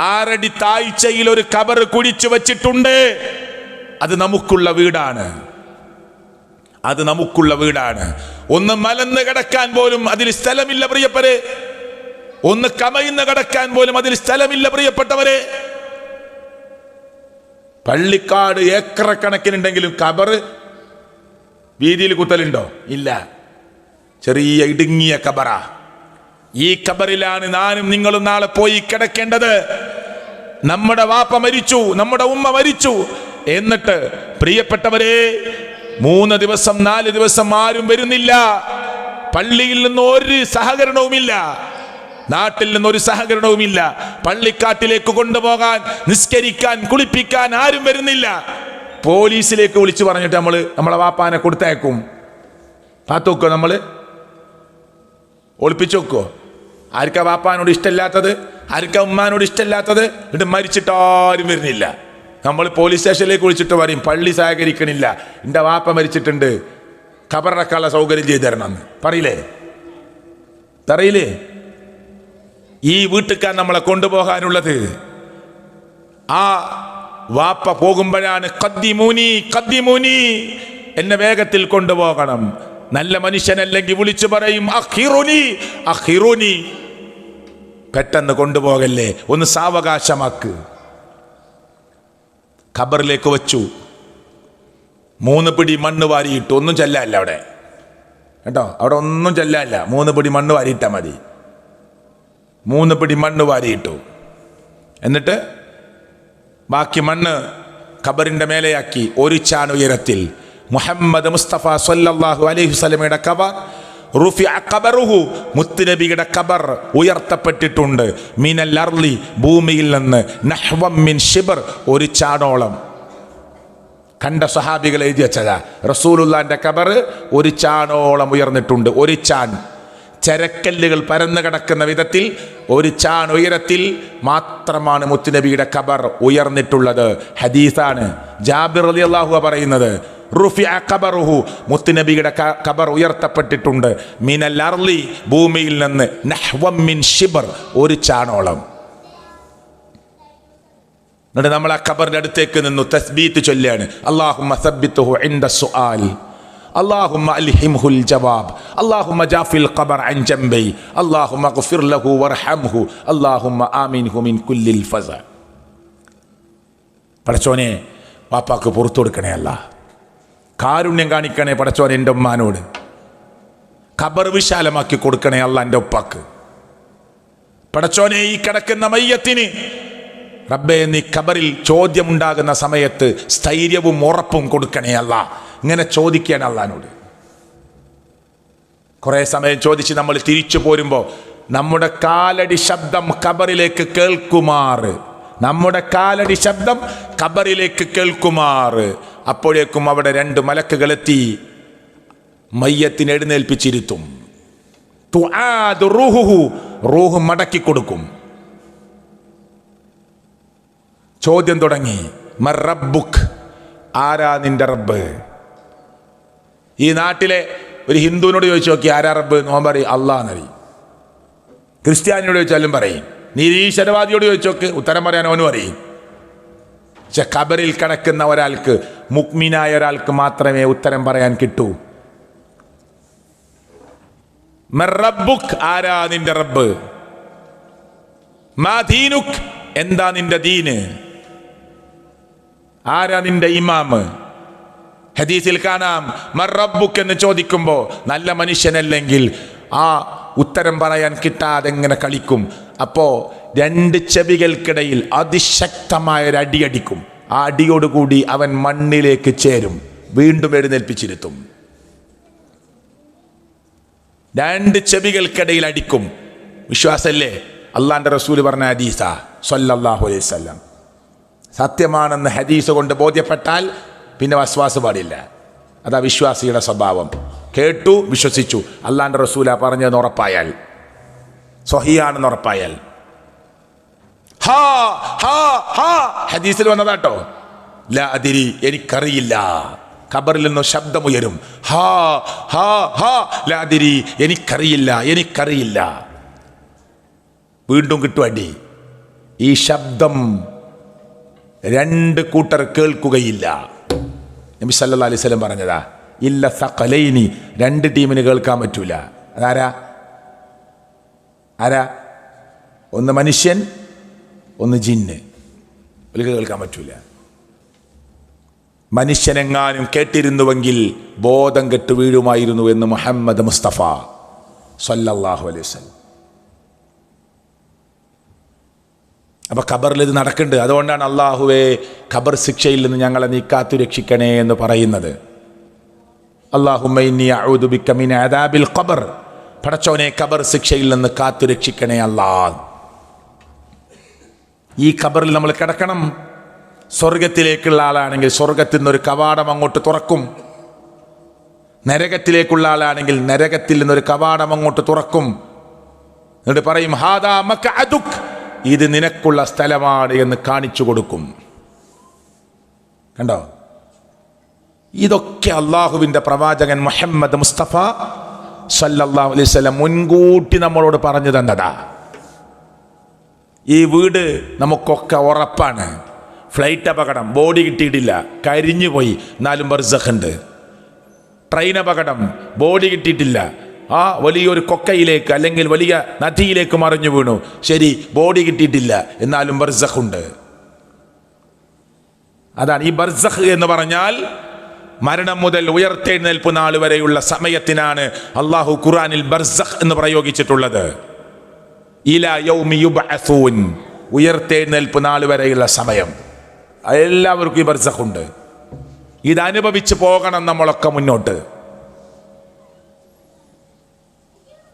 6 അടി താഴ്ചയിൽ ഒരു ഖബറ് കുഴിച്ചു വച്ചിട്ടുണ്ട്. അത് നമുക്കുള്ള വീടാണ്. ഒന്ന് മലന്ന് കിടക്കാൻ പോലും അതിൽ സ്ഥലമില്ല പ്രിയപ്പെട്ടവരെ. ഒന്ന് കമയിന്ന് കിടക്കാൻ പോലും അതിൽ സ്ഥലമില്ല പ്രിയപ്പെട്ടവരെ. പള്ളിക്കാട് ഏക്കറക്കണക്കിനുണ്ടെങ്കിലും ഖബറ് വീതിയിൽ കുത്തലുണ്ടോ? ഇല്ല. ചെറിയ ഇടുങ്ങിയ ഖബറ. ഈ ഖബറിലാണ് നാനും നിങ്ങളും നാളെ പോയി കിടക്കേണ്ടത്. നമ്മുടെ വാപ്പ മരിച്ചു, നമ്മുടെ ഉമ്മ മരിച്ചു, എന്നിട്ട് പ്രിയപ്പെട്ടവരെ 3 ദിവസം 4 ദിവസം ആരും വരുന്നില്ല. പള്ളിയിൽ നിന്ന് ഒരു സഹകരണവുമില്ല, നാട്ടിൽ നിന്നൊരു സഹകരണവുമില്ല. പള്ളിക്കാട്ടിലേക്ക് കൊണ്ടുപോകാൻ, നിസ്കരിക്കാൻ, കുളിപ്പിക്കാൻ ആരും വരുന്നില്ല. പോലീസിലേക്ക് വിളിച്ചു പറഞ്ഞിട്ട് നമ്മളെ വാപ്പാനെ കൊടുത്തയക്കും. പാത്തുവെക്കോ? നമ്മൾ ഒളിപ്പിച്ചു വെക്കോ? ആർക്കാ വാപ്പാനോട് ഇഷ്ടമില്ലാത്തത്? ആർക്കാ ഉമ്മാനോട് ഇഷ്ടമില്ലാത്തത്? എന്നിട്ട് മരിച്ചിട്ടാരും വരുന്നില്ല. നമ്മൾ പോലീസ് സ്റ്റേഷനിലേക്ക് വിളിച്ചിട്ട് പറയും, പള്ളി സഹകരിക്കണില്ല, എൻ്റെ വാപ്പ മരിച്ചിട്ടുണ്ട്, ഖബറടക്കാനുള്ള സൗകര്യം ചെയ്തു തരണം എന്ന് പറയില്ലേ? ഈ വീട്ടുകാർ നമ്മളെ കൊണ്ടുപോകാനുള്ളത്. ആ വാപ്പ പോകുമ്പോഴാണ് ഖദ്ദിമൂനി, എന്നെ വേഗത്തിൽ കൊണ്ടുപോകണം. നല്ല മനുഷ്യനല്ലെങ്കിൽ വിളിച്ചു പറയും അഖിറുനി, പെട്ടെന്ന് കൊണ്ടുപോകല്ലേ, ഒന്ന് സാവകാശമാക്ക്. ഖബറിലേക്ക് വച്ചു. 3 പിടി മണ്ണ് വാരിയിട്ടു. ഒന്നും ചെല്ലല്ല അവിടെ കേട്ടോ, അവിടെ ഒന്നും ചെല്ലല്ല. 3 പിടി മണ്ണ് വാരിയിട്ടാൽ മതി. 3 പിടി മണ്ണ് വാരിയിട്ടു. എന്നിട്ട് ബാക്കി മണ്ണ് ഖബറിൻ്റെ മേലെയാക്കി. 1 ചാൺ ഉയരത്തിൽ മുഹമ്മദ് മുസ്തഫ സല്ലല്ലാഹു അലൈഹി വസല്ലമയുടെ ഖബർ റുഫിഅ ഖബറുഹു, മുത്തുനബിയുടെ ഖബർ ഉയർത്തപ്പെട്ടിട്ടുണ്ട്. മിനൽ അർളി, ഭൂമിയിൽ നിന്ന്, നഹ്വം മിൻ ശിബർ, ഒരു ചാണോളം. കണ്ട സഹാബികൾ എഴുതി വെച്ചതാ, റസൂലുള്ളാന്റെ ഖബർ ഒരു ചാണോളം ഉയർന്നിട്ടുണ്ട്. ഒരു ചാൺ, ചരക്കല്ലുകൾ പരന്നു കിടക്കുന്ന വിധത്തിൽ ഒരു ചാൺ ഉയരത്തിൽ മാത്രമാണ് മുത്തുനബിയുടെ ഖബർ ഉയർന്നിട്ടുള്ളത്. ഹദീസാണ്. ജാബിർ റളിയല്ലാഹു അൻഹു പറയുന്നത്, റുഫിഅ ഖബറുഹു, മുത്തുനബിയുടെ ഖബർ ഉയർത്തപ്പെട്ടിട്ടുണ്ട്. മിനൽ അർളി, ഭൂമിയിൽ നിന്ന്, നഹ്വം മിൻ ശിബർ, ഒരു ചാണോളം. എന്നിട്ട് നമ്മൾ ആ ഖബറിന്റെ അടുത്തേക്ക് നിന്നു തസ്ബീത്ത് ചൊല്ലാണ്. അല്ലാഹുമ്മ സബ്ബിത്ഹു ഇൻദ സുആൽ, അല്ലാഹുമ്മ അൽഹിംഹുൽ ജവാബ്, അല്ലാഹുമ്മ ജാഫിൽ ഖബർ അൻ ജംബൈ, അല്ലാഹുമ്മഗ്ഫിർ ലഹു വർഹംഹു, അല്ലാഹുമ്മ ആമിൻഹു മിൻ കുല്ലിൽ ഫസ. പടച്ചോനെ, വാപ്പാക്ക് പുറത്തു കൊടുക്കണേ അല്ല, കാരുണ്യം കാണിക്കണേ പടച്ചോനെ എൻ്റെ ഉമ്മാനോട്, ഖബർ വിശാലമാക്കി കൊടുക്കണേ അല്ല എൻ്റെ ഉപ്പാക്ക്. പടച്ചോനെ, ഈ കിടക്കുന്ന മയ്യത്തിന് റബ്ബേ നീ ഖബറിൽ ചോദ്യമുണ്ടാകുന്ന സമയത്ത് സ്ഥൈര്യവും ഉറപ്പും കൊടുക്കണേ അല്ല. ഇങ്ങനെ ചോദിക്കുകയാണ് അള്ളാനോട്. കുറെ സമയം ചോദിച്ച് നമ്മൾ തിരിച്ചു പോരുമ്പോൾ നമ്മുടെ കാലടി ശബ്ദം ഖബറിലേക്ക് കേൾക്കുമാറ്, നമ്മുടെ കാലടി ശബ്ദം ഖബറിലേക്ക് കേൾക്കുമാറ്. അപ്പോഴേക്കും അവിടെ 2 മലക്കുകൾ എത്തി മയ്യത്തിന് എഴുന്നേൽപ്പിച്ചിരുത്തും. തുആദു റൂഹുഹു, റൂഹ് മടക്കി കൊടുക്കും. ചോദ്യം തുടങ്ങി. മർ റബ്ബുക്, ആരാ നിന്റെ റബ്ബ്? ഈ നാട്ടിലെ ഒരു ഹിന്ദുവിനോട് ചോദിച്ചു നോക്കി ആരാ റബ്ബ്, നോൻ പറയും അള്ളാഹ്. ക്രിസ്ത്യാനിയോട് ചോദിച്ചാലും പറയും. നിരീശ്വരവാദിയോട് ചോദിച്ചു നോക്ക്, ഉത്തരം പറയാൻ അവനും അറിയും. പക്ഷെ ഖബറിൽ കിടക്കുന്ന ഒരാൾക്ക്, മുഅ്മിനായ ഒരാൾക്ക് മാത്രമേ ഉത്തരം പറയാൻ കിട്ടൂ. മർ റബ്ബുക്, ആരാ നിന്റെ റബ്ബ്? മാ ദീനുക്, എന്താ നിന്റെ ദീന്? ആരാ നിന്റെ ഇമാമ്? ഹദീസിൽ കാണാം, മർ റബ്ബുക് എന്ന് ചോദിക്കുമ്പോൾ നല്ല മനുഷ്യനല്ലെങ്കിൽ ആ ഉത്തരം പറയാൻ കിട്ടാതെ എങ്ങനെ കളിക്കും. അപ്പോ 2 ചെവികൾക്കിടയിൽ അതിശക്തമായ ഒരു അടിയടിക്കും. ആ അടിയോടുകൂടി അവൻ മണ്ണിലേക്ക് ചേരും, വീണ്ടും എഴുന്നേൽപ്പിച്ചിരുത്തും. 2 ചെവികൾക്കിടയിൽ അടിക്കും. വിശ്വാസല്ലേ? അള്ളാന്റെ റസൂല് പറഞ്ഞ ഹദീസാ സ്വല്ലല്ലാഹു അലൈഹി വസല്ലം. സത്യമാണെന്ന് ഹദീസ് കൊണ്ട് ബോധ്യപ്പെട്ടാൽ പിന്നെ വസ്വാസ് പാടില്ല. അതാ വിശ്വാസിയുടെ സ്വഭാവം. കേട്ടു, വിശ്വസിച്ചു, അള്ളാന്റെ റസൂല പറഞ്ഞതെന്ന് ഉറപ്പായാൽ, സ്വഹിയാണെന്ന് ഉറപ്പായാൽ. ഹദീസിൽ വന്നതാട്ടോ. ലാ അദിരി, എനിക്കറിയില്ല. ഖബറിൽ നിന്ന് ശബ്ദമുയരും. ഹാ ഹാ ഹാ ലാ അദിരി, എനിക്കറിയില്ല, എനിക്കറിയില്ല. വീണ്ടും കിട്ടുവടി. ഈ ശബ്ദം 2 കൂട്ടർ കേൾക്കുകയില്ല. നബി സല്ലല്ലാഹു അലൈഹി വസല്ലം പറഞ്ഞതാ, ഇല്ല സഖലൈനി, 2 ടീമിന് കേൾക്കാൻ പറ്റൂല. അതാരാ? ആരാ? ഒന്ന് മനുഷ്യൻ, ഒന്ന് ജിന്ന്. അവർക്ക് കേൾക്കാൻ പറ്റൂല. മനുഷ്യനെങ്ങാനും കേട്ടിരുന്നുവെങ്കിൽ ബോധം കെട്ട് വീഴുമായിരുന്നു എന്ന് മുഹമ്മദ് മുസ്തഫ സല്ലല്ലാഹു അലൈഹി വസല്ലം. അപ്പൊ ഖബറിൽ ഇത് നടക്കുന്നുണ്ട്. അതുകൊണ്ടാണ് അള്ളാഹുവേ ഖബർ ശിക്ഷയിൽ നിന്ന് ഞങ്ങളെ നീ കാത്തു രക്ഷിക്കണേ എന്ന് പറയുന്നത്. അല്ലാഹുമ്മ ഇന്നി അഊദു ബിക മിൻ അദാബിൽ ഖബർ, പടച്ചോനെ ഖബർ ശിക്ഷയിൽ നിന്ന് കാത്തു രക്ഷിക്കണേ അല്ലാഹ്. ഈ ഖബറിൽ നമ്മൾ കിടക്കണം. സ്വർഗത്തിലേക്കുള്ള ആളാണെങ്കിൽ സ്വർഗത്തിൽ നിന്നൊരു കവാടം അങ്ങോട്ട് തുറക്കും. നരകത്തിലേക്കുള്ള ആളാണെങ്കിൽ നരകത്തിൽ നിന്നൊരു കവാടം അങ്ങോട്ട് തുറക്കും. എന്നിട്ട് പറയും ഹാദാ മഖഅദുക്, ഇത് നിനക്കുള്ള സ്ഥലമാണ് എന്ന് കാണിച്ചു കൊടുക്കും. കണ്ടോ? ഇതൊക്കെ അള്ളാഹുവിൻ്റെ പ്രവാചകൻ മുഹമ്മദ് മുസ്തഫ സല്ലല്ലാഹു അലൈഹി വസല്ലം മുൻകൂട്ടി നമ്മളോട് പറഞ്ഞു തന്നതാ. ഈ വീട് നമുക്കൊക്കെ ഉറപ്പാണ്. ഫ്ലൈറ്റ് അപകടം, ബോഡി കിട്ടിയിട്ടില്ല, കരിഞ്ഞു പോയി, എന്നാലും ബർസഖ് ഉണ്ട്. ട്രെയിൻ അപകടം, ബോഡി കിട്ടിയിട്ടില്ല, ആ വലിയൊരു കൊക്കയിലേക്ക് അല്ലെങ്കിൽ വലിയ നദിയിലേക്ക് മറിഞ്ഞു വീണു, ശരി, ബോഡി കിട്ടിയിട്ടില്ല, എന്നാലും ബർസഖ് ഉണ്ട്. അതാണ് ഈ ബർസഖ് എന്ന് പറഞ്ഞാൽ മരണം മുതൽ ഉയർത്തെഴുന്നേൽപ്പ് നാൾ വരെയുള്ള സമയത്തിനാണ് അള്ളാഹു ഖുർആനിൽ ബർസഖ് എന്ന് പ്രയോഗിച്ചിട്ടുള്ളത്. ഇലാ യൗമി യുബ്അസൂൻ, ഉയർത്തെഴുന്നേൽപ്പ് നാൾ വരെയുള്ള സമയം. എല്ലാവർക്കും ഈ ബർസഖ് ഉണ്ട്. ഇതനുഭവിച്ച് പോകണം നമ്മളൊക്കെ മുന്നോട്ട്.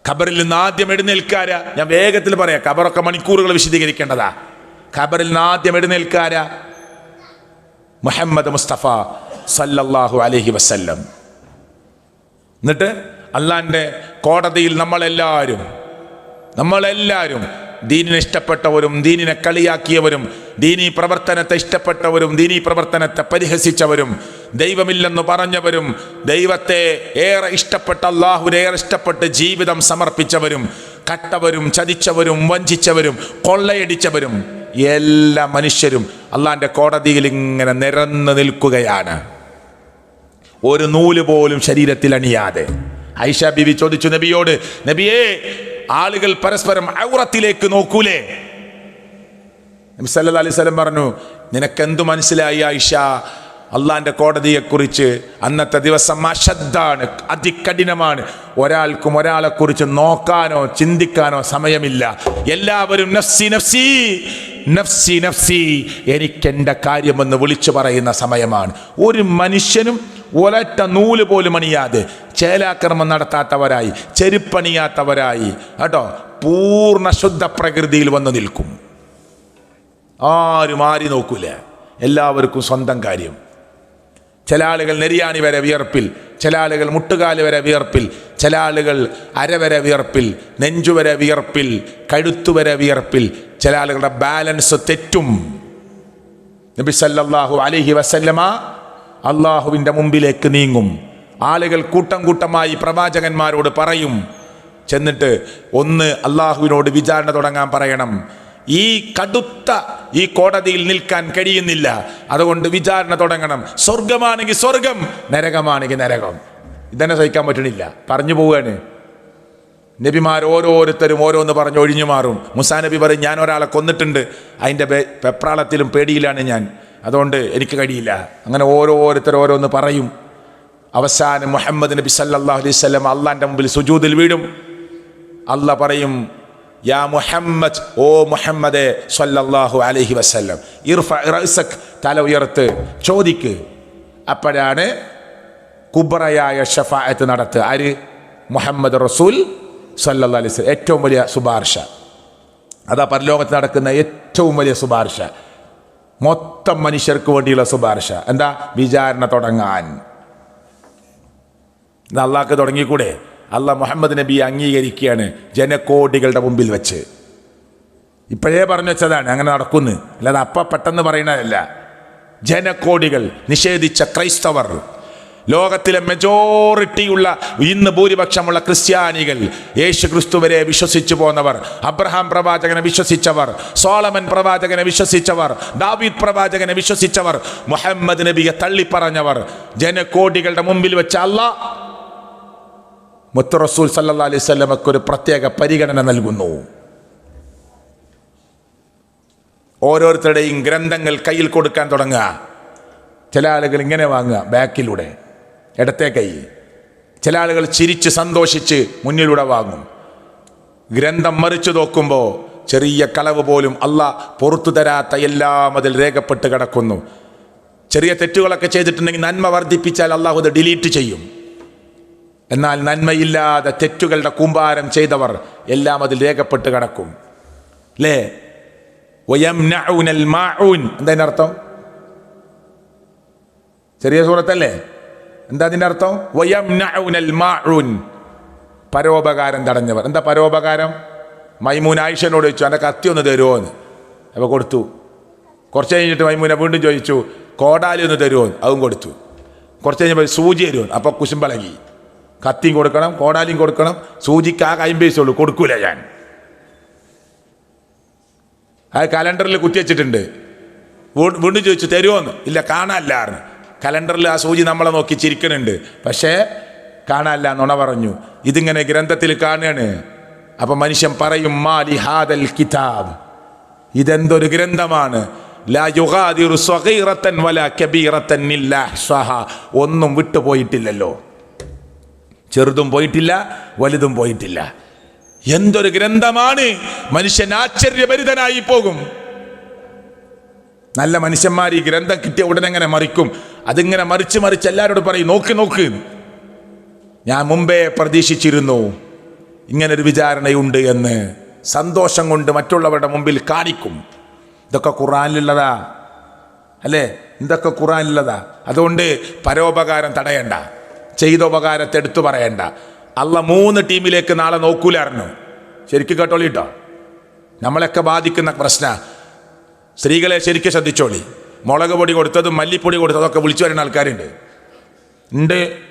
ഖബറിൽ നിന്ന് ആദ്യം എഴുന്നേൽക്കാര, ഞാൻ വേഗത്തിൽ പറയാം, ഖബറൊക്കെ മണിക്കൂറുകൾ വിശദീകരിക്കേണ്ടതാ. ഖബറിൽ നിന്ന് ആദ്യം എഴുന്നേൽക്കാര മുഹമ്മദ് മുസ്തഫ സല്ലല്ലാഹു അലൈഹി വസല്ലം. എന്നിട്ട് അള്ളാന്റെ കോടതിയിൽ നമ്മളെല്ലാവരും ദീനിനെ ഇഷ്ടപ്പെട്ടവരും ദീനിനെ കളിയാക്കിയവരും ദീനീ പ്രവർത്തനത്തെ ഇഷ്ടപ്പെട്ടവരും ദീനീ പ്രവർത്തനത്തെ പരിഹസിച്ചവരും ദൈവമില്ലെന്ന് പറഞ്ഞവരും ദൈവത്തെ ഏറെ ഇഷ്ടപ്പെട്ട അള്ളാഹുവിനെ ഏറെ ഇഷ്ടപ്പെട്ട് ജീവിതം സമർപ്പിച്ചവരും കട്ടവരും ചതിച്ചവരും വഞ്ചിച്ചവരും കൊള്ളയടിച്ചവരും എല്ലാ മനുഷ്യരും അള്ളാന്റെ കോടതിയിൽ ഇങ്ങനെ നിരന്നു നിൽക്കുകയാണ്, ഒരു നൂല് പോലും ശരീരത്തിൽ അണിയാതെ. ആയിഷ ബീവി ചോദിച്ചു നബിയോട്, നബിയേ, ആളുകൾ പരസ്പരം ഔറത്തിലേക്ക് നോക്കൂലേ? നബി സല്ലല്ലാഹു അലൈഹി വസല്ലം പറഞ്ഞു, നിനക്കെന്തു മനസ്സിലായി ആയിഷ അള്ളാന്റെ കോടതിയെക്കുറിച്ച്? അന്നത്തെ ദിവസം അശദ്ധാണ്, അതികഠിനമാണ്. ഒരാൾക്കും ഒരാളെക്കുറിച്ച് നോക്കാനോ ചിന്തിക്കാനോ സമയമില്ല. എല്ലാവരും നഫ്സി നഫ്സി നഫ്സി നഫ്സി, എനിക്കെൻ്റെ കാര്യമെന്ന് വിളിച്ചു പറയുന്ന സമയമാണ്. ഒരു മനുഷ്യനും ഒരൊറ്റ നൂല് പോലും അണിയാതെ ചേലാക്രമം നടത്താത്തവരായി ചെരുപ്പണിയാത്തവരായി കേട്ടോ പൂർണ്ണ ശുദ്ധ പ്രകൃതിയിൽ വന്ന് നിൽക്കും. ആരും ആരി നോക്കൂല, എല്ലാവർക്കും സ്വന്തം കാര്യം. ചില ആളുകൾ നെരിയാണി വരെ വിയർപ്പിൽ, ചില ആളുകൾ മുട്ടുകാല് വരെ വിയർപ്പിൽ, ചില ആളുകൾ അരവരെ വിയർപ്പിൽ, നെഞ്ചുവരെ വിയർപ്പിൽ, കഴുത്തുവരെ വിയർപ്പിൽ. ചില ആളുകളുടെ ബാലൻസ് തെറ്റും. നബി സല്ലല്ലാഹു അലൈഹി വസല്ലമ അള്ളാഹുവിൻ്റെ മുമ്പിലേക്ക് നീങ്ങും. ആളുകൾ കൂട്ടം കൂട്ടമായി പ്രവാചകന്മാരോട് പറയും, ചെന്നിട്ട് ഒന്ന് അള്ളാഹുവിനോട് വിചാരണ തുടങ്ങാൻ പറയണം. ഈ കടുത്ത ഈ കോടതിയിൽ നിൽക്കാൻ കഴിയുന്നില്ല, അതുകൊണ്ട് വിചാരണ തുടങ്ങണം. സ്വർഗമാണെങ്കിൽ സ്വർഗം, നരകമാണെങ്കിൽ നരകം. ഇതന്നെ സഹിക്കാൻ പറ്റണില്ല, പറഞ്ഞു പോവുകയാണ്. നബിമാർ ഓരോരുത്തരും ഓരോന്ന് പറഞ്ഞ് ഒഴിഞ്ഞു മാറും. മുസാ നബി പറയും, ഞാൻ ഒരാളെ കൊന്നിട്ടുണ്ട്, അതിൻ്റെ വെപ്രാളത്തിലും പേടിയിലാണ് ഞാൻ, അതുകൊണ്ട് എനിക്ക് കഴിയില്ല. അങ്ങനെ ഓരോരുത്തർ ഓരോന്ന് പറയും. അവസാനം മുഹമ്മദ് നബി സല്ലല്ലാഹു അലൈഹി വസല്ലം അള്ളാന്റെ മുമ്പിൽ സുജൂദിൽ വീഴും. അള്ളാഹ് പറയും, യാ മുഹമ്മദ്, ഓ മുഹമ്മദേ സല്ലല്ലാഹു അലൈഹി വസല്ലം, ഇർഫ റഅസക്, തല ഉയർത്ത്, ചോദിക്ക്. അപ്പോഴാണ് കുബ്രയായ ഷഫാഅത്ത് നടത്തുക. ആര്? മുഹമ്മദ് റസൂൽ സല്ലല്ലാഹു അലൈഹി വസല്ലം. ഏറ്റവും വലിയ ശുപാർശ അതാ പരലോകത്ത് നടക്കുന്ന ഏറ്റവും വലിയ ശുപാർശ, മൊത്തം മനുഷ്യർക്ക് വേണ്ടിയുള്ള ശുപാർശ. എന്താ? വിചാരണ തുടങ്ങാൻ. അള്ളാഹ്ക്ക് തുടങ്ങിക്കൂടെ? അള്ളാഹ് മുഹമ്മദ് നബിയെ അംഗീകരിക്കുകയാണ് ജനകോടികളുടെ മുമ്പിൽ വെച്ച്. ഇപ്പോഴേ പറഞ്ഞു വെച്ചതാണ്, അങ്ങനെ നടക്കുന്നു, അല്ലാതെ അപ്പം പെട്ടെന്ന് പറയണതല്ല. ജനകോടികൾ, നിഷേധിച്ച ക്രൈസ്തവർ, ലോകത്തിലെ മെജോറിറ്റിയുള്ള ഇന്ന് ഭൂരിപക്ഷമുള്ള ക്രിസ്ത്യാനികൾ, യേശു ക്രിസ്തുവരെ വിശ്വസിച്ചു പോന്നവർ, അബ്രഹാം പ്രവാചകനെ വിശ്വസിച്ചവർ, സോളമൻ പ്രവാചകനെ വിശ്വസിച്ചവർ, ദാവീദ് പ്രവാചകനെ വിശ്വസിച്ചവർ, മുഹമ്മദ് നബിയെ തള്ളിപ്പറഞ്ഞവർ, ജനകോടികളുടെ മുമ്പിൽ വെച്ച് അല്ലാഹ് മുത്ത് റസൂൽ സല്ലല്ലാഹു അലൈഹി വസല്ലമക്ക് ഒരു പ്രത്യേക പരിഗണന നൽകുന്നു. ഓരോരുത്തരുടെയും ഗ്രന്ഥങ്ങൾ കയ്യിൽ കൊടുക്കാൻ തുടങ്ങുക. ചില ആളുകൾ ഇങ്ങനെ വാങ്ങുക, ബാക്കിലൂടെ, ഇടത്തെ കൈ. ചില ആളുകൾ ചിരിച്ച് സന്തോഷിച്ച് മുന്നിലൂടെ വാങ്ങും. ഗ്രന്ഥം മറിച്ചു നോക്കുമ്പോൾ ചെറിയ കളവ് പോലും അള്ളാഹ് പുറത്തു തരാത്ത എല്ലാം അതിൽ രേഖപ്പെട്ട് കിടക്കുന്നു. ചെറിയ തെറ്റുകളൊക്കെ ചെയ്തിട്ടുണ്ടെങ്കിൽ നന്മ വർദ്ധിപ്പിച്ചാൽ അള്ളാഹു അത് ഡിലീറ്റ് ചെയ്യും. എന്നാൽ നന്മയില്ലാതെ തെറ്റുകളുടെ കൂമ്പാരം ചെയ്തവർ എല്ലാം അതിൽ രേഖപ്പെട്ട് കിടക്കും. അല്ലേ? വയംനഉനൽ മാഊൻ, എന്താ അതിൻ്റെ അർത്ഥം? ചെറിയ സൂറത്തല്ലേ? എന്താ അതിൻ്റെ അർത്ഥം? വയംനഉനൽ മാഊൻ, പരോപകാരം തടഞ്ഞവർ. എന്താ പരോപകാരം? മൈമൂന ആയിഷനോട് ചോദിച്ചു, എൻ്റെ കത്തി ഒന്ന് തരുമോ എന്ന്. അപ്പോൾ കൊടുത്തു. കുറച്ച് കഴിഞ്ഞിട്ട് മൈമൂന വീണ്ടും ചോദിച്ചു, കോടാലി ഒന്ന് തരുമോ? അതും കൊടുത്തു. കുറച്ച് കഴിഞ്ഞപ്പോൾ സൂചി തരുമോ? അപ്പോൾ കുശുമ്പളകി. കത്തിയും കൊടുക്കണം, കോടാലിയും കൊടുക്കണം, സൂചിക്ക് ആ 50 പൈസയുള്ളൂ, കൊടുക്കൂല ഞാൻ. അത് കലണ്ടറിൽ കുത്തിവെച്ചിട്ടുണ്ട്. വീണ്ടും ചോദിച്ചു, തരുമോന്ന്? ഇല്ല, കാണാനില്ല. കലണ്ടറിൽ ആ സൂചി നമ്മളെ നോക്കി ചിരിക്കുന്നുണ്ട്, പക്ഷേ കാണാനില്ല, നുണ പറഞ്ഞു. ഇതിങ്ങനെ ഗ്രന്ഥത്തിൽ കാണുകയാണ്. അപ്പം മനുഷ്യൻ പറയും, മാലി ഹാദൽ കിതാബ്, ഇതെന്തൊരു ഗ്രന്ഥമാണ്, ലാ യുഗാദിറു സ്വഗീറത്തൻ വലാ കബീറത്തൻ ഇല്ലാ അഹ്സാഹാ, ഒന്നും വിട്ടുപോയിട്ടില്ലല്ലോ, ചെറുതും പോയിട്ടില്ല വലുതും പോയിട്ടില്ല. എന്തൊരു ഗ്രന്ഥമാണ്! മനുഷ്യൻ ആശ്ചര്യഭരിതനായി പോകും. നല്ല മനുഷ്യന്മാർ ഈ ഗ്രന്ഥം കിട്ടിയ ഉടനെ എങ്ങനെ മറിക്കും? അതിങ്ങനെ മറിച്ച് മറിച്ച് എല്ലാവരോടും പറയും, നോക്ക് നോക്ക്, ഞാൻ മുമ്പേ പ്രതീക്ഷിച്ചിരുന്നു ഇങ്ങനൊരു വിചാരണയുണ്ട് എന്ന്. സന്തോഷം കൊണ്ട് മറ്റുള്ളവരുടെ മുമ്പിൽ കാണിക്കും. ഇതൊക്കെ ഖുർആനിലുള്ളതാ അല്ലേ? ഇതൊക്കെ ഖുർആനിലുള്ളതാ. അതുകൊണ്ട് പരോപകാരം തടയണ്ട, ചെയ്ത ഉപകാരത്തെ എടുത്തു പറയണ്ട. അല്ല 3 ടീമിലേക്ക് നാളെ നോക്കൂലായിരുന്നു. ശരിക്കും കേട്ടോളി കേട്ടോ, നമ്മളൊക്കെ ബാധിക്കുന്ന പ്രശ്ന. സ്ത്രീകളെ ശരിക്കും ശ്രദ്ധിച്ചോളി. മുളക് പൊടി കൊടുത്തതും മല്ലിപ്പൊടി കൊടുത്തതൊക്കെ വിളിച്ചു വരുന്ന ആൾക്കാരുണ്ട്.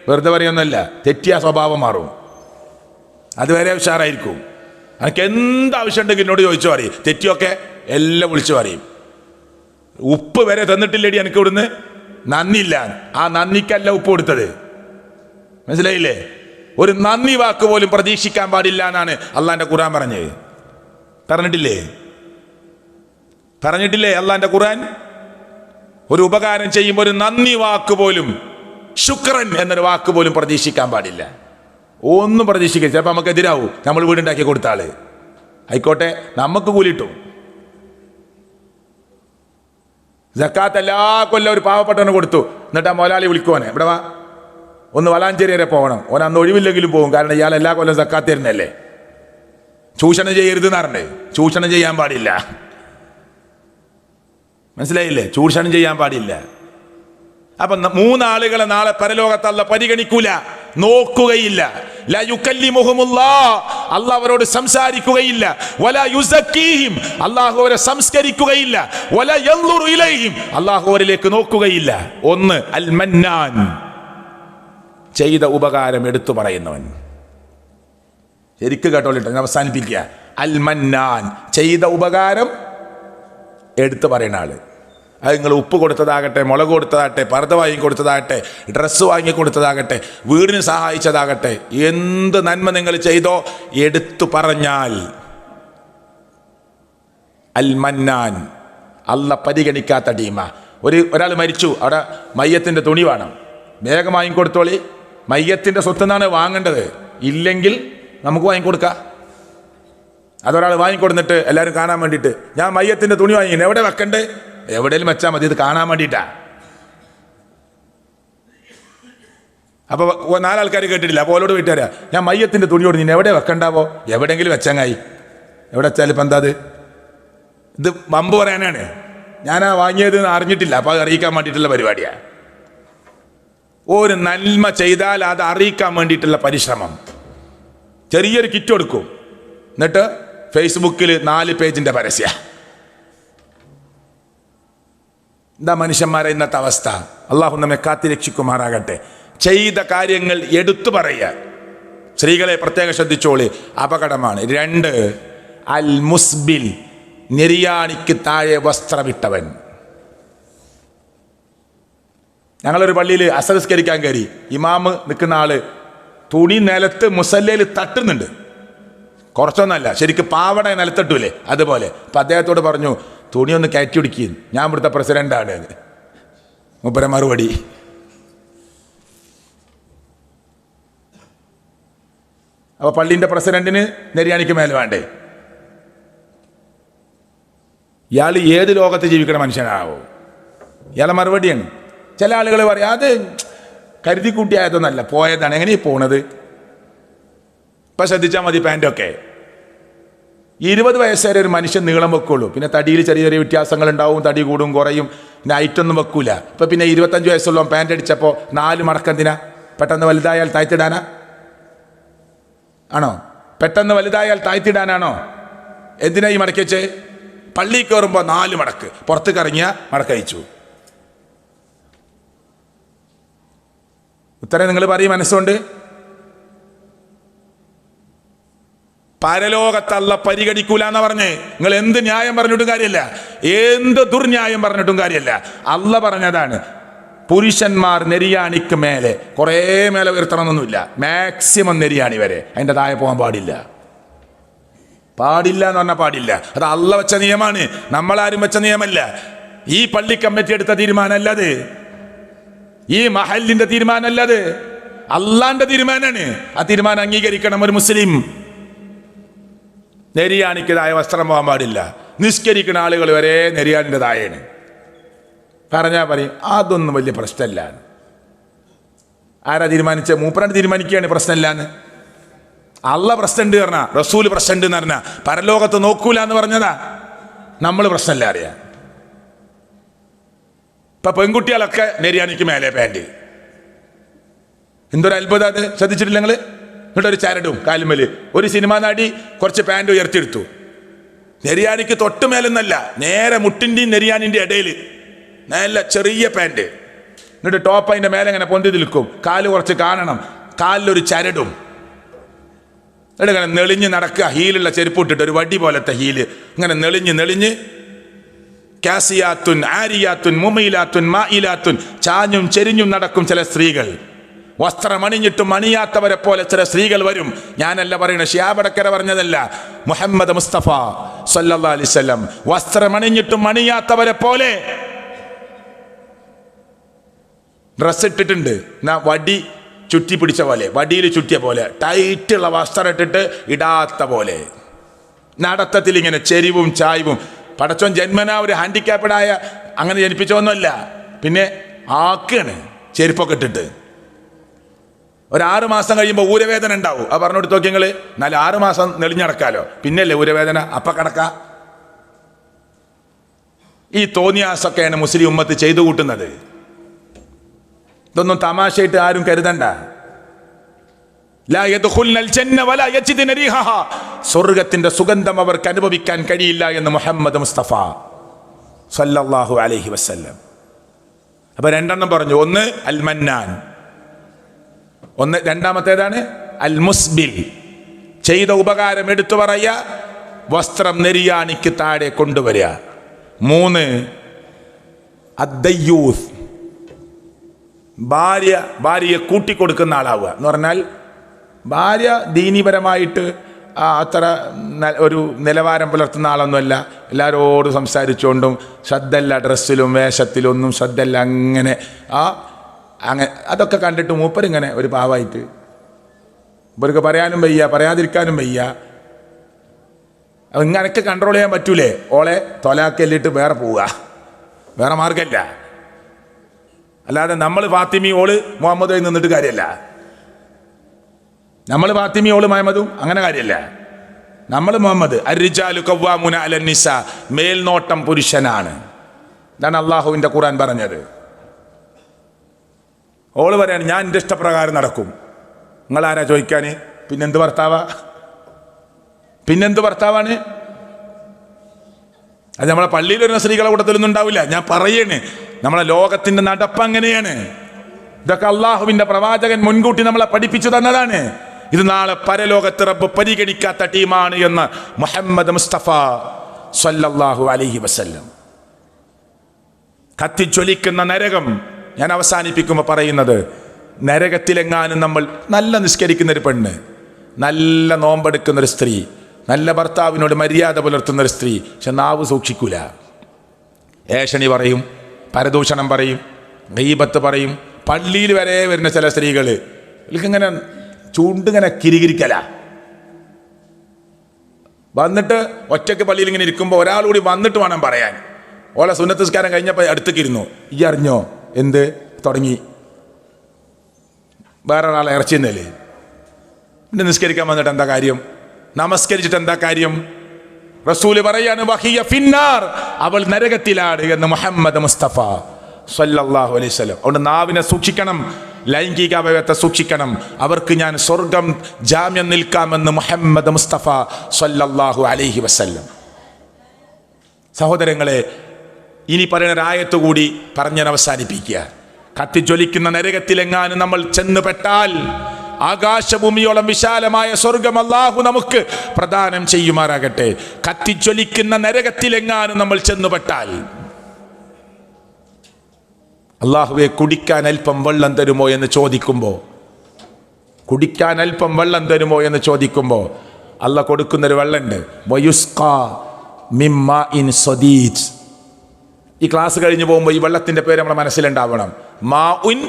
വെറുതെ പറയുന്നല്ല, തെറ്റിയ സ്വഭാവം മാറും. അതുവരെ ഉഷാറായിരിക്കും. എനിക്ക് എന്താവശ്യം ഉണ്ടെങ്കിൽ എന്നോട് ചോദിച്ചു പറയും. തെറ്റിയൊക്കെ എല്ലാം വിളിച്ചു പറയും. ഉപ്പ് വരെ തന്നിട്ടില്ലേടി എനിക്ക് ഇവിടുന്ന്, നന്ദിയില്ല. ആ നന്ദിക്കല്ല ഉപ്പ് കൊടുത്തത്, മനസ്സിലായില്ലേ? ഒരു നന്ദി വാക്ക് പോലും പ്രതീക്ഷിക്കാൻ പാടില്ല എന്നാണ് അള്ളാന്റെ ഖുർആൻ പറഞ്ഞിട്ടില്ലേ അള്ളാന്റെ ഖുർആൻ? ഒരു ഉപകാരം ചെയ്യുമ്പോൾ ഒരു നന്ദി വാക്ക് പോലും, ശുക്രൻ എന്നൊരു വാക്ക് പോലും പ്രതീക്ഷിക്കാൻ പാടില്ല. ഒന്നും പ്രതീക്ഷിക്കരുത്. ചിലപ്പോൾ നമുക്ക് എതിരാവും. നമ്മൾ വീടുണ്ടാക്കി കൊടുത്ത ആള് ആയിക്കോട്ടെ, നമുക്ക് കൂലിട്ടും. സക്കാത്ത് എല്ലാ കൊല്ലം ഒരു പാവപ്പെട്ടവന് കൊടുത്തു. എന്നിട്ട് ആ മുതലാളി വിളിക്കുവാനെ, ഇവിടെ വാ, ഒന്ന് വളാഞ്ചേരി വരെ പോകണം. ഓൻ അന്ന് ഒഴിവില്ലെങ്കിലും പോകും. കാരണം ഇയാൾ എല്ലാ കൊല്ലം സക്കാത്ത് തരുന്നല്ലേ. ചൂഷണം ചെയ്യരുത് എന്ന് പറഞ്ഞേ. ചൂഷണം ചെയ്യാൻ പാടില്ല, മനസ്സിലായില്ലേ? ചൂഷണം ചെയ്യാൻ പാടില്ല. അപ്പൊ 3 ആളുകളെ നാളെ പരലോകത്ത് അല്ലാഹ് പരിഗണിക്കൂല, നോക്കുകയില്ല. ലാ യുകല്ലിമുഹുമുല്ലാഹ്, അല്ലാഹ് അവരോട് സംസാരിക്കുകയില്ല. വലാ യുസക്കീഹിം, അല്ലാഹു അവരെ സംസ്കരിക്കുകയില്ല. വലാ യൻദുറു ഇലൈഹിം, അല്ലാഹു അവരിലേക്ക് നോക്കുകയില്ല. 1 അൽ മന്നാൻ, ചെയ്ത ഉപകാരം എടുത്തു പറയുന്നവൻ. ശരിക്കും കേട്ടോളിട്ടോ, ഞാൻ അവസാനിപ്പിക്കുക. അൽ മന്നാൻ, ചെയ്ത ഉപകാരം എടുത്തു പറയുന്ന ആള്. അത് നിങ്ങൾ ഉപ്പ് കൊടുത്തതാകട്ടെ, മുളക് കൊടുത്തതാകട്ടെ, പർദ്ദ വാങ്ങി കൊടുത്തതാകട്ടെ, ഡ്രസ്സ് വാങ്ങി കൊടുത്തതാകട്ടെ, വീടിന് സഹായിച്ചതാകട്ടെ, എന്ത് നന്മ നിങ്ങൾ ചെയ്തോ എടുത്തു പറഞ്ഞാൽ അൽ മന്നാൻ, അല്ല പരിഗണിക്കാത്ത ടീമ. ഒരാൾ മരിച്ചു, അവിടെ മയ്യത്തിൻ്റെ തുണി വേണം, വേഗം വാങ്ങിക്കൊടുത്തോളി. മയ്യത്തിൻ്റെ സ്വത്തുനിന്നാണ് വാങ്ങേണ്ടത്, ഇല്ലെങ്കിൽ നമുക്ക് വാങ്ങിക്കൊടുക്കാം. അതൊരാൾ വാങ്ങിക്കൊടുത്തിട്ട് എല്ലാവരും കാണാൻ വേണ്ടിയിട്ട്, ഞാൻ മയ്യത്തിൻ്റെ തുണി വാങ്ങി, എവിടെ വെക്കണ്ടേ? എവിടെയും വെച്ചാൽ മതി, ഇത് കാണാൻ വേണ്ടിയിട്ടാ. അപ്പൊ 4 ആൾക്കാർ കേട്ടിട്ടില്ല. അപ്പോൾ ഓലോട് വീട്ടുകാരാ, ഞാൻ മയ്യത്തിന്റെ തുണിയോട് നീ എവിടെ വെക്കണ്ടാവോ? എവിടെയെങ്കിലും വെച്ചങ്ങായി. എവിടെ വെച്ചാൽ ഇപ്പം എന്താ ഇത് വമ്പ് പറയാനാണ്. ഞാനാ വാങ്ങിയത് അറിഞ്ഞിട്ടില്ല, അപ്പൊ അത് അറിയിക്കാൻ വേണ്ടിയിട്ടുള്ള പരിപാടിയാ. ഒരു നന്മ ചെയ്താൽ അത് അറിയിക്കാൻ വേണ്ടിയിട്ടുള്ള പരിശ്രമം. ചെറിയൊരു കിറ്റ് കൊടുക്കും, എന്നിട്ട് ഫേസ്ബുക്കിൽ 4 പേജിന്റെ പരസ്യ. എന്താ മനുഷ്യന്മാരെ ഇന്നത്തെ അവസ്ഥ? അള്ളാഹു നമ്മെ കാത്തിരക്ഷിക്കുമാറാകട്ടെ. ചെയ്ത കാര്യങ്ങൾ എടുത്തു പറയുക. സ്ത്രീകളെ പ്രത്യേകം ശ്രദ്ധിച്ചോളി, അപകടമാണ്. 2 അൽ മുസ്ബിൽ, നെരിയാണിക്ക് താഴെ വസ്ത്രമിട്ടവൻ. ഞങ്ങളൊരു പള്ളിയിൽ അസംസ്കരിക്കാൻ കയറി. ഇമാമ് നിൽക്കുന്ന ആള് തുണി നിലത്ത് മുസല്ലയിൽ തട്ടുന്നുണ്ട്. കുറച്ചൊന്നല്ല, ശരിക്കും പാവട നിലത്തിട്ടൂലേ അതുപോലെ. അപ്പം അദ്ദേഹത്തോട് പറഞ്ഞു, തുണി ഒന്ന് കയറ്റി പിടിക്കും, ഞാൻ ഇവിടുത്തെ പ്രസിഡന്റാണ്. മൂപ്പര മറുപടി, അപ്പൊ പള്ളിന്റെ പ്രസിഡന്റിന് നെരിയാണിക്ക് മേലെ വേണ്ടേ? ഇയാൾ ഏത് ലോകത്ത് ജീവിക്കണ മനുഷ്യനാവോ? ഇയാളെ മറുപടിയാണ്. ചില ആളുകൾ പറയാം, അത് കരുതി കൂട്ടിയായതൊന്നല്ല, പോയതാണ്. എങ്ങനെയാ പോണത്? ഇപ്പൊ ശ്രദ്ധിച്ചാൽ മതി. പാൻറ്റൊക്കെ 20 വയസ്സ് വരെ ഒരു മനുഷ്യൻ നീളം വെക്കുള്ളൂ. പിന്നെ തടിയിൽ ചെറിയ ചെറിയ വ്യത്യാസങ്ങൾ ഉണ്ടാവും, തടി കൂടും കുറയും. പിന്നെ ഐറ്റൊന്നും വെക്കൂല. ഇപ്പൊ പിന്നെ 25 വയസ്സുള്ള പാൻറ് അടിച്ചപ്പോൾ 4 മടക്കെന്തിനാ? പെട്ടെന്ന് വലുതായാൽ താഴ്ത്തിടാനാ ആണോ? പെട്ടെന്ന് വലുതായാൽ താഴ്ത്തിടാനാണോ? എന്തിനാ ഈ മടക്കി വെച്ചേ? പള്ളി കയറുമ്പോൾ 4 മടക്ക്, പുറത്ത് കറങ്ങിയ മടക്കയച്ചു. ഉത്തരം നിങ്ങൾ പറയും മനസ്സുകൊണ്ട്. പരലോകത്തല്ല പരിഗണിക്കൂല എന്ന് പറഞ്ഞ് നിങ്ങൾ എന്ത് ന്യായം പറഞ്ഞിട്ടും കാര്യമില്ല, എന്ത് ദുർന്യായം പറഞ്ഞിട്ടും കാര്യമില്ല. അല്ല പറഞ്ഞതാണ്, പുരുഷന്മാർ നെരിയാണിക്ക് മേലെ, കുറേ മേലെ ഉയർത്തണമെന്നൊന്നുമില്ല, മാക്സിമം നെരിയാണി വരെ, അതിൻ്റെ താഴെ പോകാൻ പാടില്ല. പാടില്ല എന്ന് പറഞ്ഞാൽ പാടില്ല. അത് അല്ല വെച്ച നിയമമാണ്, നമ്മളാരും വെച്ച നിയമമല്ല. ഈ പള്ളി കമ്മിറ്റി എടുത്ത തീരുമാനമല്ലത്, ഈ മഹലിന്റെ തീരുമാനമല്ലത്, അള്ളാന്റെ തീരുമാനമാണ്. ആ തീരുമാനം അംഗീകരിക്കണം ഒരു മുസ്ലിം. നെരിയാണിക്ക് താഴെ വസ്ത്രം പോകാൻ പാടില്ല. നിസ്കരിക്കുന്ന ആളുകൾ വരെ നെരിയാണിൻ്റെ താഴെയാണ്. പറഞ്ഞാൽ പറയും അതൊന്നും വലിയ പ്രശ്നമല്ല. ആരാ തീരുമാനിച്ച? മൂപ്പരാണ് തീരുമാനിക്കുകയാണ് പ്രശ്നമില്ലാന്ന്. അള്ള പ്രശ്നമുണ്ട് പറഞ്ഞാ, റസൂല് പ്രശ്നമുണ്ട് എന്ന് പറഞ്ഞാ, പരലോകത്ത് നോക്കൂല എന്ന് പറഞ്ഞതാ. നമ്മൾ പ്രശ്നമല്ല അറിയാം. ഇപ്പൊ പെൺകുട്ടികളൊക്കെ നെരിയാണിക്ക് മേലെ പാൻറ്. എന്തൊരു അത്ഭുതം അത്, ശ്രദ്ധിച്ചിട്ടില്ല നിങ്ങൾ? എന്നിട്ട് ഒരു ചരടും കാലുമേല് ഒരു സിനിമാ നാടി കുറച്ച് പാൻറ് ഉയർത്തിയെടുത്തു. നെരിയാണിക്ക് തൊട്ട് മേലെന്നല്ല, നേരെ മുട്ടിൻ്റെയും നെരിയാനിൻ്റെ ഇടയിൽ നല്ല ചെറിയ പാൻറ്. എന്നിട്ട് ടോപ്പ് അതിൻ്റെ മേലെ ഇങ്ങനെ പൊന്തി നിൽക്കും, കാല് കുറച്ച് കാണണം, കാലിലൊരു ചരടും. എന്നിട്ട് ഇങ്ങനെ നെളിഞ്ഞ് നടക്കുക, ഹീലുള്ള ചെരുപ്പ് ഇട്ടിട്ട്, ഒരു വടി പോലത്തെ ഹീല് ഇങ്ങനെ നെളിഞ്ഞ് കാസിയാത്തുൻ ആരിയാത്തുൻ മുമയിലാത്തുൻ മായിലാത്തുൻ, ചാഞ്ഞും ചെരിഞ്ഞും നടക്കും ചില സ്ത്രീകൾ. വസ്ത്രമണിഞ്ഞിട്ടും അണിയാത്തവരെ പോലെ ചില സ്ത്രീകൾ വരും. ഞാനല്ല പറയുന്നത്, ഷിയാബടക്കര പറഞ്ഞതല്ല, മുഹമ്മദ് മുസ്തഫ സല്ലല്ലാഹു അലൈഹി വസല്ലം. വസ്ത്രമണിഞ്ഞിട്ടും അണിയാത്തവരെ പോലെ ഡ്രസ് ഇട്ടിട്ടുണ്ട്, വടി ചുറ്റി പിടിച്ച പോലെ, വടിയിൽ ചുറ്റിയ പോലെ, ടൈറ്റുള്ള വസ്ത്രം ഇട്ടിട്ട് ഇടാത്ത പോലെ, നടത്തത്തിൽ ഇങ്ങനെ ചെരിവും ചായ്വും. പടച്ചോൻ ജന്മനാ ഒരു ഹാൻഡിക്യാപ്ഡായ അങ്ങനെ ജനിപ്പിച്ചൊന്നുമല്ല, പിന്നെ ആക്കാണ് ചെരുപ്പൊക്കെ ഇട്ടിട്ട്. ഒരു 6 മാസം കഴിയുമ്പോൾ ഊരവേദന ഉണ്ടാവും. അത് പറഞ്ഞു കൊടുത്ത് നോക്കി നിങ്ങൾ. എന്നാൽ 6 മാസം നെളിഞ്ഞടക്കാലോ, പിന്നല്ലേ ഊരവേദന, അപ്പ കടക്ക. ഈ തോന്നിയാസൊക്കെയാണ് മുസ്ലിം ഉമ്മത്ത് ചെയ്തു കൂട്ടുന്നത്. ഇതൊന്നും തമാശയായിട്ട് ആരും കരുതണ്ട. സ്വർഗത്തിന്റെ സുഗന്ധം അവർക്ക് അനുഭവിക്കാൻ കഴിയില്ല എന്ന് മുഹമ്മദ് മുസ്തഫ സല്ലല്ലാഹു അലൈഹി വസല്ലം. അപ്പൊ 2 എണ്ണം പറഞ്ഞു. ഒന്ന് അൽ മന്നാൻ, രണ്ടാമത്തേതാണ് അൽ മുസ്ബിൽ, ചെയ്ത ഉപകാരം എടുത്തു പറയുക, വസ്ത്രം നെരിയാണിക്ക് താഴെ കൊണ്ടുവരിക. 3 അദ്ദയ്യൂസ്, ഭാര്യയെ കൂട്ടിക്കൊടുക്കുന്ന ആളാവുക. എന്ന് പറഞ്ഞാൽ ഭാര്യ ദീനീപരമായിട്ട് അത്ര ഒരു നിലവാരം പുലർത്തുന്ന ആളൊന്നുമല്ല. എല്ലാവരോടും സംസാരിച്ചുകൊണ്ടും ശ്രദ്ധല്ല, ഡ്രസ്സിലും വേഷത്തിലും ഒന്നും ശ്രദ്ധല്ല. അങ്ങനെ അതൊക്കെ കണ്ടിട്ട് മൂപ്പരിങ്ങനെ ഒരു പാവായിട്ട്, ഇവർക്ക് പറയാനും വയ്യ, പറയാതിരിക്കാനും വയ്യ. ഇങ്ങനൊക്കെ കൺട്രോൾ ചെയ്യാൻ പറ്റൂലേ? ഓളെ തൊലാക്കല്ലിട്ട് വേറെ പോവുക, വേറെ മാർഗമല്ല. അല്ലാതെ നമ്മൾ ഫാത്തിമി ഓള് മുഹമ്മദും നിന്നിട്ട് കാര്യമല്ല. നമ്മൾ ഫാത്തിമി ഓള് മുഹമ്മദും അങ്ങനെ കാര്യമല്ല. നമ്മൾ മുഹമ്മദ് അർരിജാലു ഖവ്വാമുന അലൻ നിസാ, മേൽനോട്ടം പുരുഷനാണ്. ഇതാണ് അള്ളാഹുവിൻ്റെ ഖുർആൻ പറഞ്ഞത്. ഓള് പറയാണ് ഞാൻ എൻ്റെ ഇഷ്ടപ്രകാരം നടക്കും. നിങ്ങളാരാ ചോദിക്കാൻ? പിന്നെന്ത് ഭർത്താവാണ്? അത് നമ്മളെ പള്ളിയിൽ വരുന്ന സ്ത്രീകളെ കൂട്ടത്തിലൊന്നും ഉണ്ടാവില്ല. ഞാൻ പറയണേ, നമ്മളെ ലോകത്തിന്റെ നടപ്പ് അങ്ങനെയാണ്. ഇതൊക്കെ അള്ളാഹുവിന്റെ പ്രവാചകൻ മുൻകൂട്ടി നമ്മളെ പഠിപ്പിച്ചു തന്നതാണ്. ഇത് നാളെ പരലോകത്ത് റബ്ബ് പരിഗണിക്കാത്ത ടീമാണ് എന്ന് മുഹമ്മദ് മുസ്തഫ സല്ലല്ലാഹു അലൈഹി വസല്ലം. കത്തിജ്വലിക്കുന്ന നരകം, ഞാൻ അവസാനിപ്പിക്കുമ്പോൾ പറയുന്നത്, നരകത്തിലെങ്ങാനും നമ്മൾ നല്ല നിസ്കരിക്കുന്നൊരു പെണ്ണ്, നല്ല നോമ്പെടുക്കുന്നൊരു സ്ത്രീ, നല്ല ഭർത്താവിനോട് മര്യാദ പുലർത്തുന്നൊരു സ്ത്രീ, പക്ഷെ നാവ് സൂക്ഷിക്കൂല, ഏഷണി പറയും, പരദൂഷണം പറയും, ഗീബത്ത് പറയും. പള്ളിയിൽ വരെ വരുന്ന ചില സ്ത്രീകൾ ഇങ്ങനെ ചൂണ്ടിങ്ങനെ കിരികിരിക്കല, വന്നിട്ട് ഒറ്റയ്ക്ക് പള്ളിയിൽ ഇങ്ങനെ ഇരിക്കുമ്പോൾ ഒരാളുകൂടി വന്നിട്ട് വേണം പറയാൻ. ഓളെ സുന്നത്ത് നിസ്കാരം കഴിഞ്ഞപ്പോൾ അടുത്തേക്കിരുന്നു, ഈ അറിഞ്ഞോ എന്ത് തുടങ്ങി, വേറെ ഒരാളെ ഇറച്ചിന്നല്ലേ. പിന്നെ നിസ്കരിക്കാൻ വന്നിട്ട് എന്താ കാര്യം? നമസ്കരിച്ചിട്ട് എന്താ കാര്യം? റസൂല് പറയാണ് വഹിയ ഫിന്നാർ, അവൾ നരകത്തിലാണ് എന്ന് മുഹമ്മദ് മുസ്തഫ സല്ലല്ലാഹു അലൈഹി വസല്ലം. അതുകൊണ്ട് നാവിനെ സൂക്ഷിക്കണം, ലൈംഗിക അവയവത്തെ സൂക്ഷിക്കണം. അവർക്ക് ഞാൻ സ്വർഗം ജാമ്യം നിൽക്കാമെന്ന് മുഹമ്മദ് മുസ്തഫ സല്ലല്ലാഹു അലൈഹി വസല്ലം. സഹോദരങ്ങളെ, ഇനി പറയുന്ന ഒരായത്ത് കൂടി പറഞ്ഞാൽ അവസാനിപ്പിക്കുക. കത്തിജ്വലിക്കുന്ന നരകത്തിലെങ്ങാനും നമ്മൾ ചെന്നുപെട്ടാൽ ആകാശഭൂമിയോളം വിശാലമായ സ്വർഗം അല്ലാഹു നമുക്ക് പ്രദാനം ചെയ്യുമാറാകട്ടെ. കത്തിജ്വലിക്കുന്ന നരകത്തിലെങ്ങാനും നമ്മൾ ചെന്നുപെട്ടാൽ, അല്ലാഹുവേ കുടിക്കാൻ അല്പം വെള്ളം തരുമോ എന്ന് ചോദിക്കുമ്പോൾ, കുടിക്കാൻ അല്പം വെള്ളം തരുമോ എന്ന് ചോദിക്കുമ്പോൾ അല്ലാഹ് കൊടുക്കുന്നൊരു വെള്ളമുണ്ട്, വയുസ്ഖാ മിമ്മാ ഇൻ സദീദ്. ഈ ക്ലാസ് കഴിഞ്ഞ് പോകുമ്പോൾ ഈ വെള്ളത്തിൻ്റെ പേര് നമ്മുടെ മനസ്സിലുണ്ടാവണം, മാ ഉൻ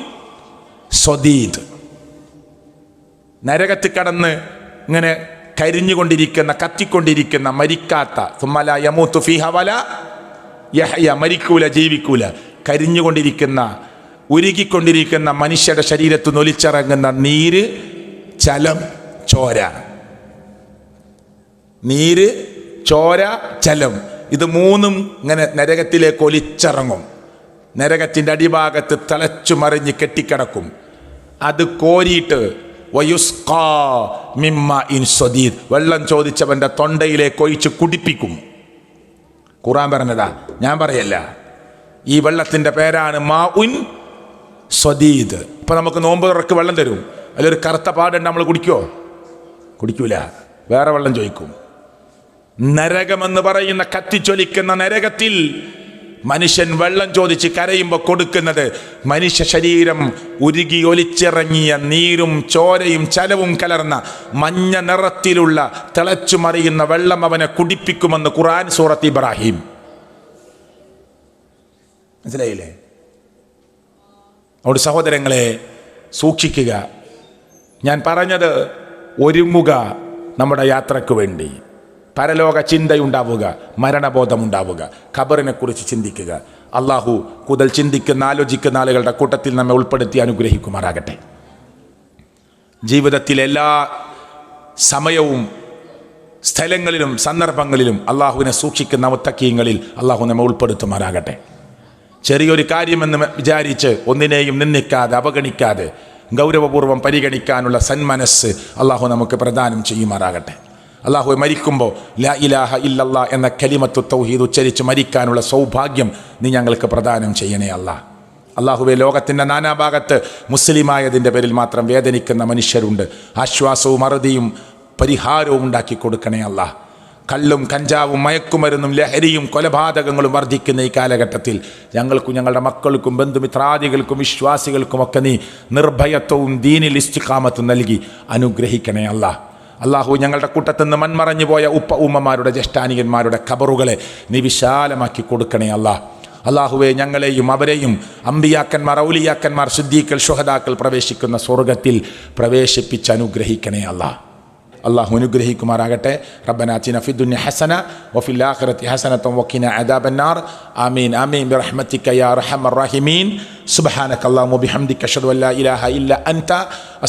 സദീദ്. നരകത്തിൽ കടന്ന് ഇങ്ങനെ കരിഞ്ഞുകൊണ്ടിരിക്കുന്ന, കത്തിക്കൊണ്ടിരിക്കുന്ന, മരിക്കാത്ത, സുമ്മ ലാ യമൂതു ഫീഹ വലാ യഹ്യ, മരിക്കൂല ജീവിക്കൂല, കരിഞ്ഞുകൊണ്ടിരിക്കുന്ന ഉരുകിക്കൊണ്ടിരിക്കുന്ന മനുഷ്യരുടെ ശരീരത്ത് നിന്ന് ഒലിച്ചിറങ്ങുന്ന നീര്, ചലം, ചോര. നീര്, ചോര, ചലം, ഇത് മൂന്നും ഇങ്ങനെ നരകത്തിലേക്ക് ഒലിച്ചിറങ്ങും. നരകത്തിൻ്റെ അടിഭാഗത്ത് തിളച്ചു മറിഞ്ഞ് കെട്ടിക്കിടക്കും. അത് കോരിയിട്ട് വയുസ്കാ മിമ്മ ഇൻ സ്വദീദ്, വെള്ളം ചോദിച്ചവൻ്റെ തൊണ്ടയിലേക്ക് ഒഴിച്ച് കുടിപ്പിക്കും. ഖുർആൻ പറഞ്ഞതാ, ഞാൻ പറയല്ല. ഈ വെള്ളത്തിൻ്റെ പേരാണ് മാ ഉൻ സ്വദീദ്. ഇപ്പം നമുക്ക് നോമ്പ് തുറക്ക് വെള്ളം തരും, അതിലൊരു കറുത്ത പാടുണ്ട്, നമ്മൾ കുടിക്കുമോ? കുടിക്കൂല, വേറെ വെള്ളം ചോദിക്കും. നരകമെന്ന് പറയുന്ന കത്തിച്ചൊലിക്കുന്ന നരകത്തിൽ മനുഷ്യൻ വെള്ളം ചോദിച്ച് കരയുമ്പോൾ കൊടുക്കുന്നത് മനുഷ്യ ശരീരം ഉരുകി ഒലിച്ചിറങ്ങിയ നീരും ചോരയും ചലവും കലർന്ന മഞ്ഞ നിറത്തിലുള്ള തിളച്ചു മറിയുന്ന വെള്ളം അവനെ കുടിപ്പിക്കുമെന്ന് ഖുർആൻ സൂറത്ത് ഇബ്രാഹിം. മനസ്സിലായില്ലേ? അവിടെ സഹോദരങ്ങളെ സൂക്ഷിക്കുക. ഞാൻ പറഞ്ഞത് ഒരുങ്ങുക നമ്മുടെ യാത്രയ്ക്ക് വേണ്ടി. പരലോക ചിന്തയുണ്ടാവുക, മരണബോധമുണ്ടാവുക, ഖബറിനെ കുറിച്ച് ചിന്തിക്കുക. അള്ളാഹു കൂടുതൽ ചിന്തിക്കുന്ന ആലോചിക്കുന്ന ആളുകളുടെ കൂട്ടത്തിൽ നമ്മെ ഉൾപ്പെടുത്തി അനുഗ്രഹിക്കുമാറാകട്ടെ. ജീവിതത്തിലെ എല്ലാ സമയവും സ്ഥലങ്ങളിലും സന്ദർഭങ്ങളിലും അള്ളാഹുവിനെ സൂക്ഷിക്കുന്ന മുത്തക്കീങ്ങളിൽ അള്ളാഹു നമ്മെ ഉൾപ്പെടുത്തുമാറാകട്ടെ. ചെറിയൊരു കാര്യമെന്ന് വിചാരിച്ച് ഒന്നിനെയും നിന്ദിക്കാതെ അവഗണിക്കാതെ ഗൗരവപൂർവ്വം പരിഗണിക്കാനുള്ള സന്മനസ് അള്ളാഹു നമുക്ക് പ്രദാനം ചെയ്യുമാറാകട്ടെ. അള്ളാഹു മരിക്കുമ്പോൾ ലാ ഇലാഹ ഇല്ലല്ലാ എന്ന കലിമത്തു തൗഹീദ് ഉച്ചരിച്ച് മരിക്കാനുള്ള സൗഭാഗ്യം നീ ഞങ്ങൾക്ക് പ്രദാനം ചെയ്യണേ അല്ലാഹ്. അള്ളാഹുവെ, ലോകത്തിൻ്റെ നാനാഭാഗത്ത് മുസ്ലിമായതിൻ്റെ പേരിൽ മാത്രം വേദനിക്കുന്ന മനുഷ്യരുണ്ട്. ആശ്വാസവും അറുതിയും പരിഹാരവും ഉണ്ടാക്കി കൊടുക്കണേ അല്ലാഹ്. കള്ളും കഞ്ചാവും മയക്കുമരുന്നും ലഹരിയും കൊലപാതകങ്ങളും വർദ്ധിക്കുന്ന ഈ കാലഘട്ടത്തിൽ ഞങ്ങൾക്കും ഞങ്ങളുടെ മക്കൾക്കും ബന്ധുമിത്രാദികൾക്കും വിശ്വാസികൾക്കുമൊക്കെ നീ നിർഭയത്വവും ദീനിൽ ഇസ്തിഖാമത്തും നൽകി അനുഗ്രഹിക്കണേ അല്ലാഹ്. അള്ളാഹു, ഞങ്ങളുടെ കൂട്ടത്തിൽ നിന്ന് മൺമറഞ്ഞു പോയ ഉപ്പ ഉമ്മമാരുടെ ജ്യേഷ്ഠാനികന്മാരുടെ ഖബറുകളെ നീ വിശാലമാക്കി കൊടുക്കണേ അല്ലാഹ്. അള്ളാഹുവെ, ഞങ്ങളെയും അവരെയും അമ്പിയാക്കന്മാർ, ഔലിയാക്കന്മാർ, സിദ്ദീഖുൽ, ശുഹദാക്കൾ പ്രവേശിക്കുന്ന സ്വർഗത്തിൽ പ്രവേശിപ്പിച്ച് അനുഗ്രഹിക്കണേ അല്ലാഹ്. അള്ളാഹു അനുഗ്രഹിക്കുമാറാകട്ടെ. റബ്ബനാ ആതിനാ ഫിദ്ദുനിയ ഹസന വഫിൽ ആഖിറതി ഹസനതൻ വഖിനാ അദാബന്നാർ. ആമീൻ ആമീൻ ബിറഹ്മതിക യാ അർഹമർ റഹീമീൻ. സുബ്ഹാനക അല്ലാഹുമ്മ വബിഹംദിക അഷ്ഹദു അൻ ലാ ഇലാഹ ഇല്ല അൻത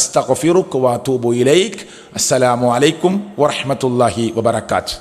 അസ്തഗ്ഫിറുക വഅതൂബു ഇലൈക്. അസ്സലാമു അലൈക്കും വറഹ്മത്തുള്ളാഹി വബറകാതുഹു.